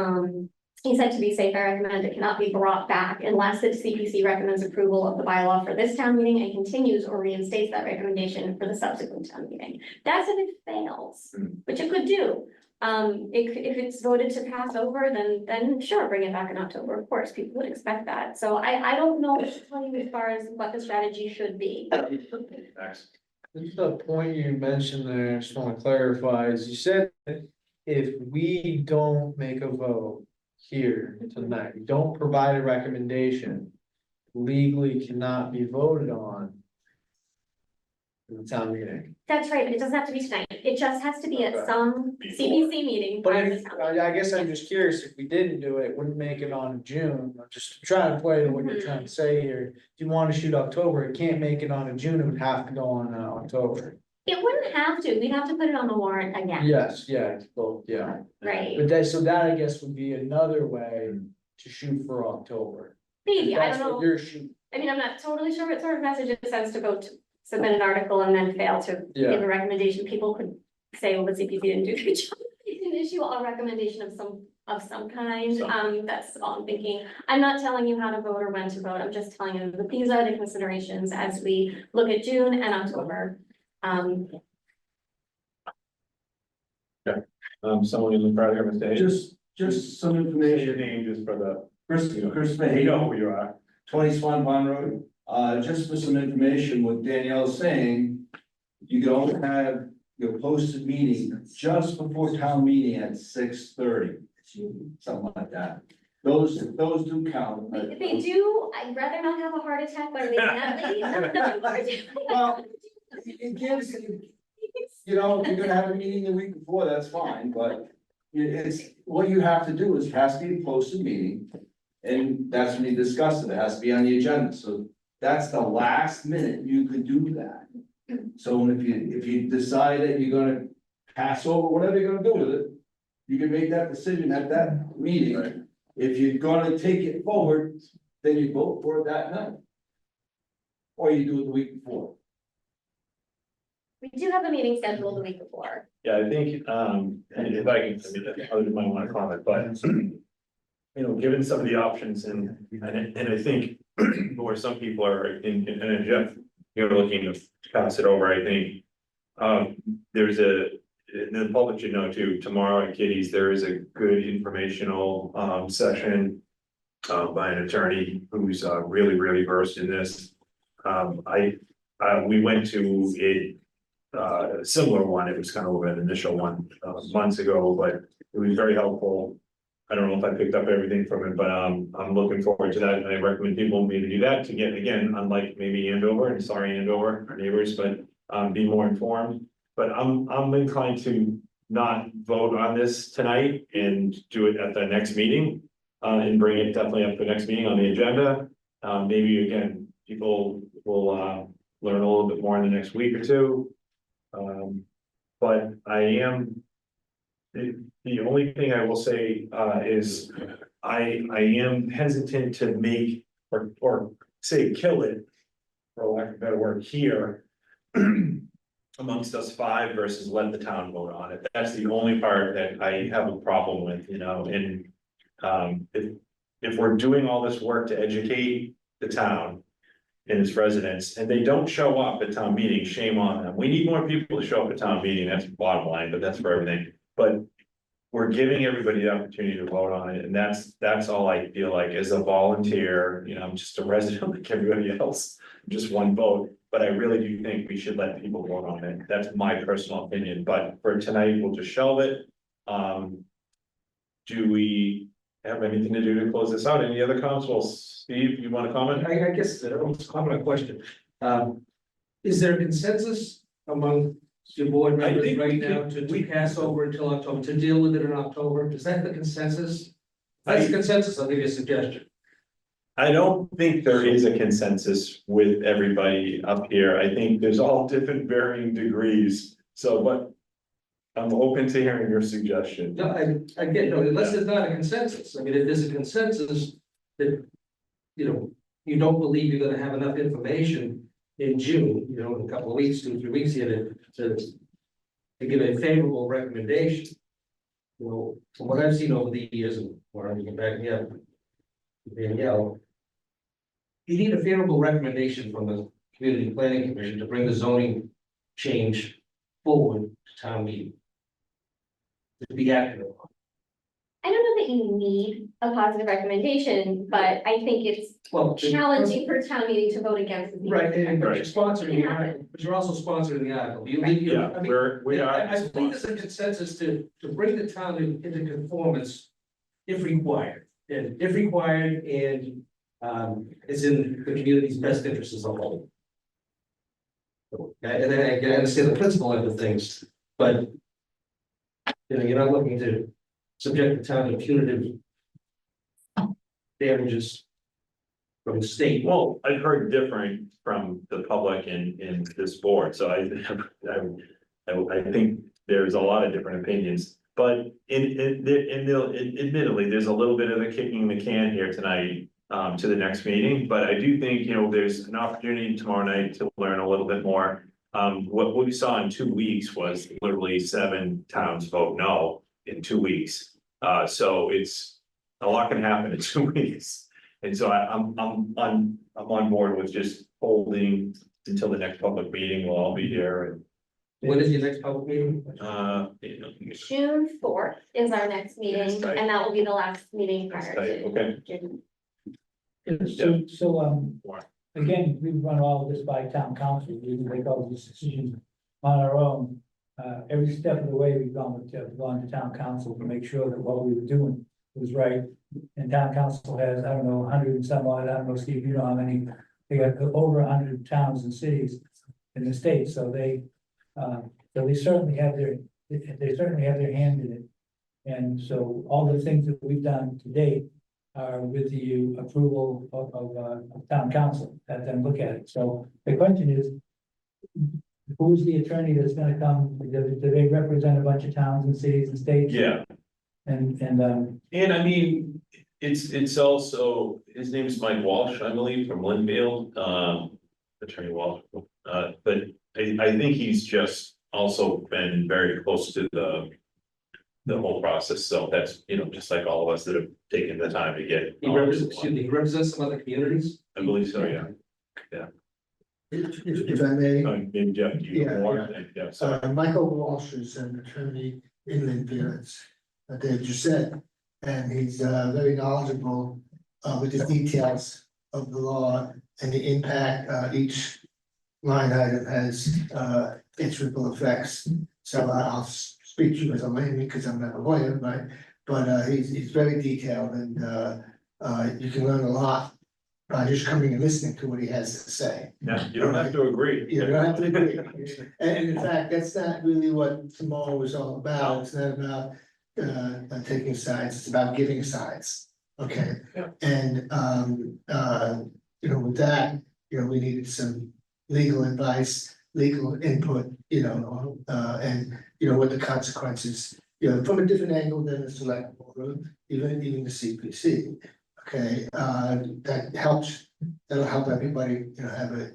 Speaker 1: he said, to be safe, I recommend it cannot be brought back unless the CPC recommends approval of the bylaw for this town meeting and continues or reinstates that recommendation for the subsequent town meeting. That's if it fails, which it could do. If it's voted to pass over, then sure, bring it back in October. Of course, people would expect that. So I don't know what to tell you as far as what the strategy should be.
Speaker 2: Next.
Speaker 6: Just the point you mentioned there, I just wanna clarify, is you said that if we don't make a vote here tonight, we don't provide a recommendation, legally cannot be voted on in the town meeting.
Speaker 1: That's right, but it doesn't have to be tonight. It just has to be at
Speaker 6: Okay.
Speaker 1: some
Speaker 2: Before.
Speaker 1: CPC meeting
Speaker 6: But
Speaker 1: prior to
Speaker 6: if,
Speaker 1: town meeting.
Speaker 6: I guess I'm just curious, if we didn't do it, wouldn't make it on June, I'm just trying to play to what you're trying to say here. If you wanna shoot October, it can't make it on in June, it would have to go on October.
Speaker 1: It wouldn't have to. We'd have to put it on the warrant again.
Speaker 6: Yes, yeah, it's both, yeah.
Speaker 1: Right,
Speaker 6: But that, so that I guess would be another way to shoot for October.
Speaker 1: maybe,
Speaker 6: If
Speaker 1: I
Speaker 6: that's
Speaker 1: don't
Speaker 6: what
Speaker 1: know.
Speaker 6: You're shooting,
Speaker 1: I mean, I'm not totally sure what sort of message it sends to vote to submit an article and then fail to
Speaker 6: Yeah.
Speaker 1: give a recommendation. People could say, well, the CPC didn't do a good job. They didn't issue a recommendation of some kind. That's all I'm thinking. I'm not telling you how to vote or when to vote. I'm just telling you that these are the considerations as we look at June and October.
Speaker 2: Someone in the crowd here, Mr. Hayes.
Speaker 11: Just some
Speaker 2: Say your
Speaker 11: information,
Speaker 2: name just for the,
Speaker 11: Chris
Speaker 2: you
Speaker 11: Fahey,
Speaker 2: know who you are.
Speaker 11: 20 Swan Pond Road, just for some information, what Danielle's saying, you can only have your posted meeting just before town meeting at 6:30. Something like that. Those do count.
Speaker 1: They do, I'd rather not have a heart attack by leaving that late.
Speaker 11: Well, it gives, you know, if you're gonna have a meeting the week before, that's fine, but it's, what you have to do is, it has to be a posted meeting. And that's when you discuss it, it has to be on the agenda, so that's the last minute you could do that. So if you decide that you're gonna pass over, whatever you're gonna do with it, you can make that decision at that meeting.
Speaker 2: Right.
Speaker 11: If you're gonna take it forward, then you vote for it that night. Or you do it the week before.
Speaker 1: We do have a meeting scheduled the week before.
Speaker 2: Yeah, I think, and if I can, I mean, others might want to comment, but. You know, given some of the options and I think where some people are and Jeff, you're looking to pass it over, I think. There's and the public should know too, tomorrow at Kitty's, there is a good informational session. By an attorney who's really versed in this. We went to a similar one, it was kind of an initial one months ago, but it was very helpful. I don't know if I picked up everything from it, but I'm looking forward to that, and I recommend people maybe do that to get, again, unlike maybe Andover, and sorry Andover, our neighbors, but be more informed. But I'm inclined to not vote on this tonight and do it at the next meeting. And bring it definitely up the next meeting on the agenda. Maybe again, people will learn a little bit more in the next week or two. But I am The only thing I will say, is I am hesitant to make, or say kill it, for lack of a better word, here. Amongst us five versus let the town vote on it. That's the only part that I have a problem with, and, if we're doing all this work to educate the town and its residents, and they don't show up at town meeting, shame on them. We need more people to show up at town meeting, that's the bottom line, but that's for everything. But we're giving everybody the opportunity to vote on it, and that's all I feel like as a volunteer, I'm just a resident like everybody else, just one vote. But I really do think we should let people vote on it. That's my personal opinion, but for tonight, we'll just shelve it. Do we have anything to do to close this out? Any other comments? Well, Steve, you want to comment?
Speaker 12: I guess, it's a common question. Is there a consensus among your board members
Speaker 2: think
Speaker 12: right
Speaker 2: we
Speaker 12: now
Speaker 2: could-
Speaker 12: to pass over until October, to deal with it in October? Is that the consensus? If that's the consensus, I'll give you a suggestion.
Speaker 2: I don't think there is a consensus with everybody up here. I think there's all different varying degrees. So, but I'm open to hearing your suggestion.
Speaker 12: No, I get, no, unless there's not a consensus. I mean, if there's a consensus that, you don't believe you're gonna have enough information in June, in a couple of weeks, 2 or 3 weeks here to give a favorable recommendation. From what I've seen over the years, and where I'm getting back, Danielle, you need a favorable recommendation from the community planning commission to bring the zoning change forward to town meeting. To be active on.
Speaker 1: I don't know that you need a positive recommendation, but I think it's
Speaker 12: Well,
Speaker 1: challenging for town meeting to vote against. the-
Speaker 12: Right, and but
Speaker 2: Right.
Speaker 12: you're sponsoring the article, but you're also sponsoring the article.
Speaker 2: Yeah,
Speaker 12: I mean,
Speaker 2: we are.
Speaker 12: I believe there's a consensus to bring the town into conformance if required. And if required, and it's in the community's best interest as a whole. And then I can understand the principle end of things, but you're not looking to subject the town to punitive damages from the state.
Speaker 2: Well, I've heard different from the public in this board, so I think there's a lot of different opinions. But admittedly, there's a little bit of a kicking the can here tonight to the next meeting, but I do think, there's an opportunity tomorrow night to learn a little bit more. What we saw in 2 weeks was literally 7 towns vote no in 2 weeks. So it's, a lot can happen in 2 weeks. And so I'm on board with just holding until the next public meeting. We'll all be here
Speaker 12: When is your next public meeting?
Speaker 2: and,
Speaker 1: June 4th is our next meeting,
Speaker 2: Yes, right.
Speaker 1: and that will be the last meeting prior to.
Speaker 2: okay.
Speaker 1: June.
Speaker 3: So, again, we run all of this by town council, we make all these decisions on our own. Every step of the way, we've gone to town council to make sure that what we were doing was right. And town council has, I don't know, 100 and some odd, I don't know, Steve, you know how many, they got over 100 towns and cities in the state, so they certainly have their hand in it. And so all the things that we've done to date are with the approval of town council, have them look at it. So the question is, who's the attorney that's gonna come? Do they represent a bunch of towns and cities and states?
Speaker 2: Yeah,
Speaker 3: And
Speaker 2: and I mean, it's also, his name is Mike Walsh, I believe, from Linfield, Attorney Walsh. But I think he's just also been very close to the whole process, so that's, just like all of us that have taken the time to get.
Speaker 12: He represents some other communities.
Speaker 2: I believe so, yeah.
Speaker 7: If I may,
Speaker 2: Maybe Jeff, do you
Speaker 7: Yeah,
Speaker 2: know more? Yeah, so,
Speaker 7: Michael Walsh is an attorney in Linfield, as Dave just said. And he's very knowledgeable with the details of the law and the impact each line item has its ripple effects. So I'll speak to you as a layman because I'm not a lawyer, but he's very detailed and you can learn a lot by just coming and listening to what he has to say.
Speaker 2: yeah, you don't have to agree.
Speaker 7: You don't have to agree. And in fact, that's not really what tomorrow was all about. It's not about taking sides, it's about giving sides. Okay.
Speaker 2: Yeah.
Speaker 7: And with that, we needed some legal advice, legal input, and what the consequences you know, from a different angle than the select board, even the CPC. Okay, that helps, that'll help everybody, you know, have a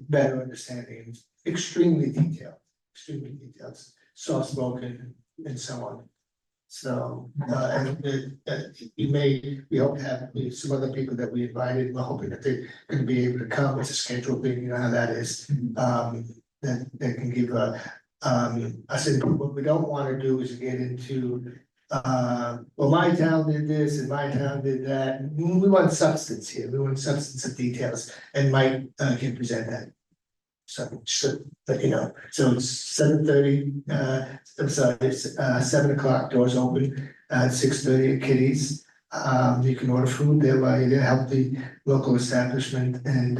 Speaker 7: better understanding, It's extremely detailed, soft spoken and so on. So, we hope to have some other people that we invited, we're hoping that they're gonna be able to come, it's a scheduled thing, you know how that is. That can give I said, what we don't wanna do is get into, well, my town did this and my town did that. We want substance here, we want substance of details, and Mike can present that. So, but you know, so it's 7:30, I'm sorry, it's 7 o'clock, doors open, 6:30 at Kitty's. You can order food there while you're there, help the local establishment, and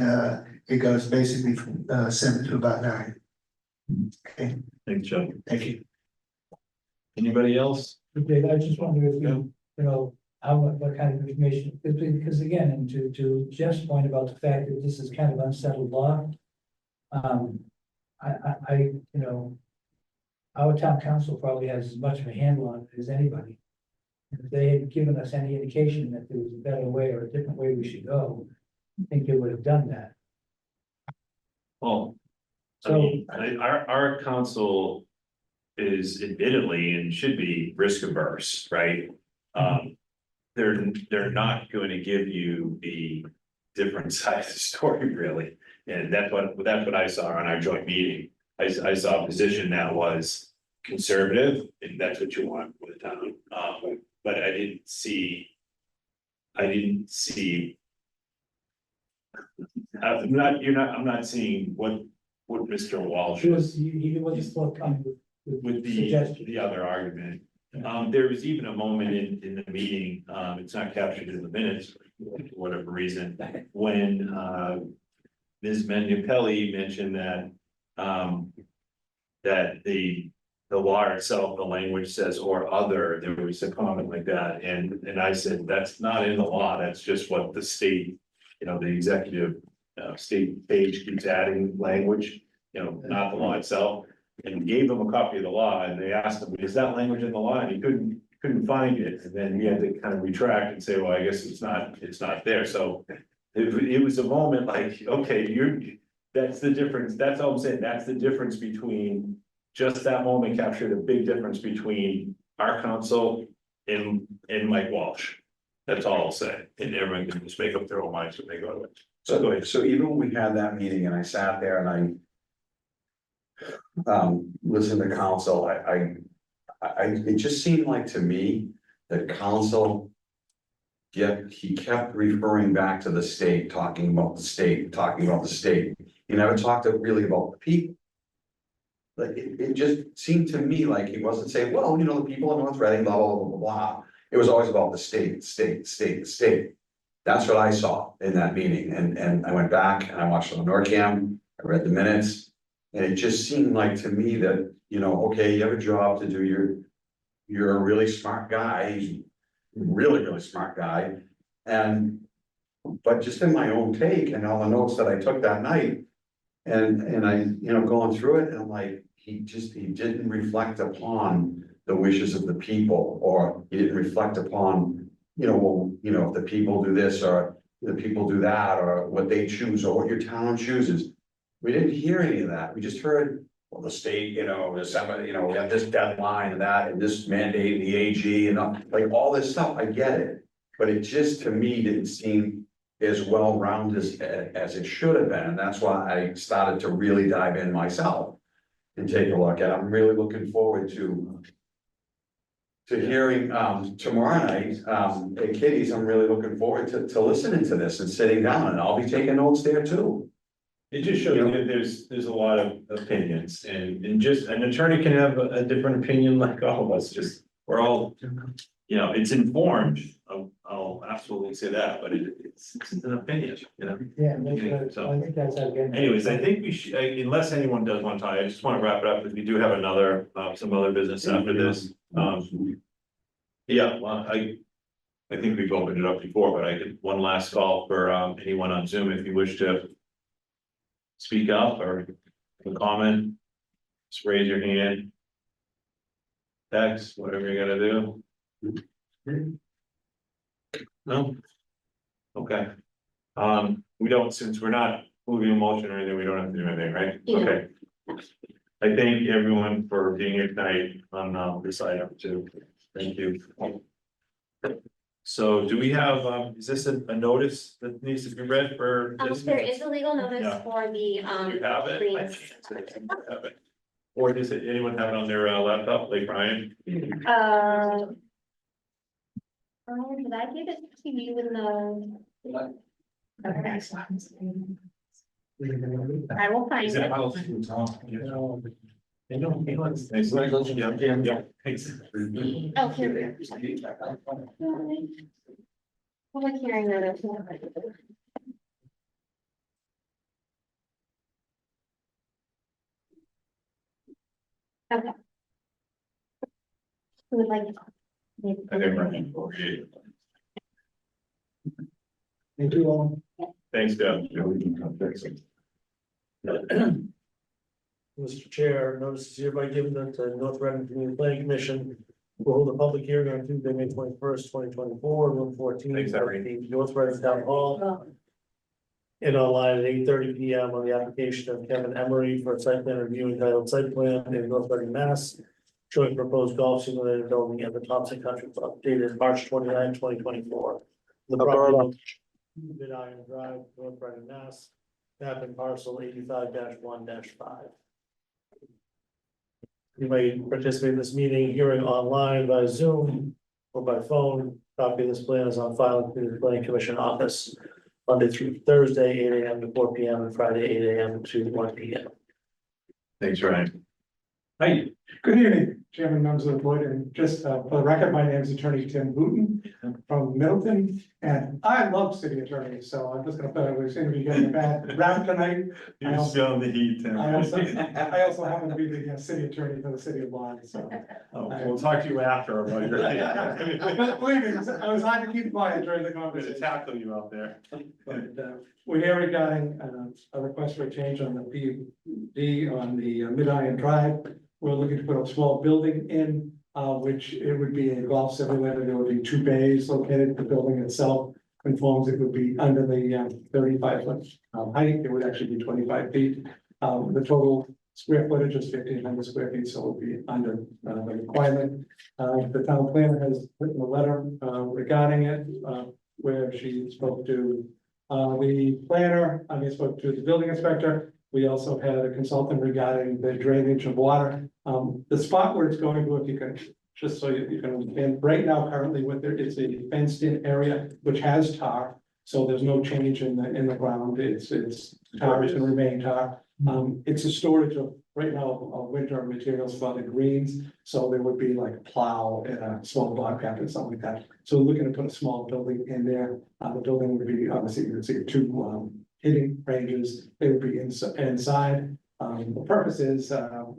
Speaker 7: it goes basically from 7 to about 9. Okay,
Speaker 2: Thanks, Joe.
Speaker 7: thank you.
Speaker 2: Anybody else?
Speaker 3: Dave, I just wonder if you know, what kind of information, because again, and to Jeff's point about the fact that this is kind of unsettled law. You know, our town council probably has as much of a handle on it as anybody. If they had given us any indication that there was a better way or a different way we should go, I think they would have done that.
Speaker 2: Well, I
Speaker 3: So,
Speaker 2: mean, our council is admittedly and should be risk averse, right? They're not going to give you the different side of the story, really. And that's what I saw on our joint meeting. I saw a position that was conservative, and that's what you want with the town. But I didn't see. I'm not seeing what Mr. Walsh
Speaker 3: he was forthcoming
Speaker 2: with
Speaker 3: suggestions.
Speaker 2: the other argument. There was even a moment in the meeting, it's not captured in the minutes, for whatever reason, when Ms. Menupelli mentioned that that the law itself, the language says or other, there was a comment like that, and I said, that's not in the law, that's just what the state, you know, the executive state page keeps adding language, you know, not the law itself. And gave them a copy of the law, and they asked him, is that language in the law? And he couldn't find it, and then he had to kind of retract and say, well, I guess it's not there, so. It was a moment like, okay, that's the difference, that's all I'm saying, that's the difference between. Just that moment captured a big difference between our council and Mike Walsh. That's all I'll say, and everyone can just make up their own minds when they go to it. So go ahead.
Speaker 4: So even when we had that meeting and I sat there and I listened to council, it just seemed like to me that council. Yet he kept referring back to the state, talking about the state. He never talked really about the people. Like it just seemed to me like he wasn't saying, well, you know, the people in North Reading, blah, blah, blah, blah, blah. It was always about the state. That's what I saw in that meeting. And I went back and I watched on NORCAM, I read the minutes. And it just seemed like to me that, you know, okay, you have a job to do, you're a really smart guy. He's really, really smart guy. But just in my own take and all the notes that I took that night. And I, you know, going through it, and I'm like, he didn't reflect upon the wishes of the people, or he didn't reflect upon, you know, well, you know, if the people do this or the people do that, or what they choose, or what your town chooses. We didn't hear any of that. We just heard, well, the state, you know, there's somebody, you know, we have this deadline and that, and this mandate, the AG, and like all this stuff, I get it. But it just, to me, didn't seem as well-rounded as it should have been, and that's why I started to really dive in myself and take a look at it. I'm really looking forward to hearing tomorrow night at Kitty's. I'm really looking forward to listening to this and sitting down, and I'll be taking notes there too.
Speaker 2: It just shows that there's a lot of opinions, and just an attorney can have a different opinion like all of us, we're all, you know, it's informed. I'll absolutely say that, but it's an opinion, you know?
Speaker 3: Yeah,
Speaker 2: So-
Speaker 3: I think that's again.
Speaker 2: Anyways, I think we should, unless anyone does want to talk, I just want to wrap it up, because we do have some other business after this. Yeah, well, I think we've opened it up before, but I did one last call for anyone on Zoom if you wish to speak up or have a comment, just raise your hand. text, whatever you gotta do? No? Okay. We don't, since we're not moving a motion or anything, we don't have to do anything, right?
Speaker 1: Yeah.
Speaker 2: Okay. I thank everyone for being here tonight on this item too. Thank you. So do we have, is this a notice that needs to be read for this?
Speaker 1: There is a legal notice
Speaker 2: Yeah.
Speaker 1: for the,
Speaker 2: Do you have it? I
Speaker 1: greens.
Speaker 2: can't say I have it. Or does anyone have it on their laptop, like Brian?
Speaker 1: Brian, did I give it to you in the? Okay. I will find
Speaker 2: Is
Speaker 1: it.
Speaker 2: it? Nice. Yeah. Thanks.
Speaker 1: Oh, here we are. Public hearing notice. Okay. Who would like?
Speaker 2: I think Brian.
Speaker 3: Thank you all.
Speaker 2: Thanks, Deb.
Speaker 5: Mr. Chair, notice is hereby given that the North Reading Community Planning Commission will hold a public hearing on Tuesday, May 21st, 2024, room 14.
Speaker 2: Thanks,
Speaker 5: at
Speaker 2: Irene.
Speaker 5: the North Reading Town Hall. And online at 8:30 p.m. on the application of Kevin Emery for a site plan review entitled Site Plan in North Reading, Mass. Showing proposed golf simulator building at the Thompson Country Club dated March 29, 2024. The property Mid-Iron Drive, North Reading, Mass. Map and parcel 85-1-5. You may participate in this meeting, hearing online by Zoom or by phone. Copy of this plan is on file in the Planning Commission office Monday through Thursday, 8 a.m. to 4 p.m. and Friday, 8 a.m. to 1 p.m.
Speaker 2: Thanks, Ryan. Hi.
Speaker 13: Good evening, Chairman, members of the board, and just for the record, my name is Attorney Tim Booton from Middleton, and I love city attorneys, so I'm just gonna put it, we seem to be getting a bad rap tonight.
Speaker 2: You're feeling the heat, Tim.
Speaker 13: I also happen to be the city attorney for the city of Lawrence, so.
Speaker 2: Oh, we'll talk to you after about your.
Speaker 13: But believe me, I was hard to keep quiet during the
Speaker 2: I'm gonna
Speaker 13: conversation.
Speaker 2: tackle you out there.
Speaker 13: But we're here regarding a request for a change on the PUD on the Mid-Iron Drive. We're looking to put a small building in, which it would be a golf simulator. There would be 2 bays located. The building itself conforms, it would be under the 35-foot height. It would actually be 25 feet. The total square footage is 1,500 square feet, so it would be under the requirement. The town planner has written a letter regarding it, where she spoke to the planner, spoke to the building inspector. We also had a consultant regarding the drainage of water. The spot where it's going to, if you can, just so you can understand, right now currently with there, it's a fenced in area which has tar. So there's no change in the ground. It's tar, it's gonna remain tar. It's a storage of, right now, of winter materials for the greens. So there would be like a plow and a small bobcat and something like that. So we're looking to put a small building in there. The building would be, obviously, you would see 2 hitting ranges. They would be inside. The purpose is, again,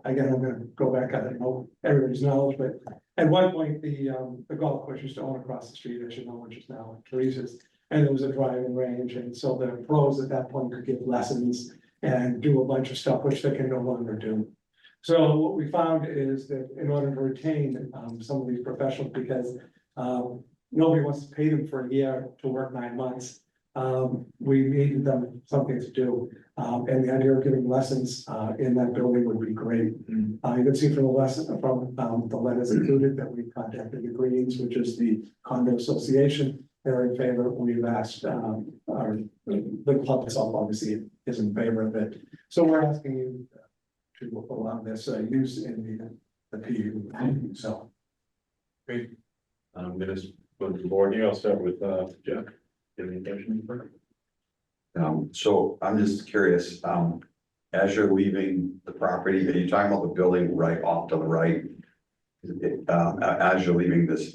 Speaker 13: I'm gonna go back, I don't know everybody's knowledge, but at one point, the golf course used to own across the street, as you know, which is now Teresa's. And there was a driving range, and so the pros at that point could give lessons and do a bunch of stuff which they can no longer do. So what we found is that in order to retain some of these professionals, because nobody wants to pay them for a year to work 9 months. We needed them something to do, and the idea of giving lessons in that building would be great. You can see from the lesson, from the letters included, that we contacted the Greens, which is the condo association. They're in favor. We've asked, the club itself obviously is in favor of it. So we're asking you to allow this use in the PU. So.
Speaker 2: Great. I'm gonna go to the board here. I'll start with Jeff. Any questions?
Speaker 4: So I'm just curious, as you're leaving the property, are you talking about the building right off to the right? As you're leaving this,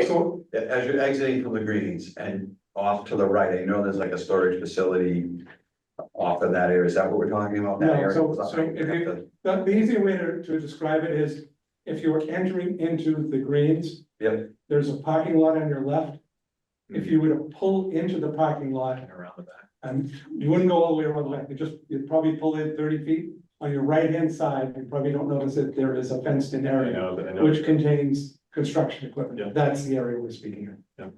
Speaker 4: so as you're exiting from the greens and off to the right, I know there's like a storage facility off of that area. Is that what we're talking about? That
Speaker 13: No,
Speaker 4: area?
Speaker 13: so if the easier way to describe it is, if you were entering into the greens.
Speaker 4: Yep.
Speaker 13: There's a parking lot on your left. If you were to pull into the parking lot,
Speaker 2: Around the back.
Speaker 13: and you wouldn't go all the way around the back, you'd probably pull in 30 feet. on your right-hand side, you probably don't notice that there is a fenced-in
Speaker 2: I
Speaker 13: area,
Speaker 2: know.
Speaker 13: which contains construction
Speaker 2: Yeah.
Speaker 13: equipment. That's the area we're speaking of.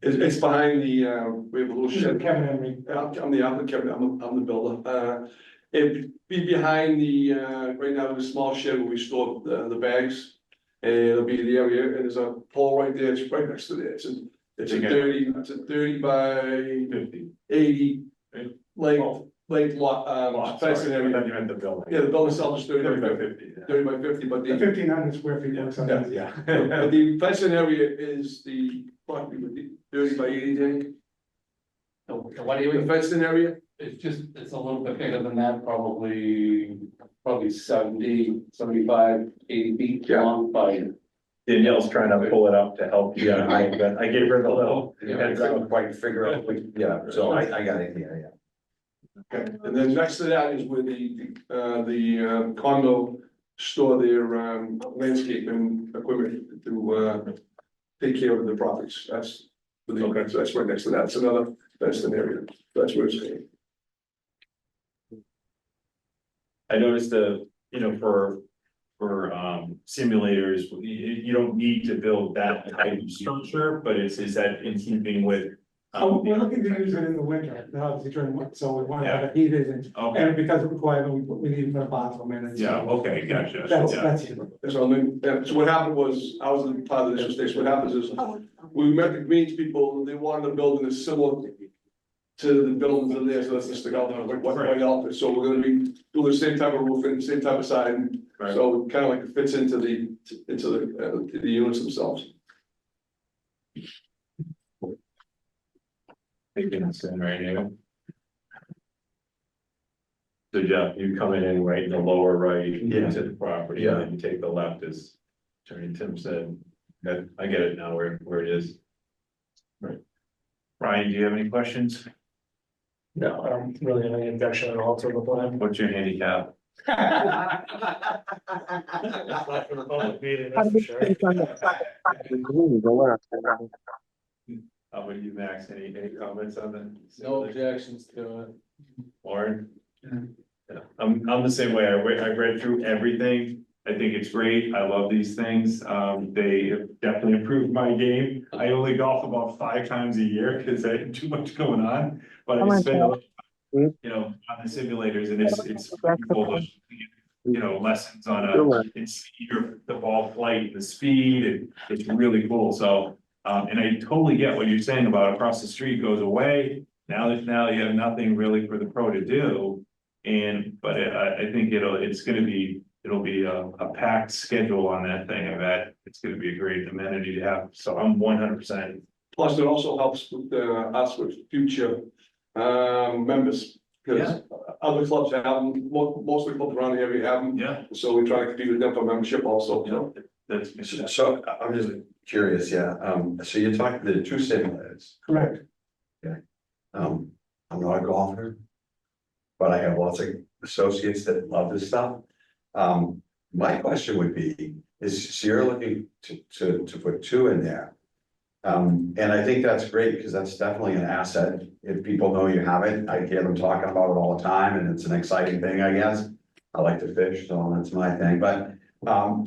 Speaker 11: It's behind the, we have a little shed.
Speaker 13: Kevin Emery.
Speaker 11: I'm the applicant, I'm the builder. It'd be behind the, right now, the small shed where we store the bags. And it'll be the area, and there's a pole right there, it's right next to there, it's a
Speaker 2: Okay.
Speaker 11: 30 by
Speaker 2: 50.
Speaker 11: 80.
Speaker 2: Right.
Speaker 11: Like lot, fencing
Speaker 2: Sorry, I
Speaker 11: area.
Speaker 2: thought you meant the building.
Speaker 11: Yeah, the building itself is 30 by 50,
Speaker 2: 50.
Speaker 11: 30 by 50, but
Speaker 13: The
Speaker 11: the,
Speaker 13: 1,500 square feet works on that.
Speaker 2: Yeah.
Speaker 11: but the fencing area is the, approximately 30 by 80, Dick.
Speaker 14: What do
Speaker 11: The fencing area,
Speaker 14: it's a little bit bigger than that, probably 70, 75, 80 feet
Speaker 11: Yeah.
Speaker 14: long by.
Speaker 2: Danielle's trying to pull it up to help you.
Speaker 4: Yeah,
Speaker 2: I gave her the little.
Speaker 4: I couldn't quite figure out, so I got it, yeah.
Speaker 11: and then next to that is where the condo store their landscaping equipment to take care of the properties, that's.
Speaker 2: Okay.
Speaker 11: So that's right next to that, it's another, that's the area, that's where it's going.
Speaker 2: I noticed for simulators, you don't need to build that type of structure, but is that in keeping with?
Speaker 13: We're looking to use it in the winter, obviously during, so we want to have it heated and,
Speaker 2: Okay,
Speaker 13: and because it's required, we need to put a bathroom in it. so
Speaker 2: yeah, okay, gotcha.
Speaker 13: That's,
Speaker 2: Yeah.
Speaker 13: that's it.
Speaker 11: So, so what happened was, I was in part of this station, what happens is, we met the Greens people, they wanted a building that's similar to the buildings in there, so that's just the white outfit, so we're gonna be doing the same type of roofing, same type of siding.
Speaker 2: Right.
Speaker 11: So it kind of like fits into the units themselves.
Speaker 2: Taking this in right here. So Jeff, you come in right in the lower right into the property, and then you take the left as Attorney Tim said. That, I get it now where it is. Right. Brian, do you have any questions?
Speaker 5: No, I don't really have any objection at all to the plan.
Speaker 2: What's your handicap?
Speaker 5: Not for the public meeting, that's for sure.
Speaker 2: How about you, Max? Any comments on that?
Speaker 6: No objections to it.
Speaker 2: Lauren? Yeah, I'm the same way. I read through everything. I think it's great. I love these things. They have definitely improved my game. I only golf about 5 times a year because I have too much going on, but I spend a lot of time, on the simulators, and it's cool to, lessons on the ball flight, the speed, and it's really cool. So, and I totally get what you're saying about across the street goes away. Now you have nothing really for the pro to do. But I think it'll be a packed schedule on that thing. I bet it's gonna be a great amenity to have. So I'm 100%.
Speaker 11: Plus, it also helps with us with future members. Because other clubs have them, most of the clubs around the area have them,
Speaker 2: Yeah.
Speaker 11: so we try to compete with them for membership also, so.
Speaker 2: That's.
Speaker 4: So I'm just curious, so you're talking the 2 simulators.
Speaker 13: Correct.
Speaker 4: I'm not a golfer, but I have lots of associates that love this stuff. My question would be, so you're looking to put 2 in there. And I think that's great, because that's definitely an asset. If people know you have it, I hear them talking about it all the time, and it's an exciting thing, I guess. I like to fish, so that's my thing, but,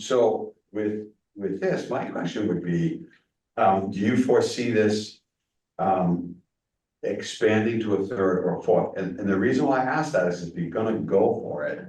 Speaker 4: so with this, my question would be, do you foresee this, expanding to a 3rd or 4th? And the reason why I ask that is if you're gonna go for it,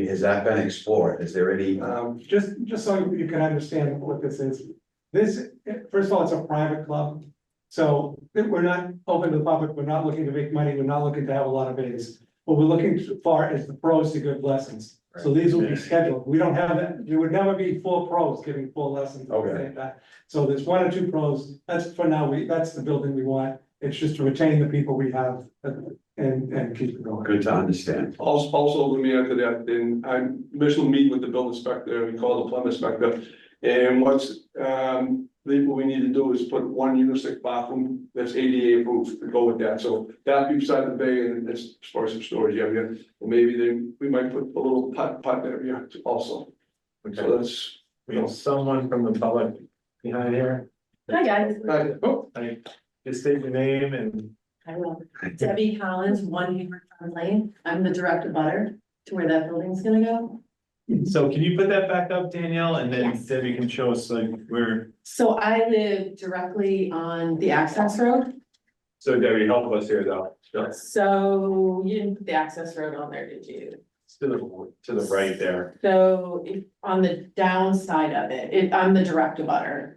Speaker 4: has that been explored? Is there any?
Speaker 13: Just so you can understand what this is. This, first of all, it's a private club. So we're not open to the public, we're not looking to make money, we're not looking to have a lot of days. What we're looking for is the pros to give lessons. So these will be scheduled. We don't have that, there would never be 4 pros giving full lessons at the same time. So there's 1 or 2 pros, that's for now, that's the building we want. It's just to retain the people we have and keep it going.
Speaker 4: Good to understand.
Speaker 11: Also, let me add to that, then I initially meet with the building inspector, we call the plumbing inspector. And what we need to do is put 1 unisex bathroom that's ADA approved to go with that, so that be beside the bay, and as far as some storage area, and maybe then we might put a little pot area also. So that's.
Speaker 2: We have someone from the public behind here.
Speaker 9: Hi, guys.
Speaker 2: Just state your name and.
Speaker 9: I will. Debbie Collins, 1 Havertide Lane. I'm the direct abutter. to where that building's gonna go.
Speaker 2: So can you put that back up, Danielle, and then
Speaker 1: Yes.
Speaker 2: Debbie can show us like where,
Speaker 8: So I live directly on the access road,
Speaker 2: so Debbie, help us here though.
Speaker 8: so you didn't put the access road on there, did you?
Speaker 2: To the right there.
Speaker 8: So if, on the downside of it, I'm the direct abutter,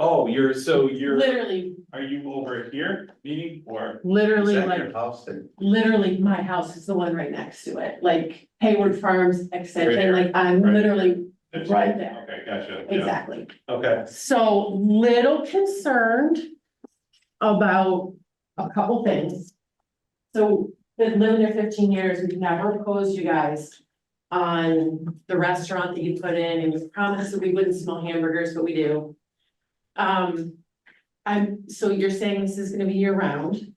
Speaker 2: Oh, you're,
Speaker 8: literally,
Speaker 2: are you over here meeting or?
Speaker 8: literally
Speaker 4: Is that
Speaker 8: like.
Speaker 4: your house that-
Speaker 8: Literally, my house is the one right next to it, like Hayward Farms
Speaker 2: Right
Speaker 8: extension,
Speaker 2: here,
Speaker 8: like I'm
Speaker 2: right.
Speaker 8: literally right there,
Speaker 2: Okay, gotcha. Yeah.
Speaker 8: exactly.
Speaker 2: Okay,
Speaker 8: So little concerned about a couple things. So been living there 15 years, we've never opposed you guys on the restaurant that you put in, and we promised that we wouldn't smell hamburgers, but we do. So you're saying this is gonna be year round?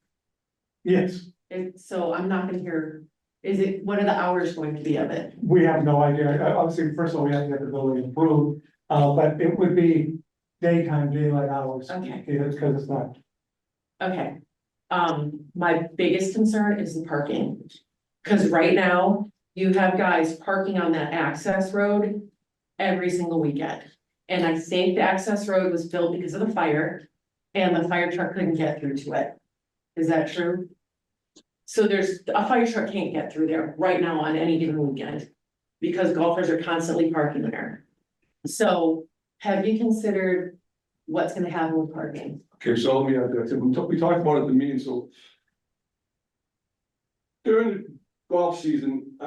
Speaker 13: Yes,
Speaker 8: So I'm not gonna hear, what are the hours going to be of it?
Speaker 13: we have no idea. Obviously, first of all, we have to get the building approved, but it would be daytime, daylight hours.
Speaker 8: Okay.
Speaker 13: Because it's not.
Speaker 8: Okay, my biggest concern is the parking. Cause right now, you have guys parking on that access road every single weekend. And I think the access road was built because of the fire, and the fire truck couldn't get through to it. Is that true? So a fire truck can't get through there right now on any given weekend, because golfers are constantly parking there. So have you considered what's gonna happen with parking?
Speaker 14: Okay, so let me add that, we talked about it at the meeting, so. During the golf season,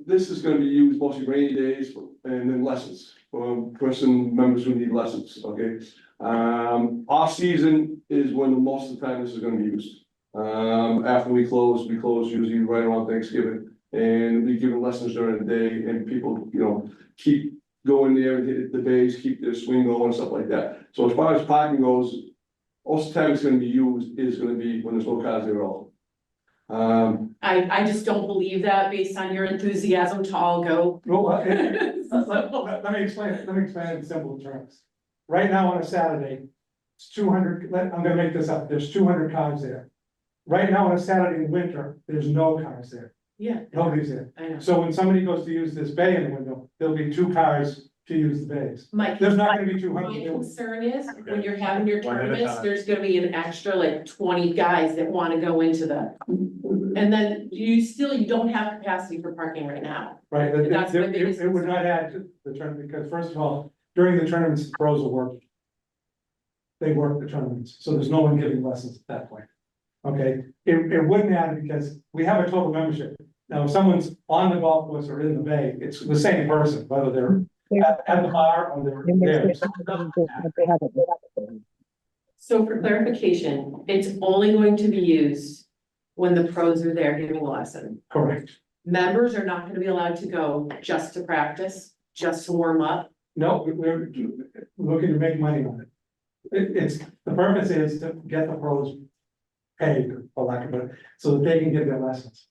Speaker 14: this is gonna be used mostly rainy days and then lessons, for members who need lessons, okay? Off season is when the most of the time this is gonna be used. After we close usually right around Thanksgiving, and we give lessons during the day, and people, keep going there and hit the bays, keep their swing going and stuff like that. So as far as parking goes, most of the time it's gonna be used is gonna be when there's no cars there at all.
Speaker 8: I just don't believe that based on your enthusiasm to all go.
Speaker 13: Well, let me explain it in simple terms. Right now on a Saturday, it's 200, I'm gonna make this up, there's 200 cars there. Right now on a Saturday in winter, there's no cars there,
Speaker 8: Yeah,
Speaker 13: nobody's there.
Speaker 8: I know.
Speaker 13: So when somebody goes to use this bay in the window, there'll be 2 cars to use the bays.
Speaker 8: Mike,
Speaker 13: There's not gonna be
Speaker 8: my
Speaker 13: 200.
Speaker 8: concern is, when you're having your
Speaker 2: One at a
Speaker 8: tournaments,
Speaker 2: time.
Speaker 8: there's gonna be an extra like 20 guys that wanna go into the. And then you don't have capacity for parking right now.
Speaker 13: Right,
Speaker 8: That's my biggest
Speaker 13: it would not add to the tournament, because first of all, during the tournaments, the pros are working. They work the tournaments, so there's no one giving lessons at that point. Okay, it wouldn't add because we have a total membership. Now, if someone's on the golf course or in the bay, it's the same person, whether they're at the bar or they're there.
Speaker 8: So for clarification, it's only going to be used when the pros are there giving a lesson.
Speaker 13: Correct.
Speaker 8: Members are not gonna be allowed to go just to practice, just to warm up.
Speaker 13: No, we're looking to make money on it. It's, the purpose is to get the pros paid, for lack of it, so that they can give their lessons.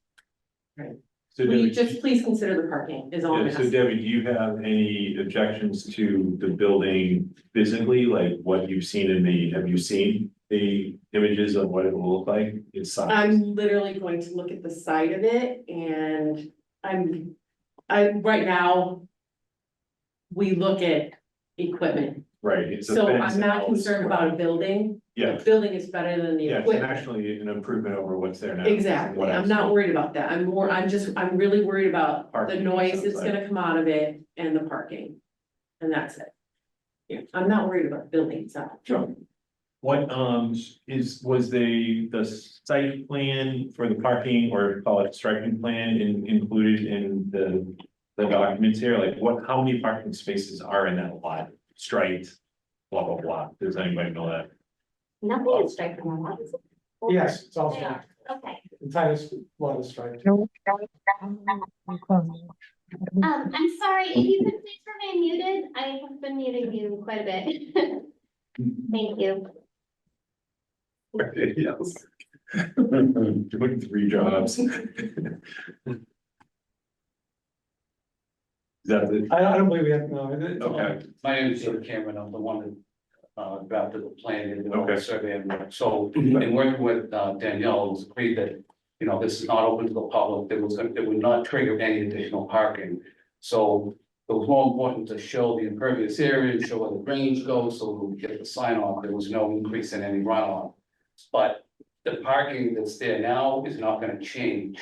Speaker 2: So
Speaker 8: Will you
Speaker 2: Debbie,
Speaker 8: just please consider the parking is all I'm
Speaker 2: yeah, so
Speaker 8: asking.
Speaker 2: Debbie, do you have any objections to the building physically, like what you've seen have you seen the images of what it will look like inside?
Speaker 8: I'm literally going to look at the side of it and right now. We look at equipment,
Speaker 2: Right, it's a
Speaker 8: so
Speaker 2: fence
Speaker 8: I'm
Speaker 2: and
Speaker 8: not
Speaker 2: all this
Speaker 8: concerned
Speaker 2: square.
Speaker 8: about a building.
Speaker 2: Yeah.
Speaker 8: The building is better than the
Speaker 2: Yeah, it's
Speaker 8: equipment.
Speaker 2: actually an improvement over what's there now.
Speaker 8: Exactly,
Speaker 2: What
Speaker 8: I'm
Speaker 2: I've
Speaker 8: not
Speaker 2: seen.
Speaker 8: worried about that, I'm really worried about the
Speaker 2: Parking,
Speaker 8: noise
Speaker 2: sounds
Speaker 8: that's
Speaker 2: like.
Speaker 8: gonna come out of it and the parking. And that's it. Yeah, I'm not worried about the building itself.
Speaker 2: Sure. What, was the site plan for the parking, or call it striping plan, included in the documents here? Like how many parking spaces are in that lot, striped, blah, blah, blah, does anybody know that?
Speaker 1: Nothing is striking on that.
Speaker 13: Yes, it's all
Speaker 1: They are.
Speaker 13: striped.
Speaker 1: Okay,
Speaker 13: The entire lot is striped.
Speaker 1: I'm sorry, if you could please remain muted, I have been muting you quite a bit. Thank you.
Speaker 2: Yes. Doing 3 jobs. Is that the,
Speaker 13: I don't believe we have, no.
Speaker 2: okay,
Speaker 14: My name is Cameron, I'm the one that drafted the plan and did all
Speaker 2: Okay.
Speaker 14: the survey and work. So in working with Danielle, it was agreed that
Speaker 15: you know, this is not open to the public, it would not trigger any additional parking. So it was more important to show the impervious area, show where the drainage goes, so we get the sign off, there was no increase in any runoff. But the parking that's there now is not gonna change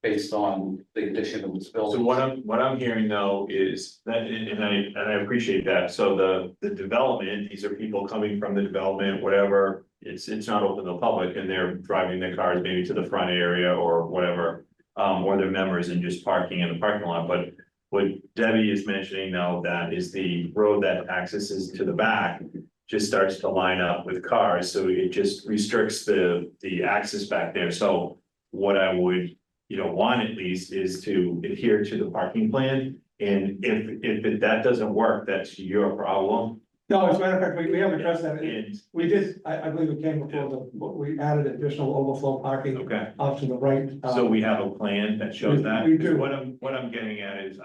Speaker 15: based on the addition of this building.
Speaker 2: So what I'm hearing though is that, and I appreciate that, so the development, these are people coming from the development, whatever. It's not open to the public and they're driving their cars maybe to the front area or whatever. Or their members and just parking in the parking lot, but what Debbie is mentioning now, that is the road that accesses to the back. Just starts to line up with cars, so it just restricts the access back there, so what I would. Want at least is to adhere to the parking plan, and if that doesn't work, that's your problem.
Speaker 13: No, as a matter of fact, we have addressed that.
Speaker 2: And,
Speaker 13: We did, I believe it came before we added additional overflow parking
Speaker 2: okay,
Speaker 13: out to the right.
Speaker 2: so we have a plan that shows that.
Speaker 13: We do.
Speaker 2: What I'm getting at is,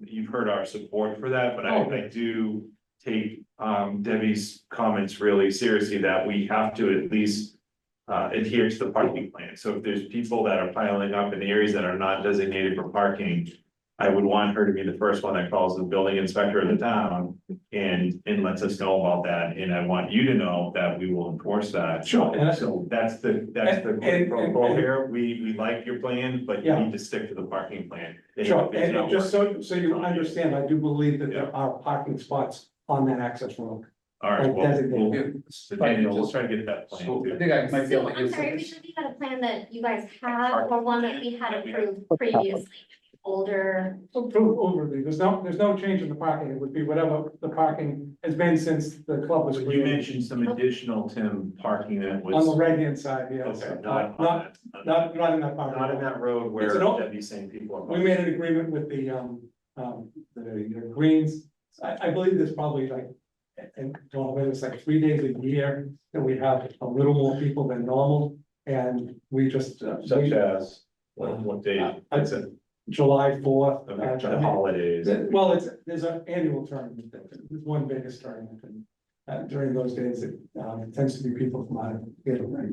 Speaker 2: you've heard our support for that, but
Speaker 13: Oh.
Speaker 2: I do take, Debbie's comments really seriously, that we have to at least. Adhere to the parking plan, so if there's people that are piling up in areas that are not designated for parking. I would want her to be the first one that calls the building inspector of the town and lets us know about that, and I want you to know that we will enforce that.
Speaker 13: Sure.
Speaker 2: And so that's the protocol here, we like your plan, but you
Speaker 13: Yeah.
Speaker 2: need to stick to the parking plan. And
Speaker 13: Sure,
Speaker 2: if it's
Speaker 13: and
Speaker 2: not
Speaker 13: just so you understand, I do believe that there are parking spots on that access road.
Speaker 2: All right, well,
Speaker 13: Designated.
Speaker 2: Daniel, we'll try to get that plan.
Speaker 12: So I
Speaker 2: too.
Speaker 12: think I might be able
Speaker 1: So
Speaker 12: to
Speaker 1: I'm
Speaker 12: give
Speaker 1: sorry,
Speaker 12: some.
Speaker 1: we should be had a plan that you guys have, or one that we had approved previously, older.
Speaker 13: Overly, there's no change in the parking, it would be whatever the parking has been since the club was
Speaker 2: But you
Speaker 13: created.
Speaker 2: mentioned some additional, Tim, parking that was.
Speaker 13: On the right hand side, yes.
Speaker 2: Okay,
Speaker 13: Not
Speaker 2: not
Speaker 13: in that parking.
Speaker 2: in that road where
Speaker 13: It's an o-
Speaker 2: Debbie's saying people are.
Speaker 13: We made an agreement with the Greens. I believe there's probably like, and don't know, it's like 3 days a year that we have a little more people than normal. And we just.
Speaker 2: Such as, what day,
Speaker 13: I'd say July 4th.
Speaker 2: the holidays.
Speaker 13: Well, there's an annual tournament, there's one biggest tournament, and during those days, it tends to be people from out of,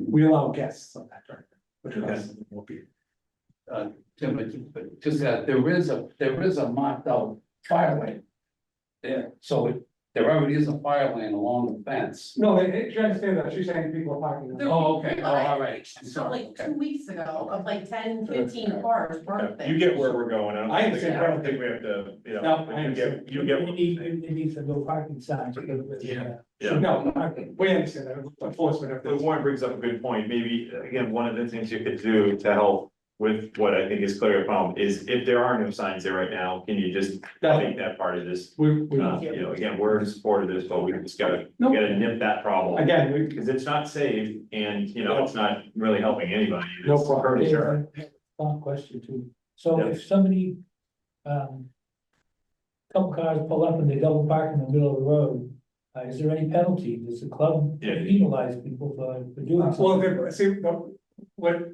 Speaker 13: we allow guests on that tournament. Which will be.
Speaker 15: Tim, but just that there is a marked out fire lane. There, so there already is a fire lane along the fence.
Speaker 13: No, you understand that, she's saying people are parking.
Speaker 15: Oh, okay, oh, all right. I'm
Speaker 16: So
Speaker 15: sorry,
Speaker 16: like
Speaker 15: okay.
Speaker 16: 2 weeks ago, of like 10, 15 cars parked there.
Speaker 2: You get where we're going,
Speaker 13: I understand.
Speaker 2: I don't think we have to,
Speaker 13: No, I understand.
Speaker 2: you get.
Speaker 3: It needs to go parking signs.
Speaker 2: Yeah.
Speaker 13: No, we understand that, enforcement of
Speaker 2: But
Speaker 13: this.
Speaker 2: Warren brings up a good point, maybe, again, one of the things you could do to help with what I think is clearly a problem is if there are no signs there right now, can you just make that part of this?
Speaker 13: We,
Speaker 2: Again, we're in support of this, but we just gotta
Speaker 13: No.
Speaker 2: nip that problem.
Speaker 13: again, we,
Speaker 2: Because it's not safe and, it's not really helping anybody.
Speaker 13: No
Speaker 2: It's
Speaker 13: problem.
Speaker 2: hurting her.
Speaker 3: One question too. So
Speaker 2: Yeah.
Speaker 3: if somebody, couple cars pull up and they double park in the middle of the road, is there any penalty? Does the club
Speaker 2: Yeah.
Speaker 3: penalize people for doing
Speaker 13: well,
Speaker 3: something?
Speaker 13: see, what.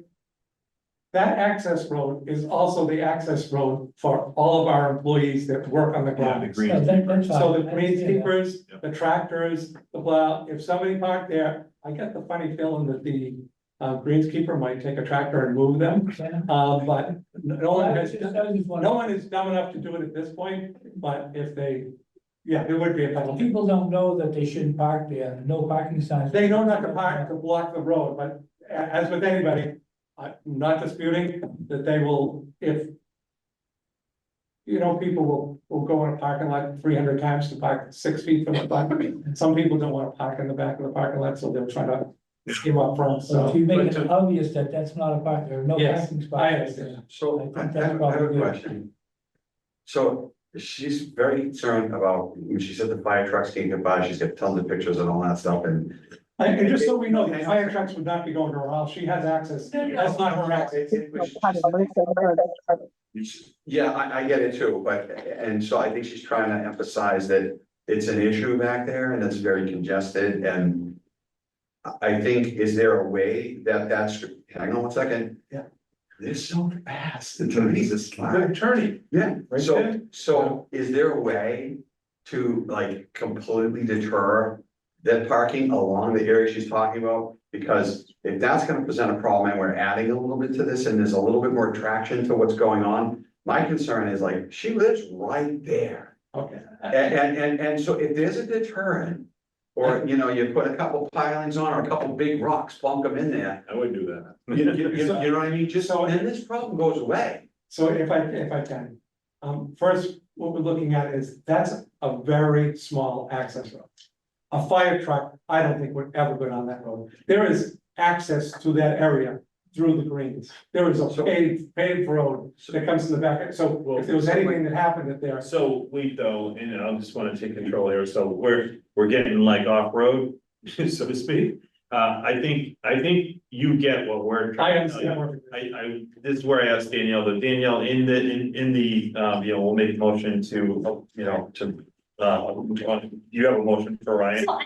Speaker 13: That access road is also the access road for all of our employees that work on the
Speaker 2: Yeah,
Speaker 13: ground.
Speaker 2: the green.
Speaker 3: Yeah, that's fine.
Speaker 13: So the
Speaker 3: I understand that.
Speaker 13: greenskeepers,
Speaker 2: Yep.
Speaker 13: the tractors, the plow, if somebody parked there, I get the funny feeling that the greenskeeper might take a tractor and move them.
Speaker 3: Yeah.
Speaker 13: But no one
Speaker 3: I
Speaker 13: has,
Speaker 3: was just
Speaker 13: no
Speaker 3: wondering.
Speaker 13: one is dumb enough to do it at this point, but if they, yeah, there would be a penalty.
Speaker 3: People don't know that they shouldn't park there, no parking signs.
Speaker 13: They know not to park to block the road, but as with anybody, I'm not disputing that they will, if. People will go in a parking lot 300 times to park 6 feet from the parking. Some people don't wanna park in the back of the parking lot, so they'll try to give up front,
Speaker 3: So if
Speaker 13: so.
Speaker 3: you make
Speaker 2: but
Speaker 3: it obvious that that's not a park, there are no
Speaker 13: Yes,
Speaker 3: parking
Speaker 13: I
Speaker 3: spots.
Speaker 13: understand.
Speaker 4: So
Speaker 3: I
Speaker 4: I
Speaker 3: think
Speaker 4: have
Speaker 3: that's
Speaker 4: I have
Speaker 3: probably
Speaker 4: a
Speaker 3: good.
Speaker 4: question. So she's very concerned about, when she said the fire trucks can't get by, she's got tons of pictures and all that stuff, and
Speaker 13: And just so we know, the fire trucks would not be going to her house, she has access, that's not her access.
Speaker 4: yeah, I get it too, but, and so I think she's trying to emphasize that it's an issue back there and it's very congested and I think, is there a way that's, hang on one second.
Speaker 13: Yeah.
Speaker 4: They're so fast, attorneys, it's like,
Speaker 2: attorney.
Speaker 4: yeah,
Speaker 2: Right
Speaker 4: so is there a way to like completely deter the parking along the area she's talking about, because if that's gonna present a problem and we're adding a little bit to this and there's a little bit more traction to what's going on, my concern is like, she lives right there.
Speaker 13: Okay.
Speaker 4: And so if there's a deterrent, or, you know, you put a couple pilings on or a couple big rocks, plunk them in there,
Speaker 2: I would do that.
Speaker 4: you know what I mean? Just so, and this problem goes away.
Speaker 13: So if I can, first, what we're looking at is, that's a very small access road. A fire truck, I don't think would ever go down that road. There is access to that area through the greens. There is a paved road that comes in the back, so if there was anything that happened at there.
Speaker 2: So wait though, and I just wanna take control here, so we're getting like off-road, so to speak. I think you get what we're
Speaker 13: I
Speaker 2: trying to tell you.
Speaker 13: understand.
Speaker 2: This is where I asked Danielle, but Danielle, in the, you know, we'll make a motion to, you know, to, you have a motion for Ryan?
Speaker 1: So I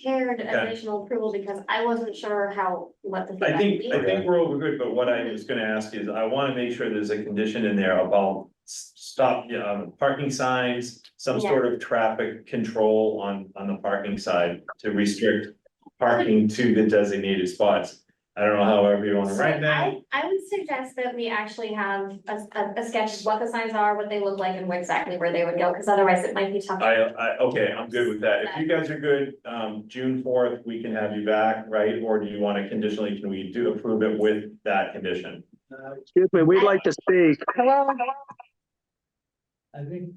Speaker 1: prepared
Speaker 2: Okay.
Speaker 1: additional approval because I wasn't sure what the.
Speaker 2: I think
Speaker 1: feedback
Speaker 2: we're over good, but what I was gonna ask is, I wanna make sure there's a condition in there about stop, parking signs, some
Speaker 1: Yeah.
Speaker 2: sort of traffic control on the parking side to restrict parking to the designated spots. I don't know however you wanna
Speaker 1: So
Speaker 2: write that.
Speaker 1: I would suggest that we actually have a sketch of what the signs are, what they look like, and exactly where they would go, because otherwise it might be tough.
Speaker 2: Okay, I'm good with that. If you guys are good, June 4th, we can have you back, right? Or do you wanna conditionally, can we approve it with that condition?
Speaker 3: Excuse me, we'd like to speak.
Speaker 1: Hello?
Speaker 3: I think.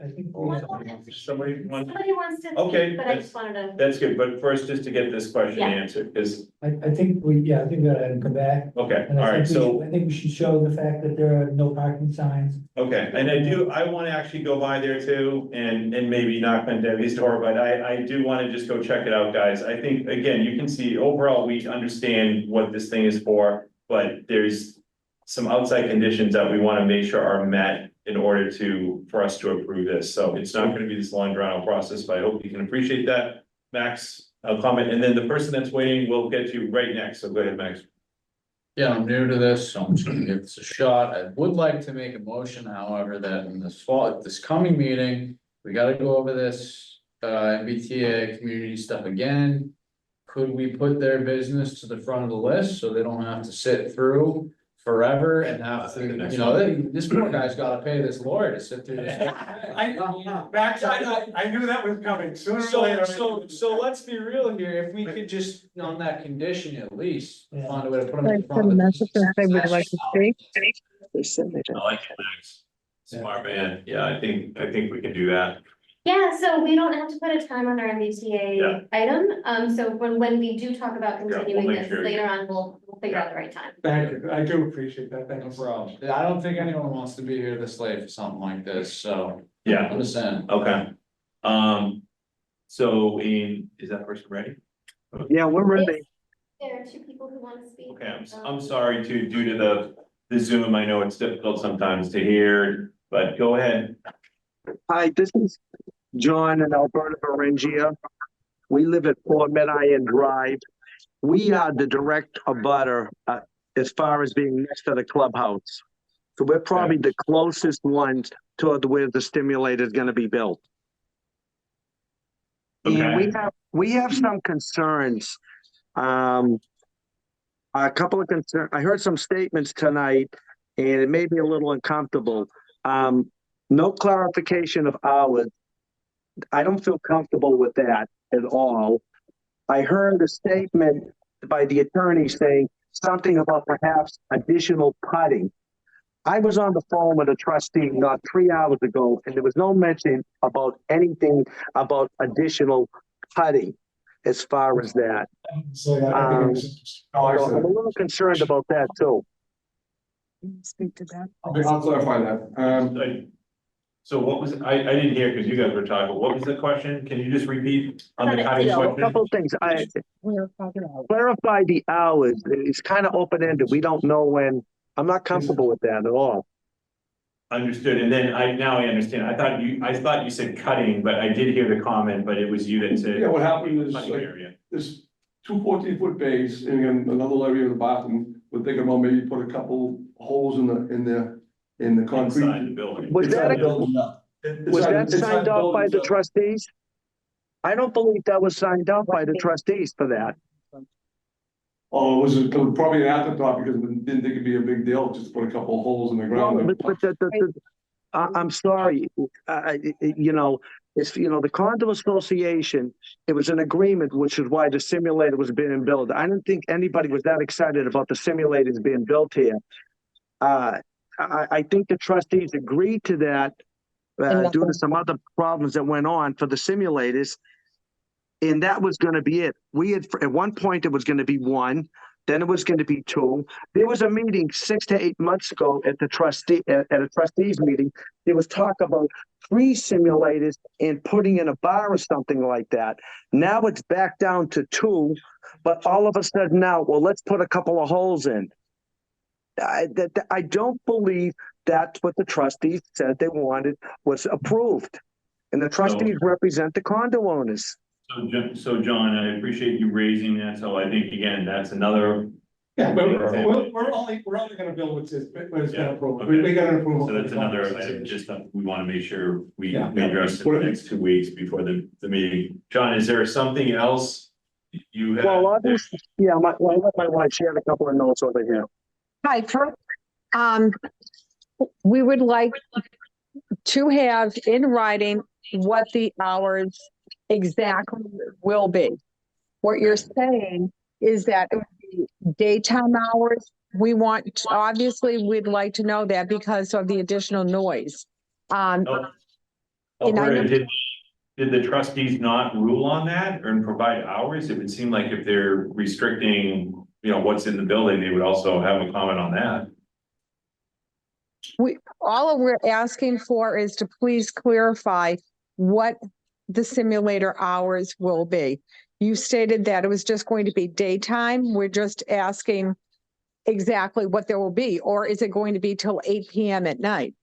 Speaker 2: Somebody wants,
Speaker 1: Somebody wants to
Speaker 2: Okay,
Speaker 1: speak, but I just wanted to.
Speaker 2: that's good, but first, just to get this question
Speaker 1: Yeah.
Speaker 2: answered, because,
Speaker 3: I think we gotta have him come back.
Speaker 2: okay,
Speaker 3: And
Speaker 2: all
Speaker 3: I
Speaker 2: right,
Speaker 3: think
Speaker 2: so.
Speaker 3: I think we should show the fact that there are no parking signs.
Speaker 2: Okay, and I wanna actually go by there too, and maybe knock on Debbie's door, but I do wanna just go check it out, guys. I think, again, you can see overall, we understand what this thing is for, but there's some outside conditions that we wanna make sure are met in order for us to approve this. So it's not gonna be this long drawn out process, but I hope you can appreciate that. Max, I'll comment, and then the person that's waiting, we'll get you right next, so go ahead, Max.
Speaker 17: Yeah, I'm new to this, so I'm just gonna give this a shot. I would like to make a motion, however, that in this coming meeting, we gotta go over this, MBTA community stuff again. Could we put their business to the front of the list so they don't have to sit through forever and have to, you know, this poor guy's gotta pay this lawyer to sit through this.
Speaker 13: Max, I knew that was coming sooner or later.
Speaker 17: So let's be real here, if we could just, on that condition at least,
Speaker 3: Yeah.
Speaker 17: find a way to put them in front of the.
Speaker 18: Would like to speak?
Speaker 2: I like it, Max. Smart man, yeah, I think we can do that.
Speaker 1: Yeah, so we don't have to put a time on our
Speaker 2: Yeah.
Speaker 1: MBTA item, so when we do talk about
Speaker 2: we'll
Speaker 1: continuing
Speaker 2: make
Speaker 1: this
Speaker 2: sure.
Speaker 1: later on, we'll figure out the right time.
Speaker 13: Thank you, I do appreciate that, thank
Speaker 17: No
Speaker 13: you.
Speaker 17: problem. I don't think anyone wants to be here this late for something like this, so.
Speaker 2: Yeah,
Speaker 17: I'm just saying.
Speaker 2: okay. So is that person ready?
Speaker 3: Yeah, we're ready.
Speaker 1: There are two people who want to speak.
Speaker 2: Okay, I'm sorry due to the Zoom, I know it's difficult sometimes to hear, but go ahead.
Speaker 18: Hi, this is John and Alberta Berengia. We live at 4 Mid-Iron Drive. We are the direct abutter as far as being next to the clubhouse. So we're probably the closest ones to where the stimulator is going to be built. And we have some concerns. A couple of concerns. I heard some statements tonight, and it made me a little uncomfortable. No clarification of hours. I don't feel comfortable with that at all. I heard a statement by the attorney saying something about perhaps additional cutting. I was on the phone with a trustee not 3 hours ago, and there was no mention about anything about additional cutting as far as that.
Speaker 13: So yeah, I think it was.
Speaker 18: So I'm a little concerned about that too. Speak to that.
Speaker 14: I'll clarify that.
Speaker 2: So what was, I didn't hear because you guys were talking, what was the question? Can you just repeat on the cutting
Speaker 18: Yeah, a
Speaker 2: question?
Speaker 18: couple of things. Clarify the hours. It's kind of open-ended. We don't know when. I'm not comfortable with that at all.
Speaker 2: Understood, and then now I understand, I thought you said cutting, but I did hear the comment, but it was you that said.
Speaker 14: Yeah, what happened is,
Speaker 2: Cutting
Speaker 14: like,
Speaker 2: area.
Speaker 14: there's two 14-foot bays, and then another area in the bathroom, we're thinking about maybe put a couple holes in the concrete.
Speaker 2: Inside the building.
Speaker 18: Was
Speaker 14: Inside
Speaker 18: that,
Speaker 14: the building, yeah.
Speaker 18: was
Speaker 14: Inside-
Speaker 18: that
Speaker 14: inside
Speaker 18: signed
Speaker 14: the
Speaker 18: off by
Speaker 14: building,
Speaker 18: the
Speaker 14: so-
Speaker 18: trustees? I don't believe that was signed off by the trustees for that.
Speaker 14: Oh, it was probably an afterthought because we didn't think it'd be a big deal, just put a couple of holes in the
Speaker 18: Well,
Speaker 14: ground.
Speaker 18: I'm sorry, you know, it's, you know, the condo association, it was an agreement, which is why the simulator was being built. I don't think anybody was that excited about the simulators being built here. I think the trustees agreed to that due to some other problems that went on for the simulators. And that was going to be it. We had, at one point, it was going to be one, then it was going to be two. There was a meeting 6 to 8 months ago at the at a trustees meeting. There was talk about 3 simulators and putting in a bar or something like that. Now it's back down to 2, but all of a sudden now, well, let's put a couple of holes in. I don't believe that's what the trustees said they wanted was approved. And the trustees represent the condo owners.
Speaker 2: So John, I appreciate you raising that. So I think, again, that's another.
Speaker 13: Yeah, but we're only gonna build what's been approved. We got an approval.
Speaker 2: So that's another item, just we want to make sure we
Speaker 13: Yeah.
Speaker 2: address it in the next 2 weeks before the meeting. John, is there something else you have?
Speaker 18: Well, obviously, yeah, my wife, she had a couple of notes over here.
Speaker 19: Hi, first, we would like to have in writing what the hours exactly will be. What you're saying is that it would be daytime hours. We want, obviously, we'd like to know that because of the additional noise. And I know,
Speaker 2: Did the trustees not rule on that or provide hours? It would seem like if they're restricting, you know, what's in the building, they would also have a comment on that.
Speaker 19: all we're asking for is to please clarify what the simulator hours will be. You stated that it was just going to be daytime. We're just asking exactly what there will be, or is it going to be till 8 p.m. at night?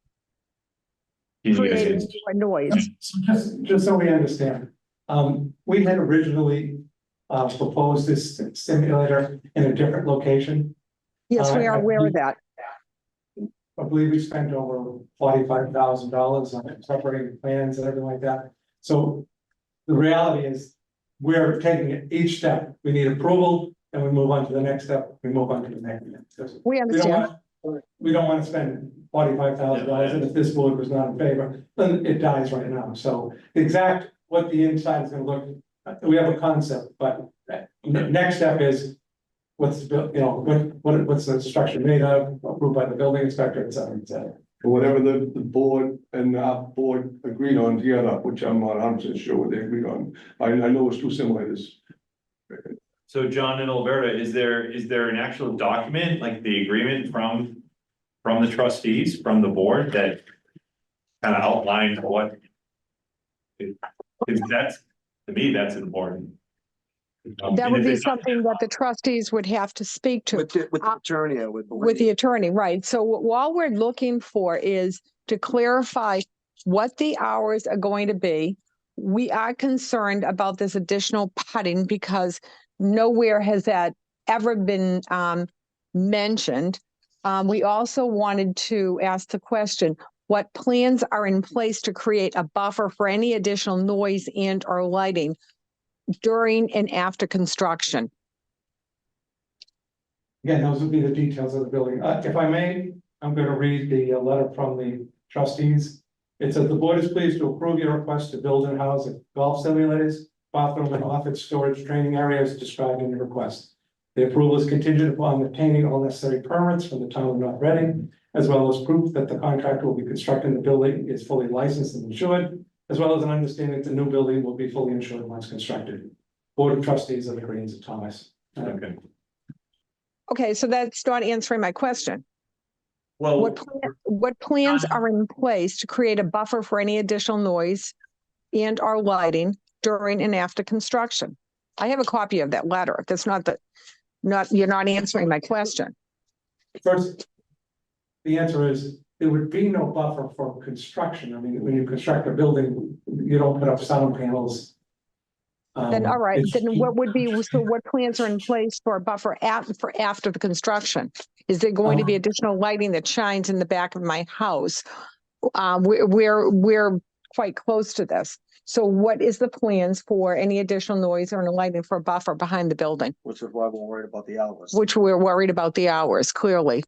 Speaker 19: Creating more noise.
Speaker 13: Just so we understand, we had originally proposed this simulator in a different location.
Speaker 19: Yes, we are aware of that.
Speaker 13: I believe we spent over $45,000 on separating plans and everything like that. So the reality is we're taking it each step. We need approval and we move on to the next step. We move on to the next.
Speaker 19: We understand.
Speaker 13: We don't want to spend $45,000, and if this board was not in favor, then it dies right now. So exact what the inside is going to look, we have a concept, but next step is what's what's the structure made of, approved by the building inspector, et cetera, et cetera.
Speaker 14: Whatever the board and our board agreed on together, which I'm not 100% sure what they agreed on. I know it's 2 simulators.
Speaker 2: So John and Alberta, is there an actual document, like the agreement from the trustees, from the board that kind of outlines what? Because that's, to me, that's important.
Speaker 19: That would be something that the trustees would have to speak to.
Speaker 18: With the attorney, I would believe.
Speaker 19: With the attorney, right. So all we're looking for is to clarify what the hours are going to be. We are concerned about this additional putting because nowhere has that ever been mentioned. We also wanted to ask the question, what plans are in place to create a buffer for any additional noise and or lighting during and after construction?
Speaker 13: Again, those would be the details of the building. If I may, I'm going to read the letter from the trustees. It says the board is pleased to approve your request to build and house golf simulators, bathroom and office storage training areas described in your request. The approval is contingent upon obtaining all necessary permits from the town of North Reading, as well as proof that the contractor will be constructing the building is fully licensed and insured, as well as an understanding that the new building will be fully insured once constructed. Board of Trustees of the Greens of Thomas.
Speaker 2: Okay.
Speaker 19: Okay, so that's not answering my question.
Speaker 2: Well,
Speaker 19: what plans are in place to create a buffer for any additional noise and or lighting during and after construction? I have a copy of that letter. That's you're not answering my question.
Speaker 13: First, the answer is there would be no buffer for construction. I mean, when you construct a building, you don't put up sound panels.
Speaker 19: Then all right, then what would be, so what plans are in place for a buffer for after the construction? Is there going to be additional lighting that shines in the back of my house? We're quite close to this. So what is the plans for any additional noise or lighting for a buffer behind the building?
Speaker 18: Which is why we're worried about the hours.
Speaker 19: Which we're worried about the hours, clearly.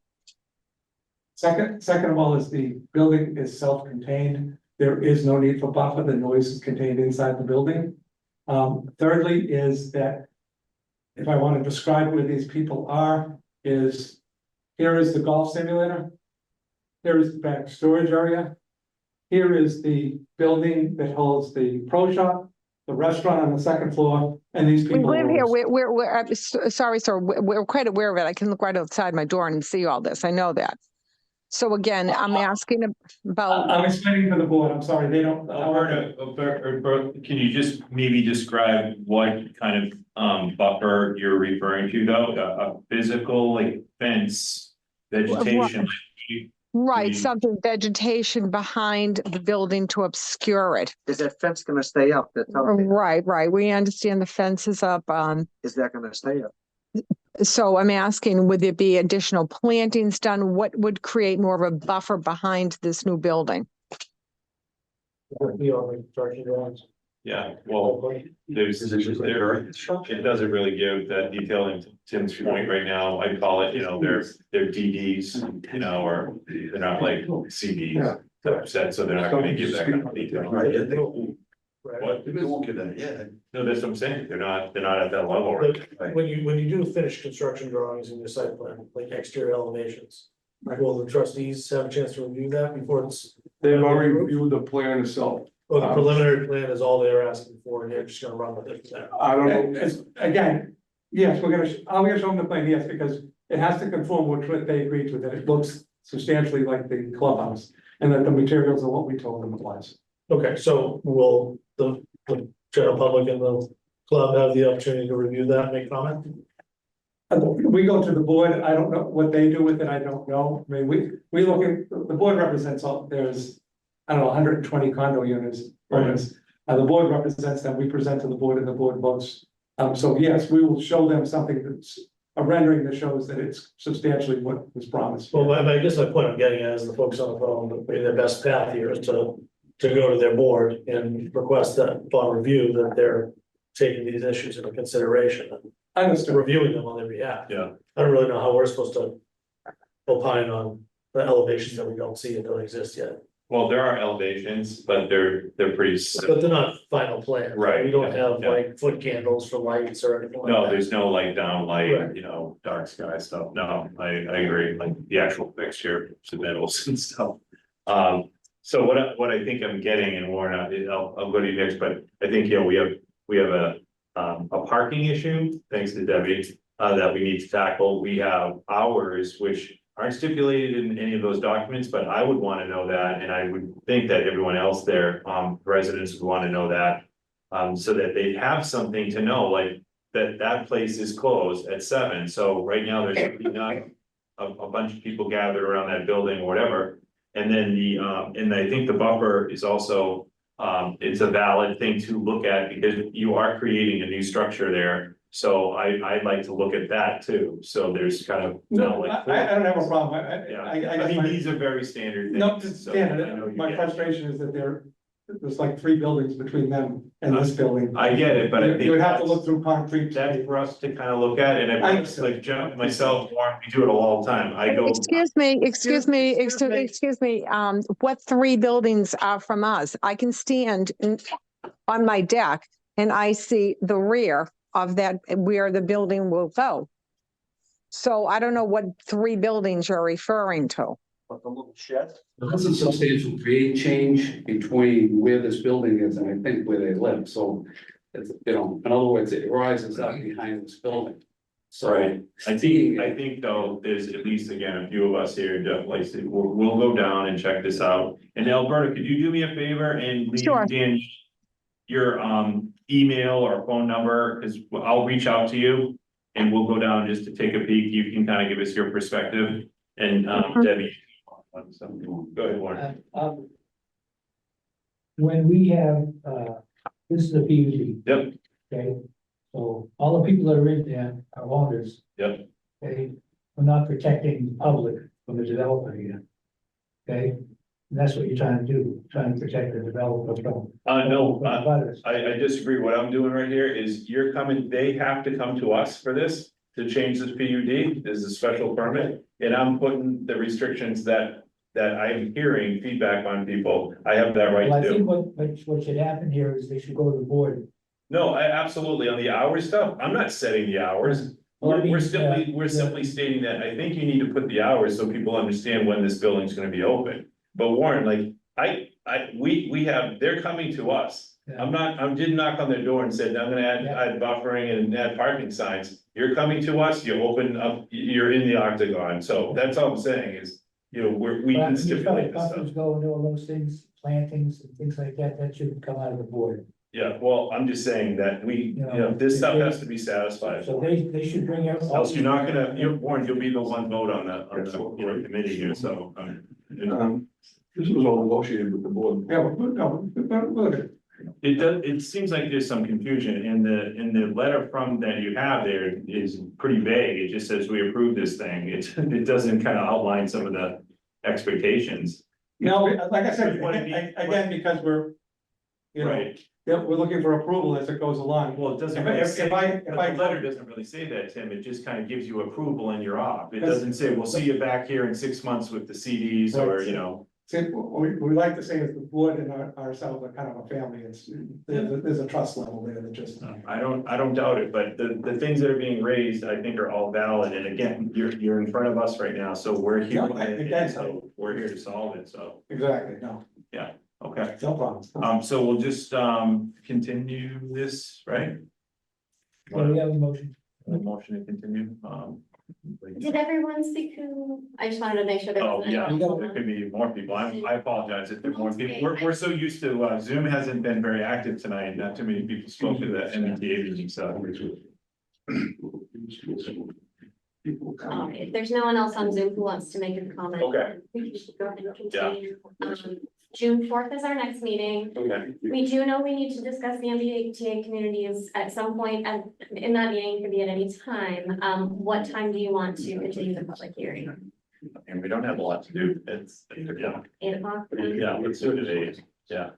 Speaker 13: Second of all, is the building is self-contained. There is no need for buffer. The noise is contained inside the building. Thirdly is that if I want to describe where these people are, is here is the golf simulator. Here is the back storage area. Here is the building that holds the pro shop, the restaurant on the second floor, and these
Speaker 19: We
Speaker 13: people.
Speaker 19: live here, sorry, sir, we're quite aware of it. I can look right outside my door and see all this. I know that. So again, I'm asking about.
Speaker 13: I'm explaining to the board, I'm sorry, they don't.
Speaker 2: Alberta, can you just maybe describe what kind of buffer you're referring to though? A physical like fence, vegetation?
Speaker 19: Right, something vegetation behind the building to obscure it.
Speaker 18: Is that fence gonna stay up? That's up there?
Speaker 19: Right. We understand the fence is up.
Speaker 18: Is that gonna stay up?
Speaker 19: So I'm asking, would there be additional plantings done? What would create more of a buffer behind this new building?
Speaker 2: Yeah, well, there's, it doesn't really give that detail in Tim's point right now. I call it, they're DDs, or they're not like CDs. So they're not gonna give that kind of detail. What?
Speaker 5: They won't give that,
Speaker 2: yeah. No, that's what I'm saying. They're not at that level, right?
Speaker 5: When you do finish construction drawings in your site plan, like exterior elevations, will the trustees have a chance to review that before it's?
Speaker 14: They've already reviewed the plan itself.
Speaker 5: Well, the preliminary plan is all they're asking for, and they're just gonna run with it.
Speaker 14: I don't know.
Speaker 13: Again, yes, we're gonna show them the plan, yes, because it has to conform with what they agreed to, that it looks substantially like the clubhouse. And that the materials are what we told them it was.
Speaker 5: Okay, so will the general public and the club have the opportunity to review that and make comment?
Speaker 13: We go to the board, I don't know what they do with it, I don't know. I mean, we look at, the board represents all, there's, I don't know, 120 condo units. The board represents them, we present to the board and the board votes. So yes, we will show them something that's a rendering that shows that it's substantially what was promised.
Speaker 5: Well, I guess my point I'm getting at is the folks on the phone, maybe their best path here is to go to their board and request that upon review that they're taking these issues into consideration.
Speaker 13: I understand.
Speaker 5: Reviewing them on their behalf.
Speaker 2: Yeah.
Speaker 5: I don't really know how we're supposed to opine on the elevations that we don't see and don't exist yet.
Speaker 2: Well, there are elevations, but they're pretty.
Speaker 5: But they're not final plans.
Speaker 2: Right,
Speaker 5: We don't
Speaker 2: yeah,
Speaker 5: have
Speaker 2: yeah.
Speaker 5: like foot candles for lights or anything like that.
Speaker 2: No, there's no light down, light,
Speaker 5: Right.
Speaker 2: Dark sky stuff. No, I agree, like the actual fixture, submittals and stuff. So what I think I'm getting, and Warren, I'll go to you next, but I think, we have a parking issue, thanks to Debbie, that we need to tackle. We have hours, which aren't stipulated in any of those documents, but I would want to know that, and I would think that everyone else there, residents would want to know that. So that they have something to know, like that place is closed at 7. So right now there's not a bunch of people gathered around that building or whatever. And then and I think the buffer is also, it's a valid thing to look at because you are creating a new structure there. So I'd like to look at that too. So there's kind of.
Speaker 13: No, I don't have a problem.
Speaker 2: I mean, these are very standard things.
Speaker 13: No, it's standard. My frustration is that there's like 3 buildings between them and this building.
Speaker 2: I get it, but I think
Speaker 13: you would have to look through concrete.
Speaker 2: That's for us to kind of look at, and it's like John, myself, Warren, we do it all the time. I go.
Speaker 19: Excuse me, what 3 buildings are from us? I can stand on my deck and I see the rear of that, where the building will go. So I don't know what 3 buildings you're referring to.
Speaker 15: But the little shed? There's a substantial grade change between where this building is and I think where they live, so. It's, in other words, it rises up behind this building. So.
Speaker 2: Right, I think though, there's at least, again, a few of us here, definitely, we'll go down and check this out. And Alberta, could you do me a favor and leave Dan your email or phone number, because I'll reach out to you and we'll go down just to take a peek. You can kind of give us your perspective, and Debbie. Go ahead, Warren.
Speaker 3: When we have, this is a PUD.
Speaker 2: Yep.
Speaker 3: Okay, so all the people that are in there are owners.
Speaker 2: Yep.
Speaker 3: Okay, we're not protecting the public from the developer here. Okay, And that's what you're trying to do, trying to protect the developer from.
Speaker 2: No,
Speaker 3: from butters.
Speaker 2: I disagree. What I'm doing right here is you're coming, they have to come to us for this to change this PUD. This is a special permit. And I'm putting the restrictions that I'm hearing feedback on people. I have that right
Speaker 3: Well, I
Speaker 2: to
Speaker 3: think
Speaker 2: do.
Speaker 3: what should happen here is they should go to the board.
Speaker 2: No, I absolutely, on the hours stuff, I'm not setting the hours.
Speaker 3: Well, I mean,
Speaker 2: We're simply stating that I think you need to put the hours so people understand when this building's gonna be open. But Warren, like, we have, they're coming to us.
Speaker 3: Yeah.
Speaker 2: I didn't knock on their door and said, I'm gonna add buffering and add parking signs. You're coming to us, you open up, you're in the octagon, so that's all I'm saying is, you know, we
Speaker 3: But
Speaker 2: can
Speaker 3: as far as
Speaker 2: stipulate this stuff.
Speaker 3: buffers go and all those things, plantings and things like that, that should come out of the board.
Speaker 2: Yeah, well, I'm just saying that this stuff has to be satisfied.
Speaker 3: So they should bring out.
Speaker 2: Else you're not gonna, Warren, you'll be the one vote on the committee here, so.
Speaker 14: This was all negotiated with the board. Yeah, but look,
Speaker 2: It seems like there's some confusion in the letter from that you have there is pretty vague. It just says we approve this thing. It doesn't kind of outline some of the expectations.
Speaker 13: No, like I said,
Speaker 2: What it mean-
Speaker 13: again, because we're, you know,
Speaker 2: Right.
Speaker 13: yeah, we're looking for approval as it goes along.
Speaker 2: Well, it doesn't
Speaker 13: If
Speaker 2: really
Speaker 13: if
Speaker 2: say,
Speaker 13: I,
Speaker 2: but
Speaker 13: if I.
Speaker 2: the letter doesn't really say that, Tim. It just kind of gives you approval and you're off. It doesn't say, we'll see you back here in 6 months with the CDs or, you know.
Speaker 13: See, we like to say that the board and ourselves are kind of a family, there's a trust level there that just.
Speaker 2: I don't doubt it, but the things that are being raised, I think are all valid, and again, you're in front of us right now, so we're here.
Speaker 13: No, again,
Speaker 2: So we're here to solve it, so,
Speaker 13: Exactly, no,
Speaker 2: okay.
Speaker 13: no problem.
Speaker 2: So we'll just, continue this, right?
Speaker 3: So we have a motion.
Speaker 2: A motion to continue,
Speaker 1: Did everyone see who, I just wanted to make sure there
Speaker 2: oh,
Speaker 1: wasn't.
Speaker 2: yeah,
Speaker 1: anyone
Speaker 2: there could be more people, I apologize if there are more people,
Speaker 1: Okay.
Speaker 2: we're so used to, Zoom hasn't been very active tonight, not too many people spoke to the MBTA meeting, so.
Speaker 1: If there's no one else on Zoom who wants to make a comment.
Speaker 2: Okay.
Speaker 1: We should go ahead and continue. June 4th is our next meeting.
Speaker 2: Okay.
Speaker 1: We do know we need to discuss the MBTA communities at some point, and in that meeting, could be at any time. What time do you want to continue the public hearing?
Speaker 2: And we don't have a lot to do, it's,
Speaker 1: 8 o'clock?
Speaker 2: yeah, let's do it at 8, yeah.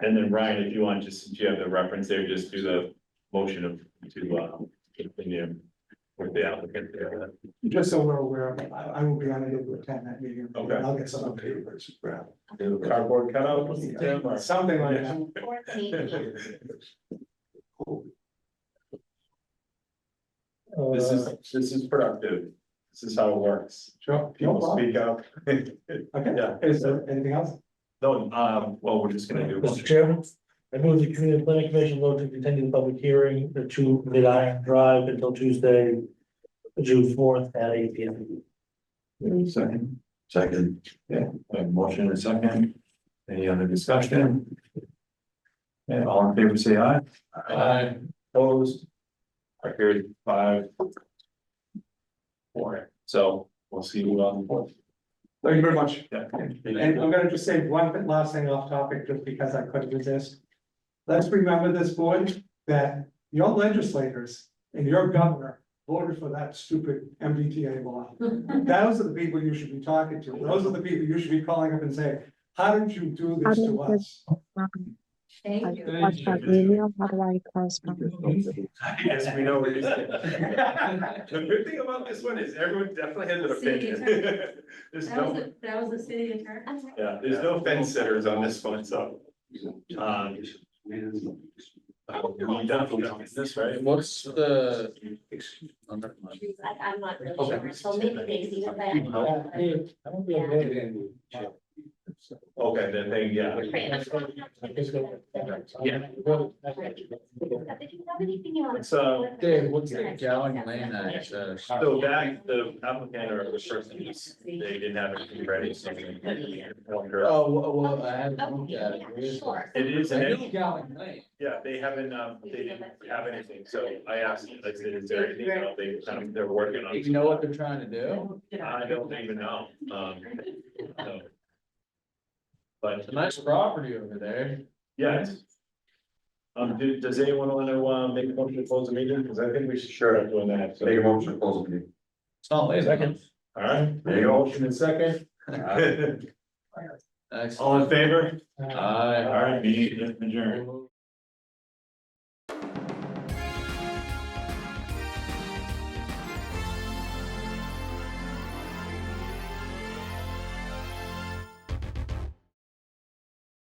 Speaker 2: And then Ryan, if you want, just, since you have the reference there, just do the motion of, to, continue with the applicant.
Speaker 13: Just so we're aware, I will be unable to attend that meeting.
Speaker 2: Okay.
Speaker 13: I'll get some papers, grab.
Speaker 2: Cardboard cutout, Tim, or?
Speaker 13: Something like that.
Speaker 1: 4th and 8th.
Speaker 2: This is productive. This is how it works.
Speaker 13: Sure. No
Speaker 2: People
Speaker 13: problem.
Speaker 2: speak up.
Speaker 13: Okay,
Speaker 2: Yeah.
Speaker 13: is there anything else?
Speaker 2: No, well, we're just gonna do.
Speaker 5: Mr. Chairman, I move the Community Planning Commission vote to continue the public hearing to Mid-Iron Drive until Tuesday, June 4th at 8 p.m.
Speaker 4: Second.
Speaker 2: Yeah, a motion and a second. Any other discussion? And all in favor, say aye.
Speaker 17: Aye.
Speaker 2: Opposed? I carried 5. 4, so we'll see you on the 4th.
Speaker 13: Thank you very much.
Speaker 2: Yeah.
Speaker 13: And I'm gonna just say one last thing off topic, just because I couldn't resist. Let's remember this, board, that your legislators and your governor voted for that stupid MBTA law. Those are the people you should be talking to. Those are the people you should be calling up and saying, how did you do this to us?
Speaker 1: Thank you.
Speaker 19: What's that email? How do I correspond?
Speaker 2: Yes, we know what you're saying. The good thing about this one is everyone definitely has an opinion. There's no,
Speaker 9: That was the city attorney.
Speaker 2: yeah, there's no fence sitters on this one, so. We definitely don't this, right?
Speaker 17: What's the?
Speaker 1: I'm not really
Speaker 2: Okay.
Speaker 1: sure, so maybe Daisy with that.
Speaker 3: I won't be able to.
Speaker 2: Okay, then they, yeah.
Speaker 1: Yeah. Did you have anything you want
Speaker 2: So,
Speaker 17: Dave, what's the Gallon Lane access?
Speaker 2: So that, the applicant or the person, they didn't have anything ready, so.
Speaker 17: Oh, well, I haven't looked at it. Where is it?
Speaker 1: Sure.
Speaker 2: It is,
Speaker 17: I
Speaker 2: an
Speaker 17: know Gallon Lane.
Speaker 2: yeah, they haven't, they didn't have anything, so I asked, I said, is there anything, they're working on.
Speaker 17: Do you know what they're trying to do?
Speaker 2: I don't even know, so. But,
Speaker 17: It's a nice property over there.
Speaker 2: yeah. Does anyone want to, make a motion to close the meeting? Because I think we should start doing that, so.
Speaker 4: Make a motion to close the meeting.
Speaker 17: It's not late.
Speaker 2: All right, there you go, motion and second.
Speaker 17: Excellent.
Speaker 2: All in favor?
Speaker 17: Aye.
Speaker 2: All right, meeting adjourned.